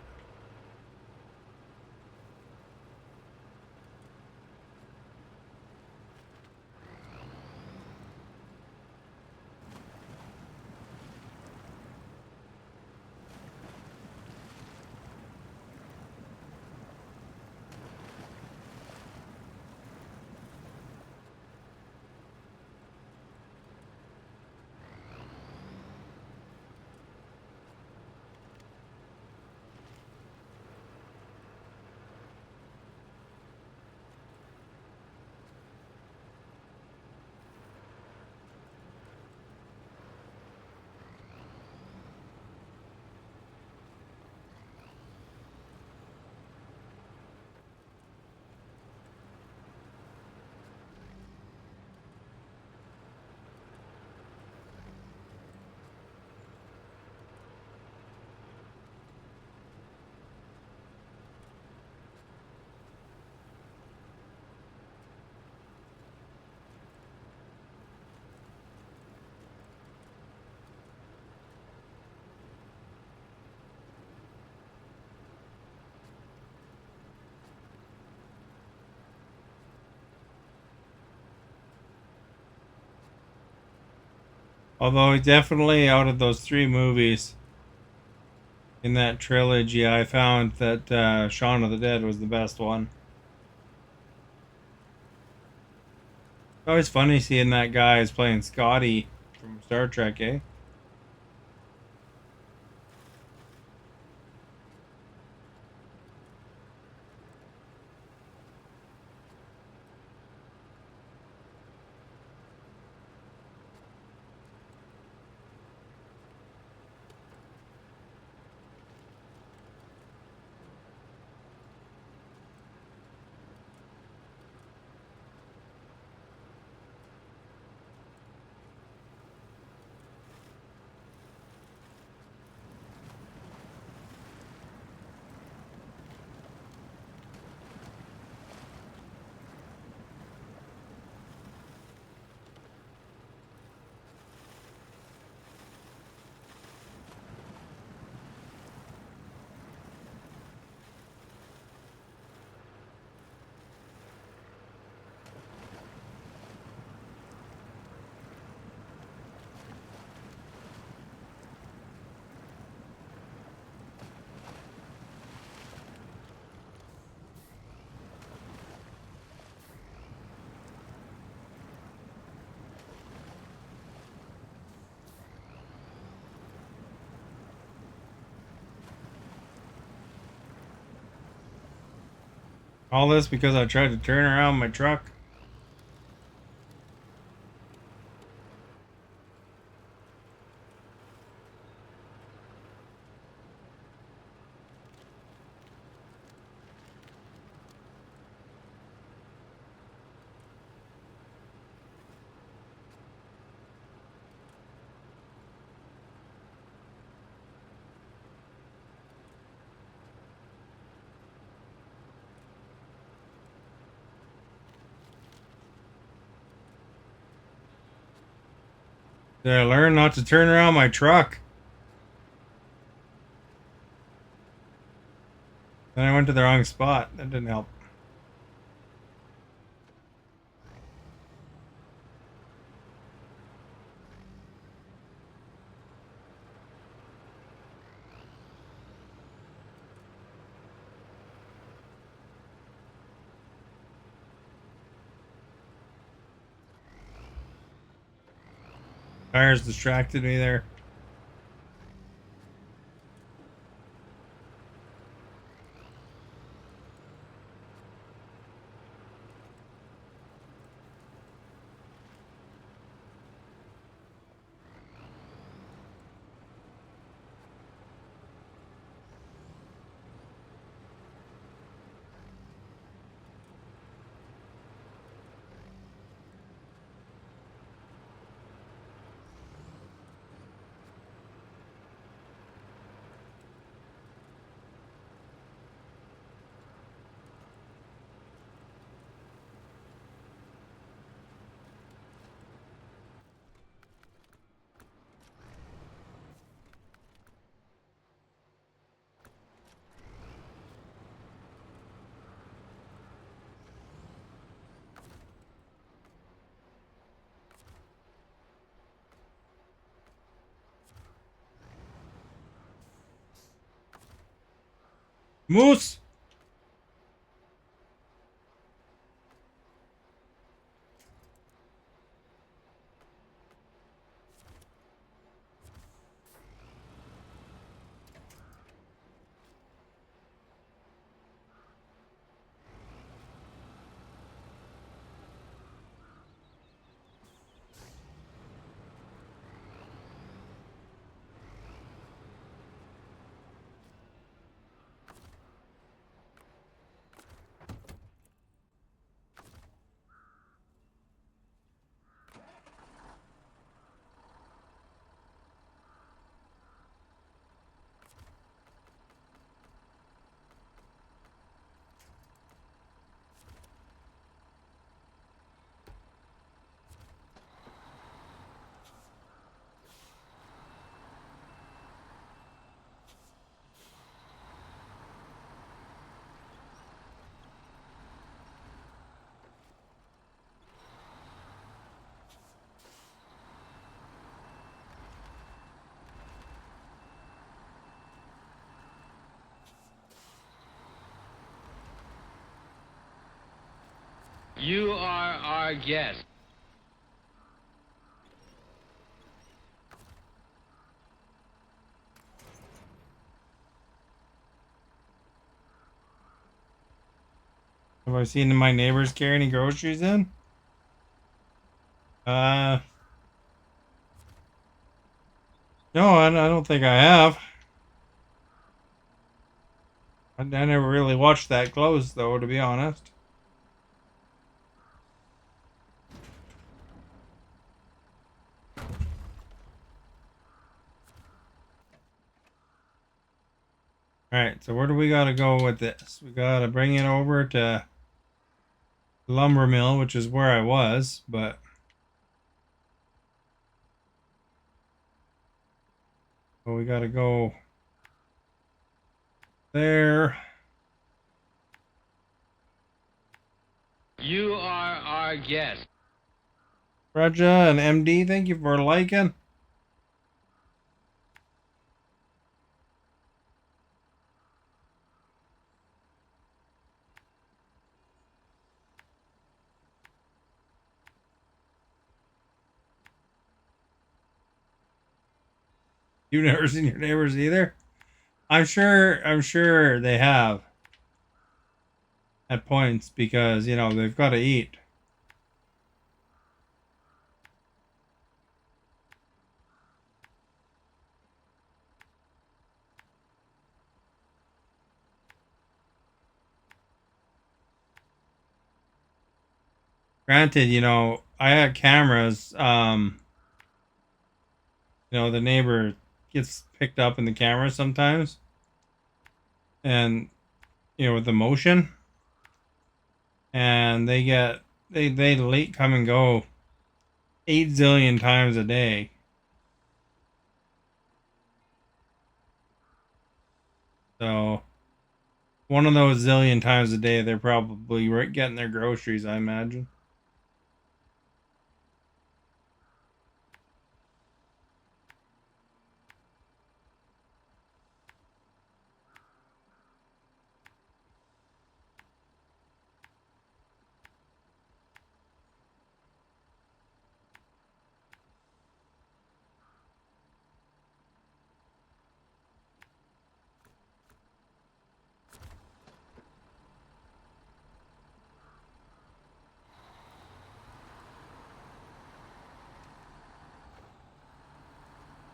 A: Although definitely out of those three movies in that trilogy, I found that Shaun of the Dead was the best one. It's always funny seeing that guy is playing Scotty from Star Trek, eh? All this because I tried to turn around my truck. Did I learn not to turn around my truck? Then I went to the wrong spot. That didn't help. Tires distracted me there. Moose.
B: You are our guest.
A: Have I seen my neighbors carry any groceries in? No, I don't think I have. I never really watched that close, though, to be honest. Alright, so where do we gotta go with this? We gotta bring it over to lumber mill, which is where I was, but we gotta go there.
B: You are our guest.
A: Raja and MD, thank you for liking. You've never seen your neighbors either? I'm sure they have at points because, you know, they've got to eat. Granted, you know, I had cameras, you know, the neighbor gets picked up in the camera sometimes. And, you know, with the motion, and they late come and go 8 zillion times a day. So one of those zillion times a day, they're probably getting their groceries, I imagine.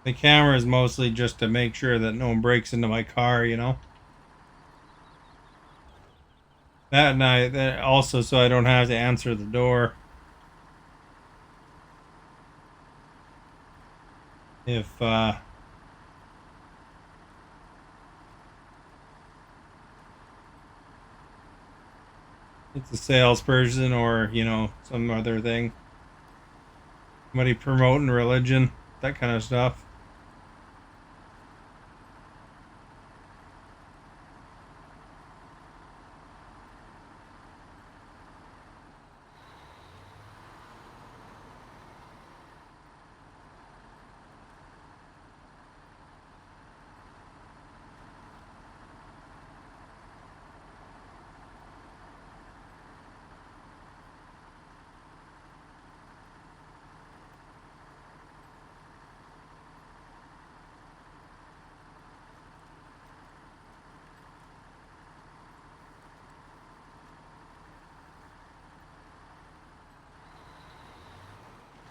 A: The camera is mostly just to make sure that no one breaks into my car, you know. That night, that also so I don't have to answer the door if it's a salesperson or, you know, some other thing. Somebody promoting religion, that kind of stuff.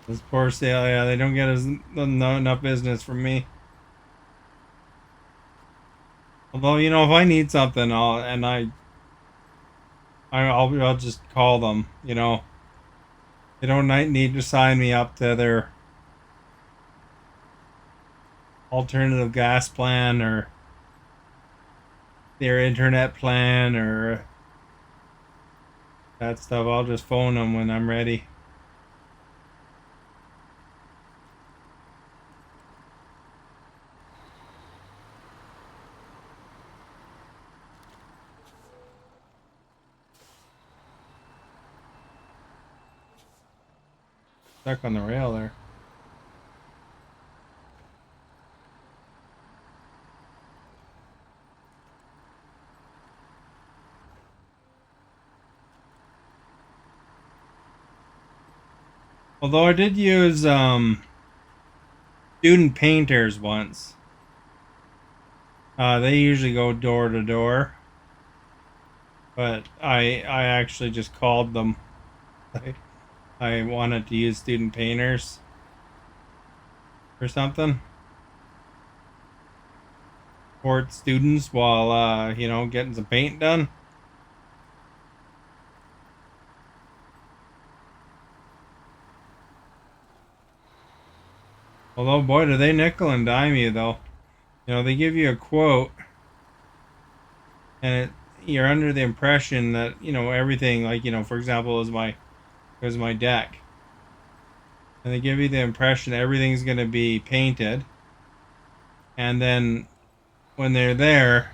A: This poor sale, yeah, they don't get enough business from me. Although, you know, if I need something, I'll just call them. You know, they don't need to sign me up to their alternative gas plan or their internet plan or that stuff. I'll just phone them when I'm ready. Stuck on the rail there. Although I did use student painters once. They usually go door to door, but I actually just called them. I wanted to use student painters or something. Support students while you know, getting some paint done. Although boy, do they nickel and dime you though. You know, they give you a quote and you're under the impression that, you know, everything, like, you know, for example, was my deck. And they give you the impression everything's gonna be painted. And then when they're there,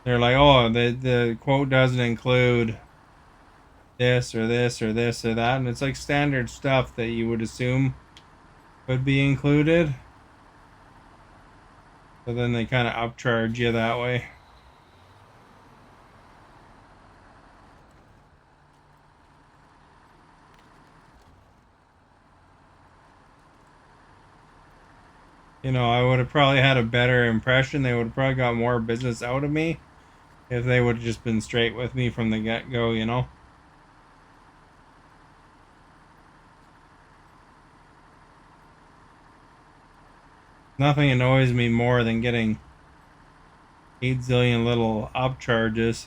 A: they're like, oh, the quote doesn't include this or this or this or that, and it's like standard stuff that you would assume would be included. So then they kind of upcharge you that way. You know, I would have probably had a better impression. They would have probably got more business out of me if they would have just been straight with me from the get-go, you know? Nothing annoys me more than getting 8 zillion little upcharges.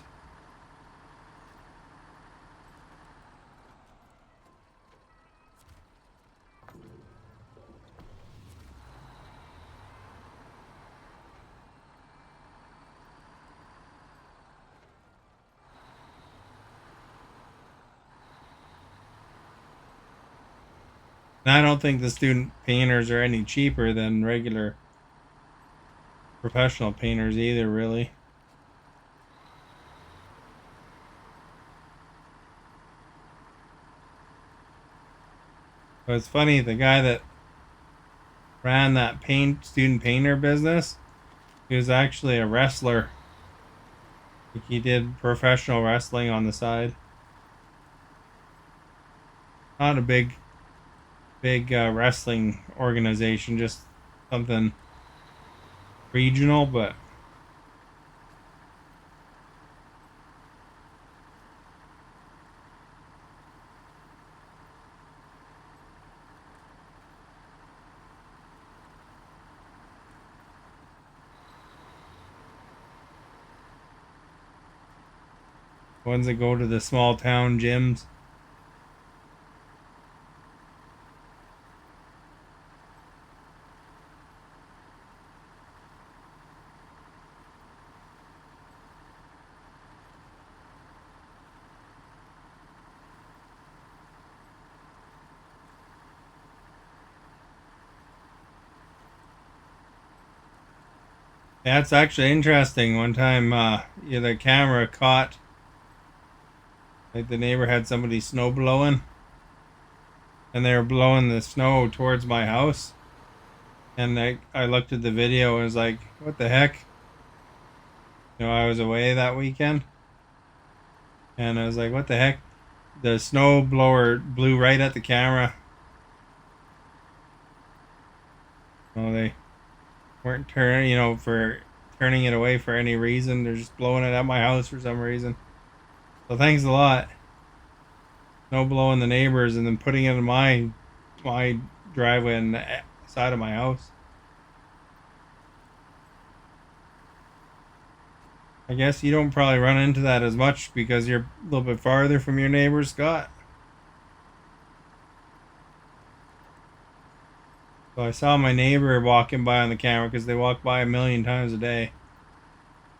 A: And I don't think the student painters are any cheaper than regular professional painters either, really. But it's funny, the guy that ran that student painter business, he was actually a wrestler. Like he did professional wrestling on the side. Not a big wrestling organization, just something regional, but ones that go to the small town gyms. Yeah, it's actually interesting. One time, yeah, the camera caught, like the neighbor had somebody snow blowing, and they were blowing the snow towards my house. And I looked at the video and was like, what the heck? You know, I was away that weekend, and I was like, what the heck? The snow blower blew right at the camera. Oh, they weren't turning, you know, for turning it away for any reason. They're just blowing it at my house for some reason. So thanks a lot. Snow blowing the neighbors and then putting it in my my driveway and the side of my house. I guess you don't probably run into that as much because you're a little bit farther from your neighbor, Scott. So I saw my neighbor walking by on the camera because they walk by a million times a day,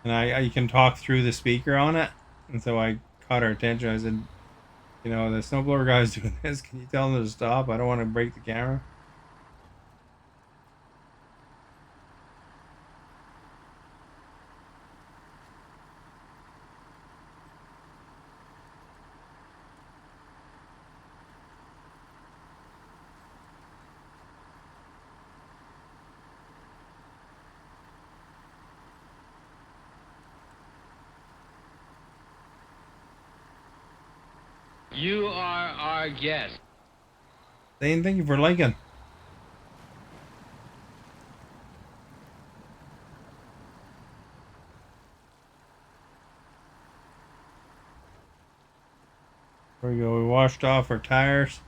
A: and I you can talk through the speaker on it, and so I caught her attention. I said, you know, the snowblower guy's doing this. Can you tell him to stop? I don't want to break the camera.
B: You are our guest.
A: Dane, thank you for liking. There we go. We washed off our tires.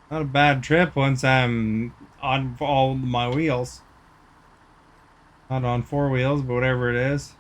A: Not a bad trip once I'm on all my wheels. Not on four wheels, but whatever it is.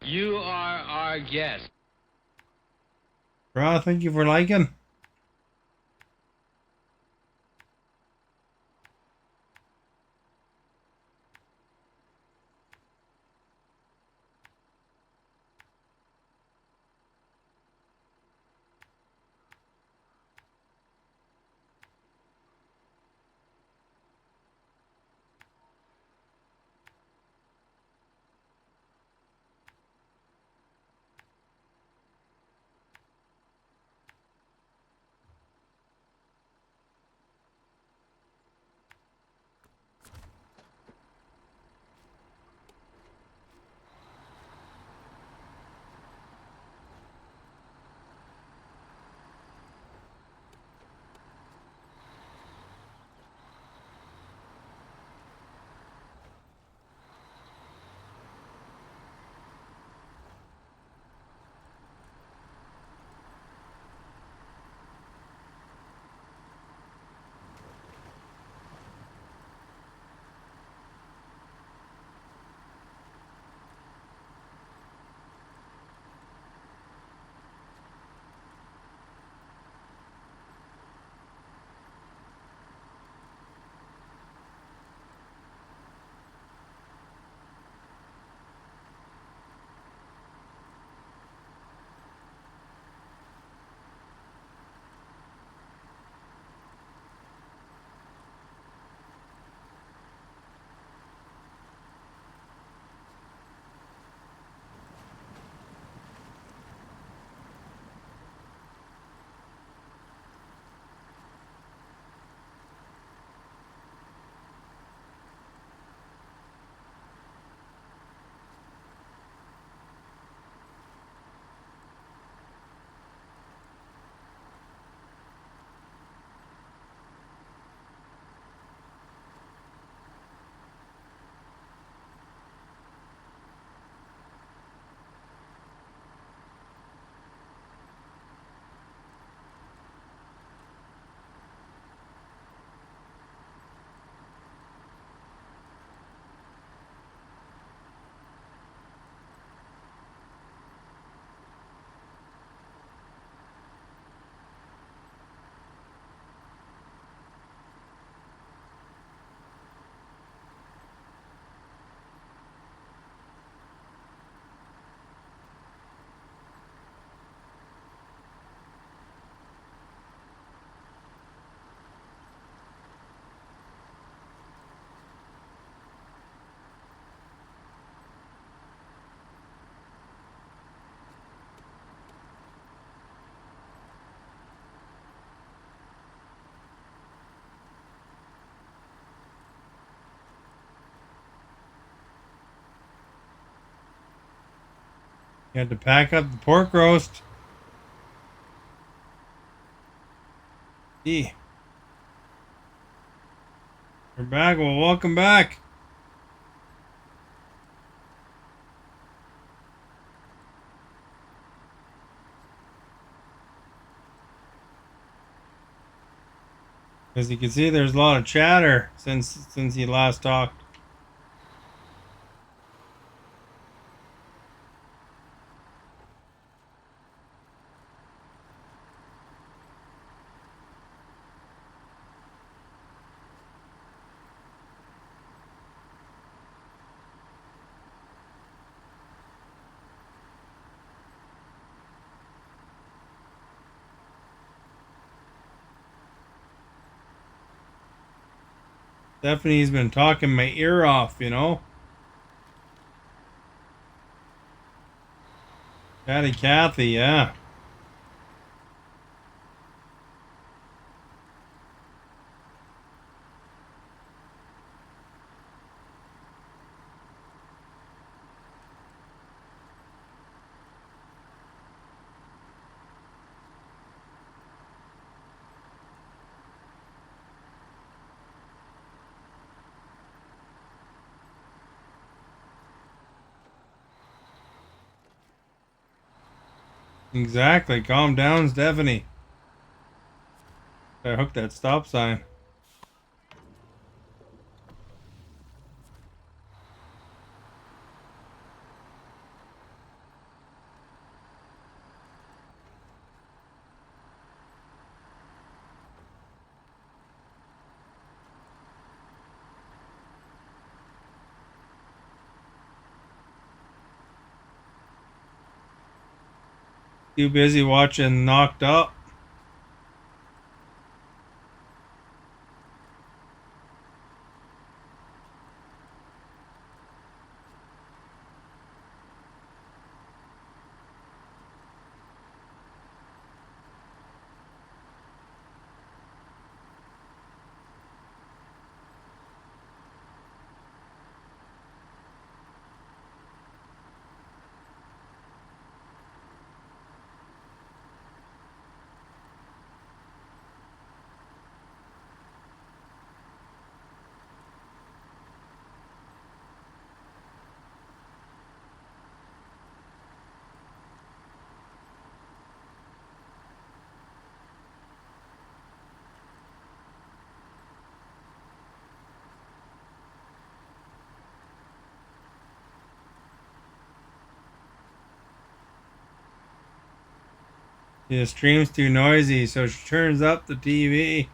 B: You are our guest.
A: Bro, thank you for liking. You had to pack up the pork roast. We're back. Well, welcome back. As you can see, there's a lot of chatter since he last talked. Stephanie's been talking my ear off, you know. Chatty Cathy, yeah. Exactly. Calm down, Stephanie. I hooked that stop sign. Too busy watching Knocked Up. The stream's too noisy, so she turns up the TV.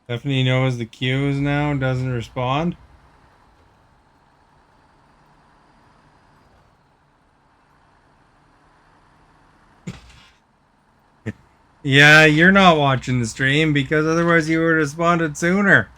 A: Stephanie knows the cues now, doesn't respond. Yeah, you're not watching the stream because otherwise you would have responded sooner.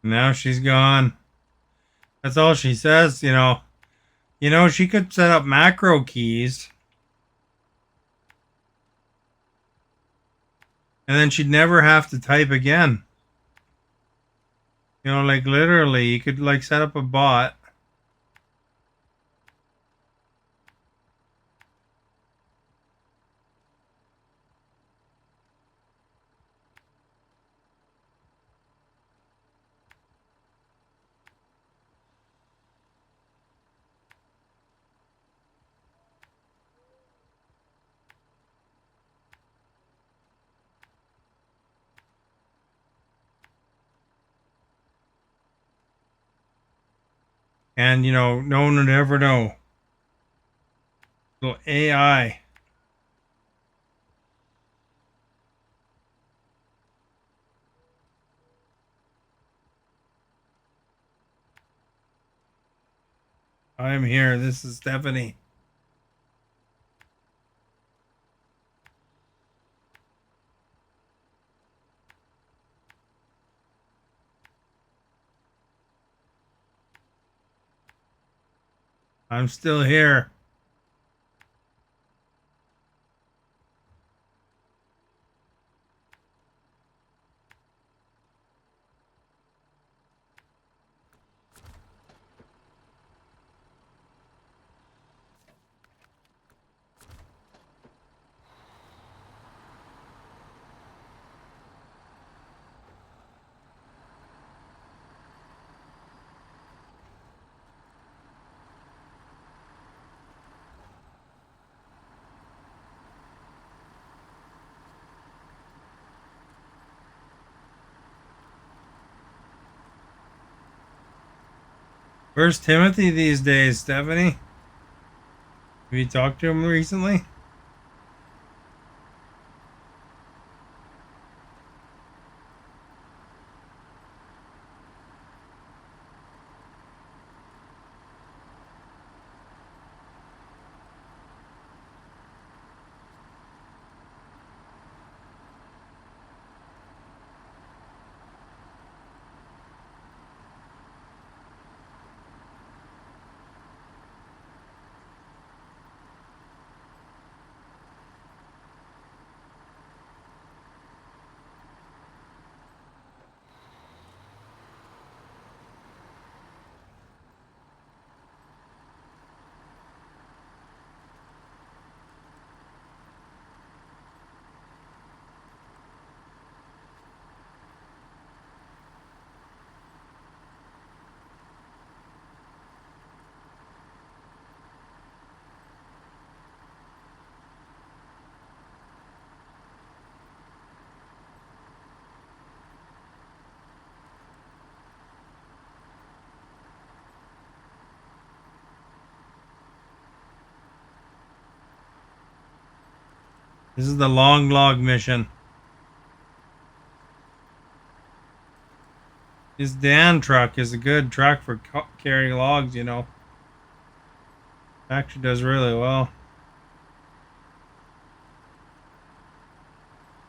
A: Now she's gone. That's all she says, you know. You know, she could set up macro keys. And then she'd never have to type again. You know, like literally, you could like set up a bot. And, you know, no one would ever know. Little AI. I'm here. This is Stephanie. I'm still here. Where's Timothy these days, Stephanie? Have you talked to him recently? This is the long log mission. His Dan truck is a good truck for carrying logs, you know. Actually does really well.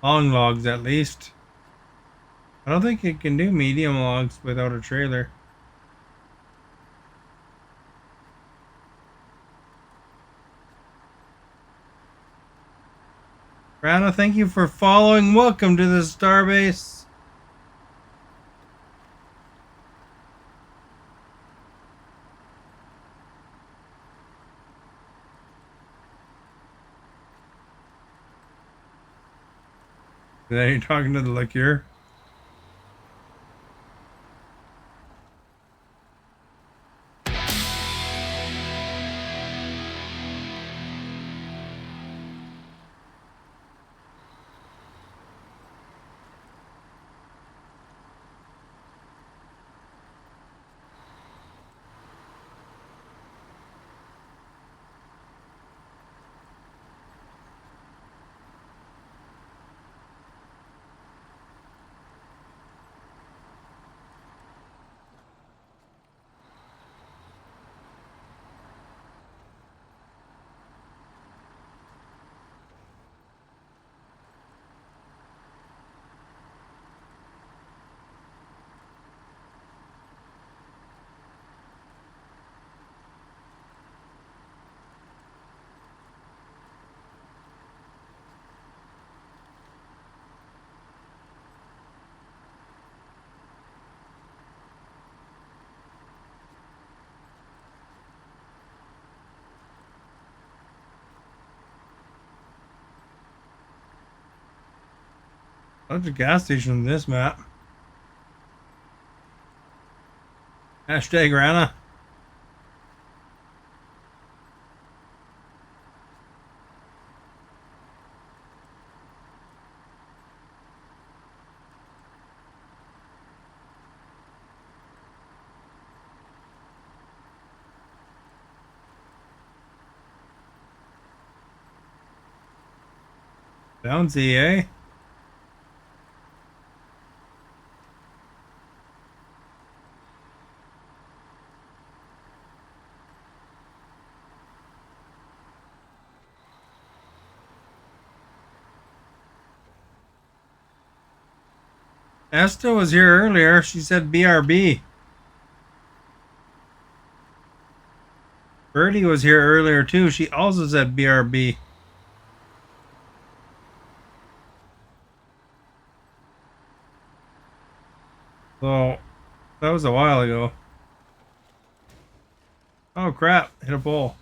A: Long logs, at least. I don't think it can do medium logs without a trailer. Rana, thank you for following. Welcome to the Starbase. Then you're talking to the liqueur. Lots of gas stations on this map. Hashtag Rana. Bouncy, eh? Esta was here earlier. She said BRB. Birdie was here earlier too. She also said BRB. So that was a while ago. Oh crap, hit a pole.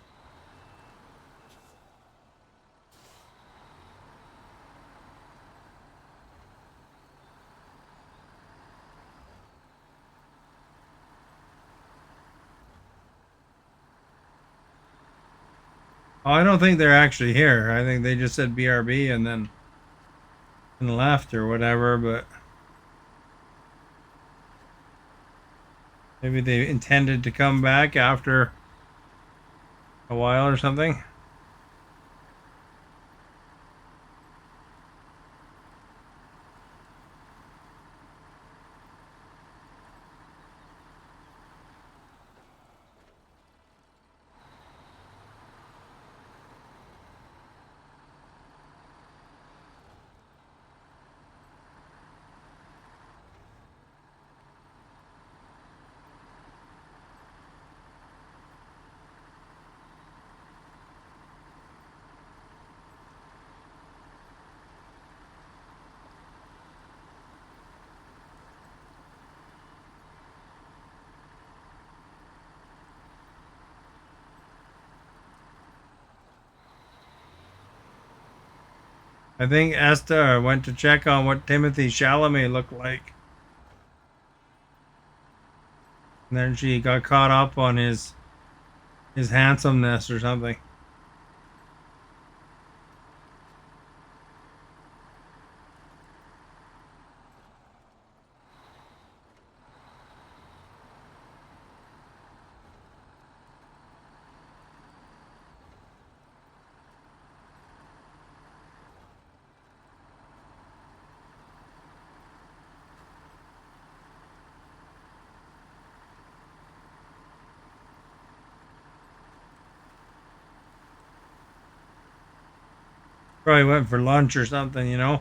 A: Oh, I don't think they're actually here. I think they just said BRB and then left or whatever, but maybe they intended to come back after a while or something. I think Esta went to check on what Timothy Chalamet looked like. And then she got caught up on his handsomeness or something. Probably went for lunch or something, you know.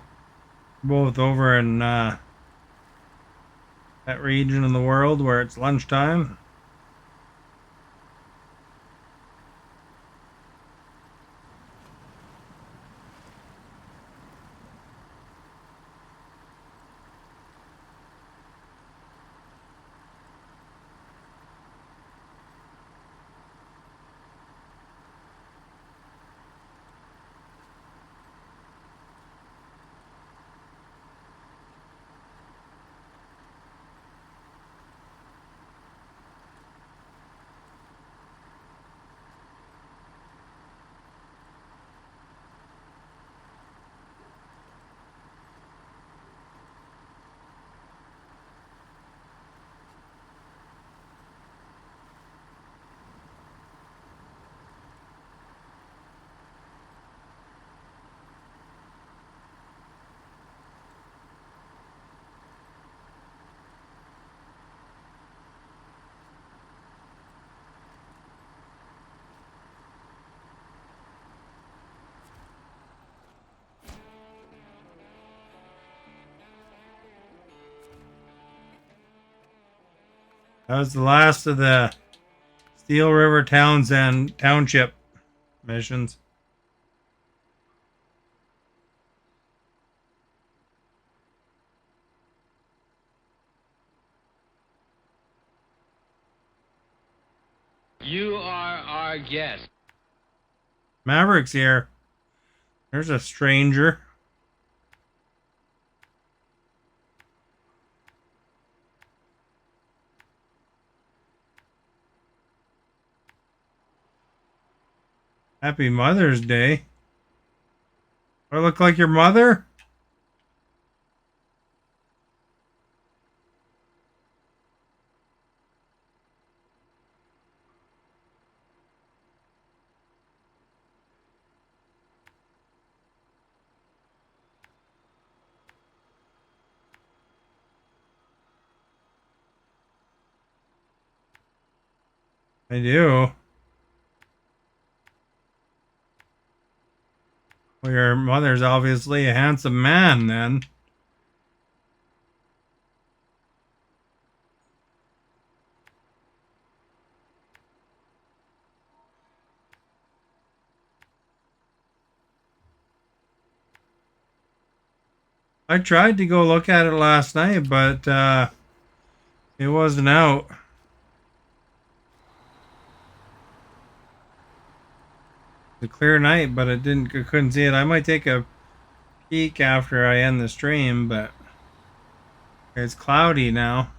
A: Both over in that region in the world where it's lunchtime. That was the last of the Steel River Townsend Township missions.
B: You are our guest.
A: Maverick's here. There's a stranger. Happy Mother's Day. Do I look like your mother? I do. Well, your mother's obviously a handsome man, then. I tried to go look at it last night, but it wasn't out. It's a clear night, but I couldn't see it. I might take a peek after I end the stream, but it's cloudy now.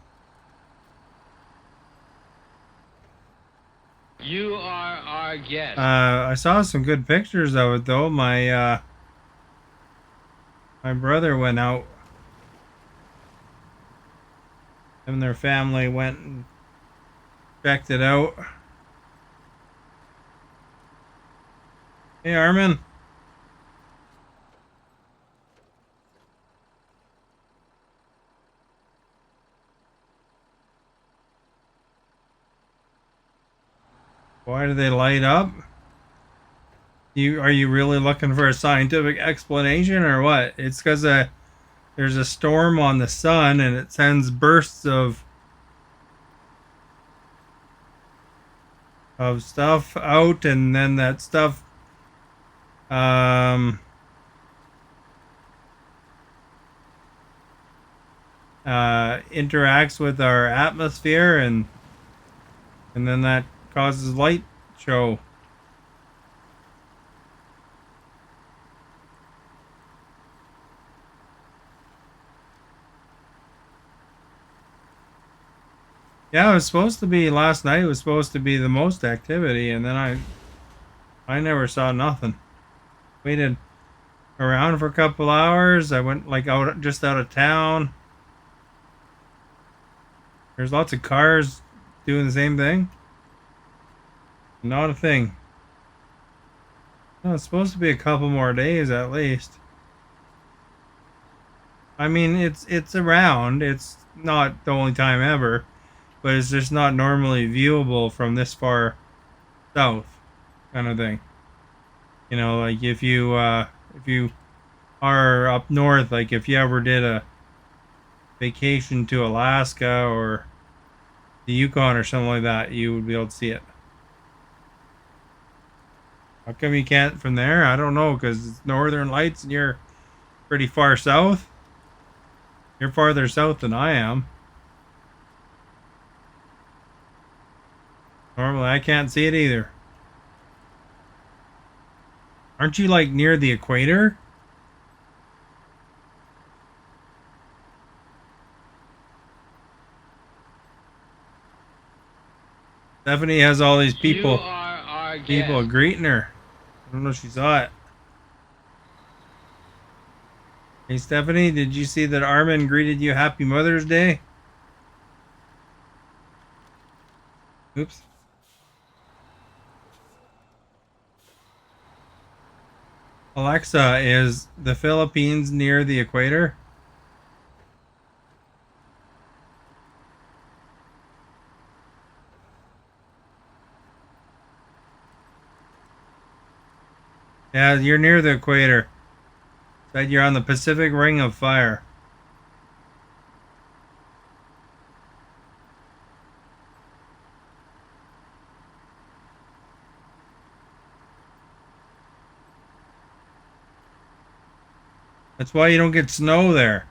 B: You are our guest.
A: I saw some good pictures of it though. My brother went out. Him and their family went and checked it out. Hey, Armin. Why do they light up? Are you really looking for a scientific explanation or what? It's because there's a storm on the sun and it sends bursts of stuff out, and then that stuff interacts with our atmosphere, and then that causes light show. Yeah, it was supposed to be last night. It was supposed to be the most activity, and then I never saw nothing. Waited around for a couple hours. I went like out of town. There's lots of cars doing the same thing. Not a thing. No, it's supposed to be a couple more days at least. I mean, it's around. It's not the only time ever, but it's just not normally viewable from this far south, kind of thing. You know, like if you are up north, like if you ever did a vacation to Alaska or the Yukon or something like that, you would be able to see it. How come you can't from there? I don't know, because it's Northern Lights and you're pretty far south. You're farther south than I am. Normally, I can't see it either. Aren't you like near the equator? Stephanie has all these people greeting her. I don't know if she saw it. Hey Stephanie, did you see that Armin greeted you Happy Mother's Day? Oops. Alexa, is the Philippines near the equator? Yeah, you're near the equator. Said you're on the Pacific Ring of Fire. That's why you don't get snow there.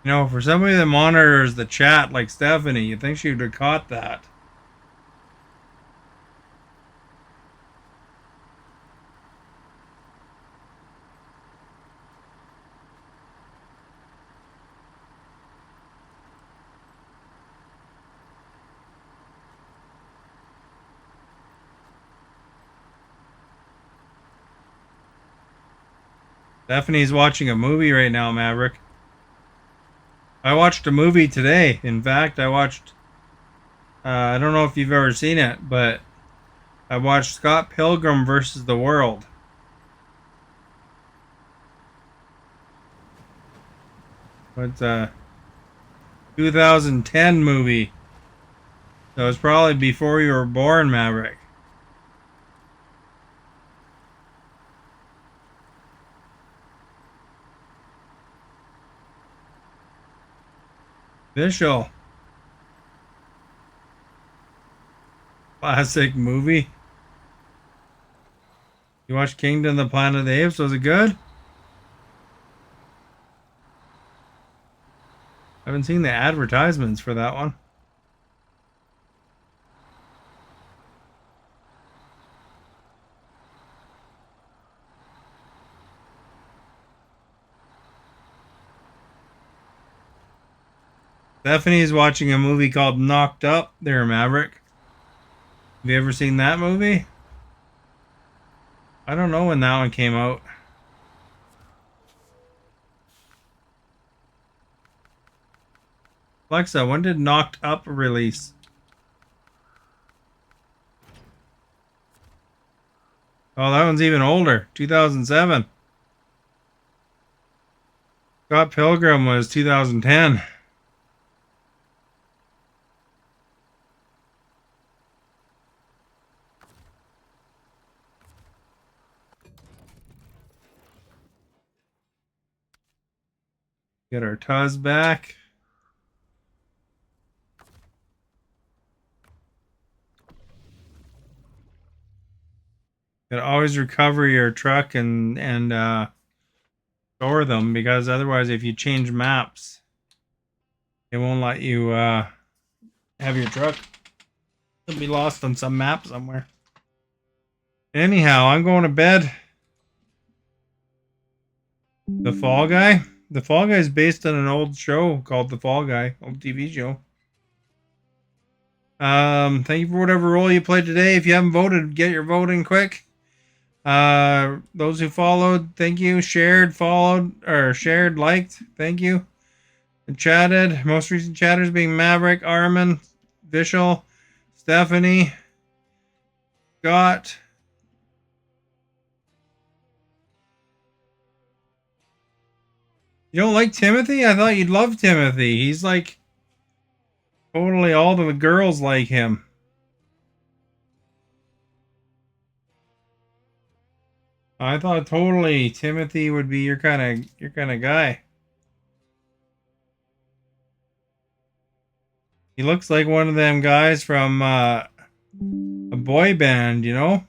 A: You know, for somebody that monitors the chat like Stephanie, you'd think she would have caught that. Stephanie's watching a movie right now, Maverick. I watched a movie today. In fact, I watched... I don't know if you've ever seen it, but I watched Scott Pilgrim versus the World. It's a 2010 movie. So it's probably before you were born, Maverick. Official. Classic movie. You watched Kingdom of the Planet of the Apes? Was it good? I haven't seen the advertisements for that one. Stephanie's watching a movie called Knocked Up there, Maverick. Have you ever seen that movie? I don't know when that one came out. Alexa, when did Knocked Up release? Oh, that one's even older. 2007. Scott Pilgrim was 2010. Get our Tuz back. Gotta always recover your truck and store them, because otherwise if you change maps, it won't let you have your truck. It'll be lost on some map somewhere. Anyhow, I'm going to bed. The Fall Guy? The Fall Guy is based on an old show called The Fall Guy, old TV show. Thank you for whatever role you played today. If you haven't voted, get your vote in quick. Those who followed, thank you. Shared, followed, or shared, liked, thank you. And chatted. Most recent chatters being Maverick, Armin, Vishal, Stephanie, Scott. You don't like Timothy? I thought you'd love Timothy. He's like totally all the girls like him. I thought totally Timothy would be your kind of guy. He looks like one of them guys from a boy band, you know?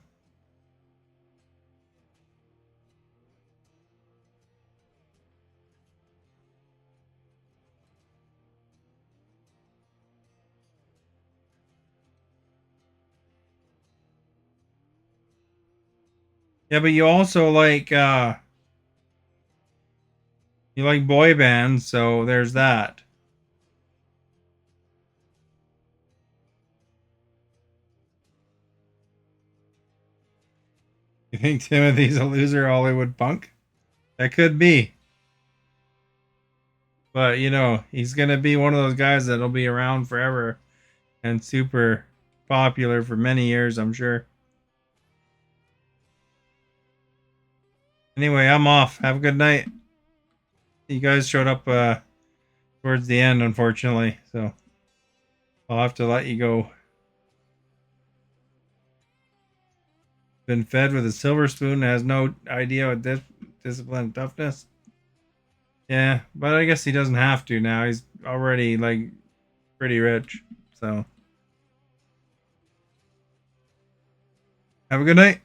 A: Yeah, but you also like you like boy bands, so there's that. You think Timothy's a loser Hollywood punk? That could be. But, you know, he's going to be one of those guys that'll be around forever and super popular for many years, I'm sure. Anyway, I'm off. Have a good night. You guys showed up towards the end, unfortunately, so I'll have to let you go. Been fed with a silver spoon, has no idea what discipline and toughness. Yeah, but I guess he doesn't have to now. He's already like pretty rich. So have a good night.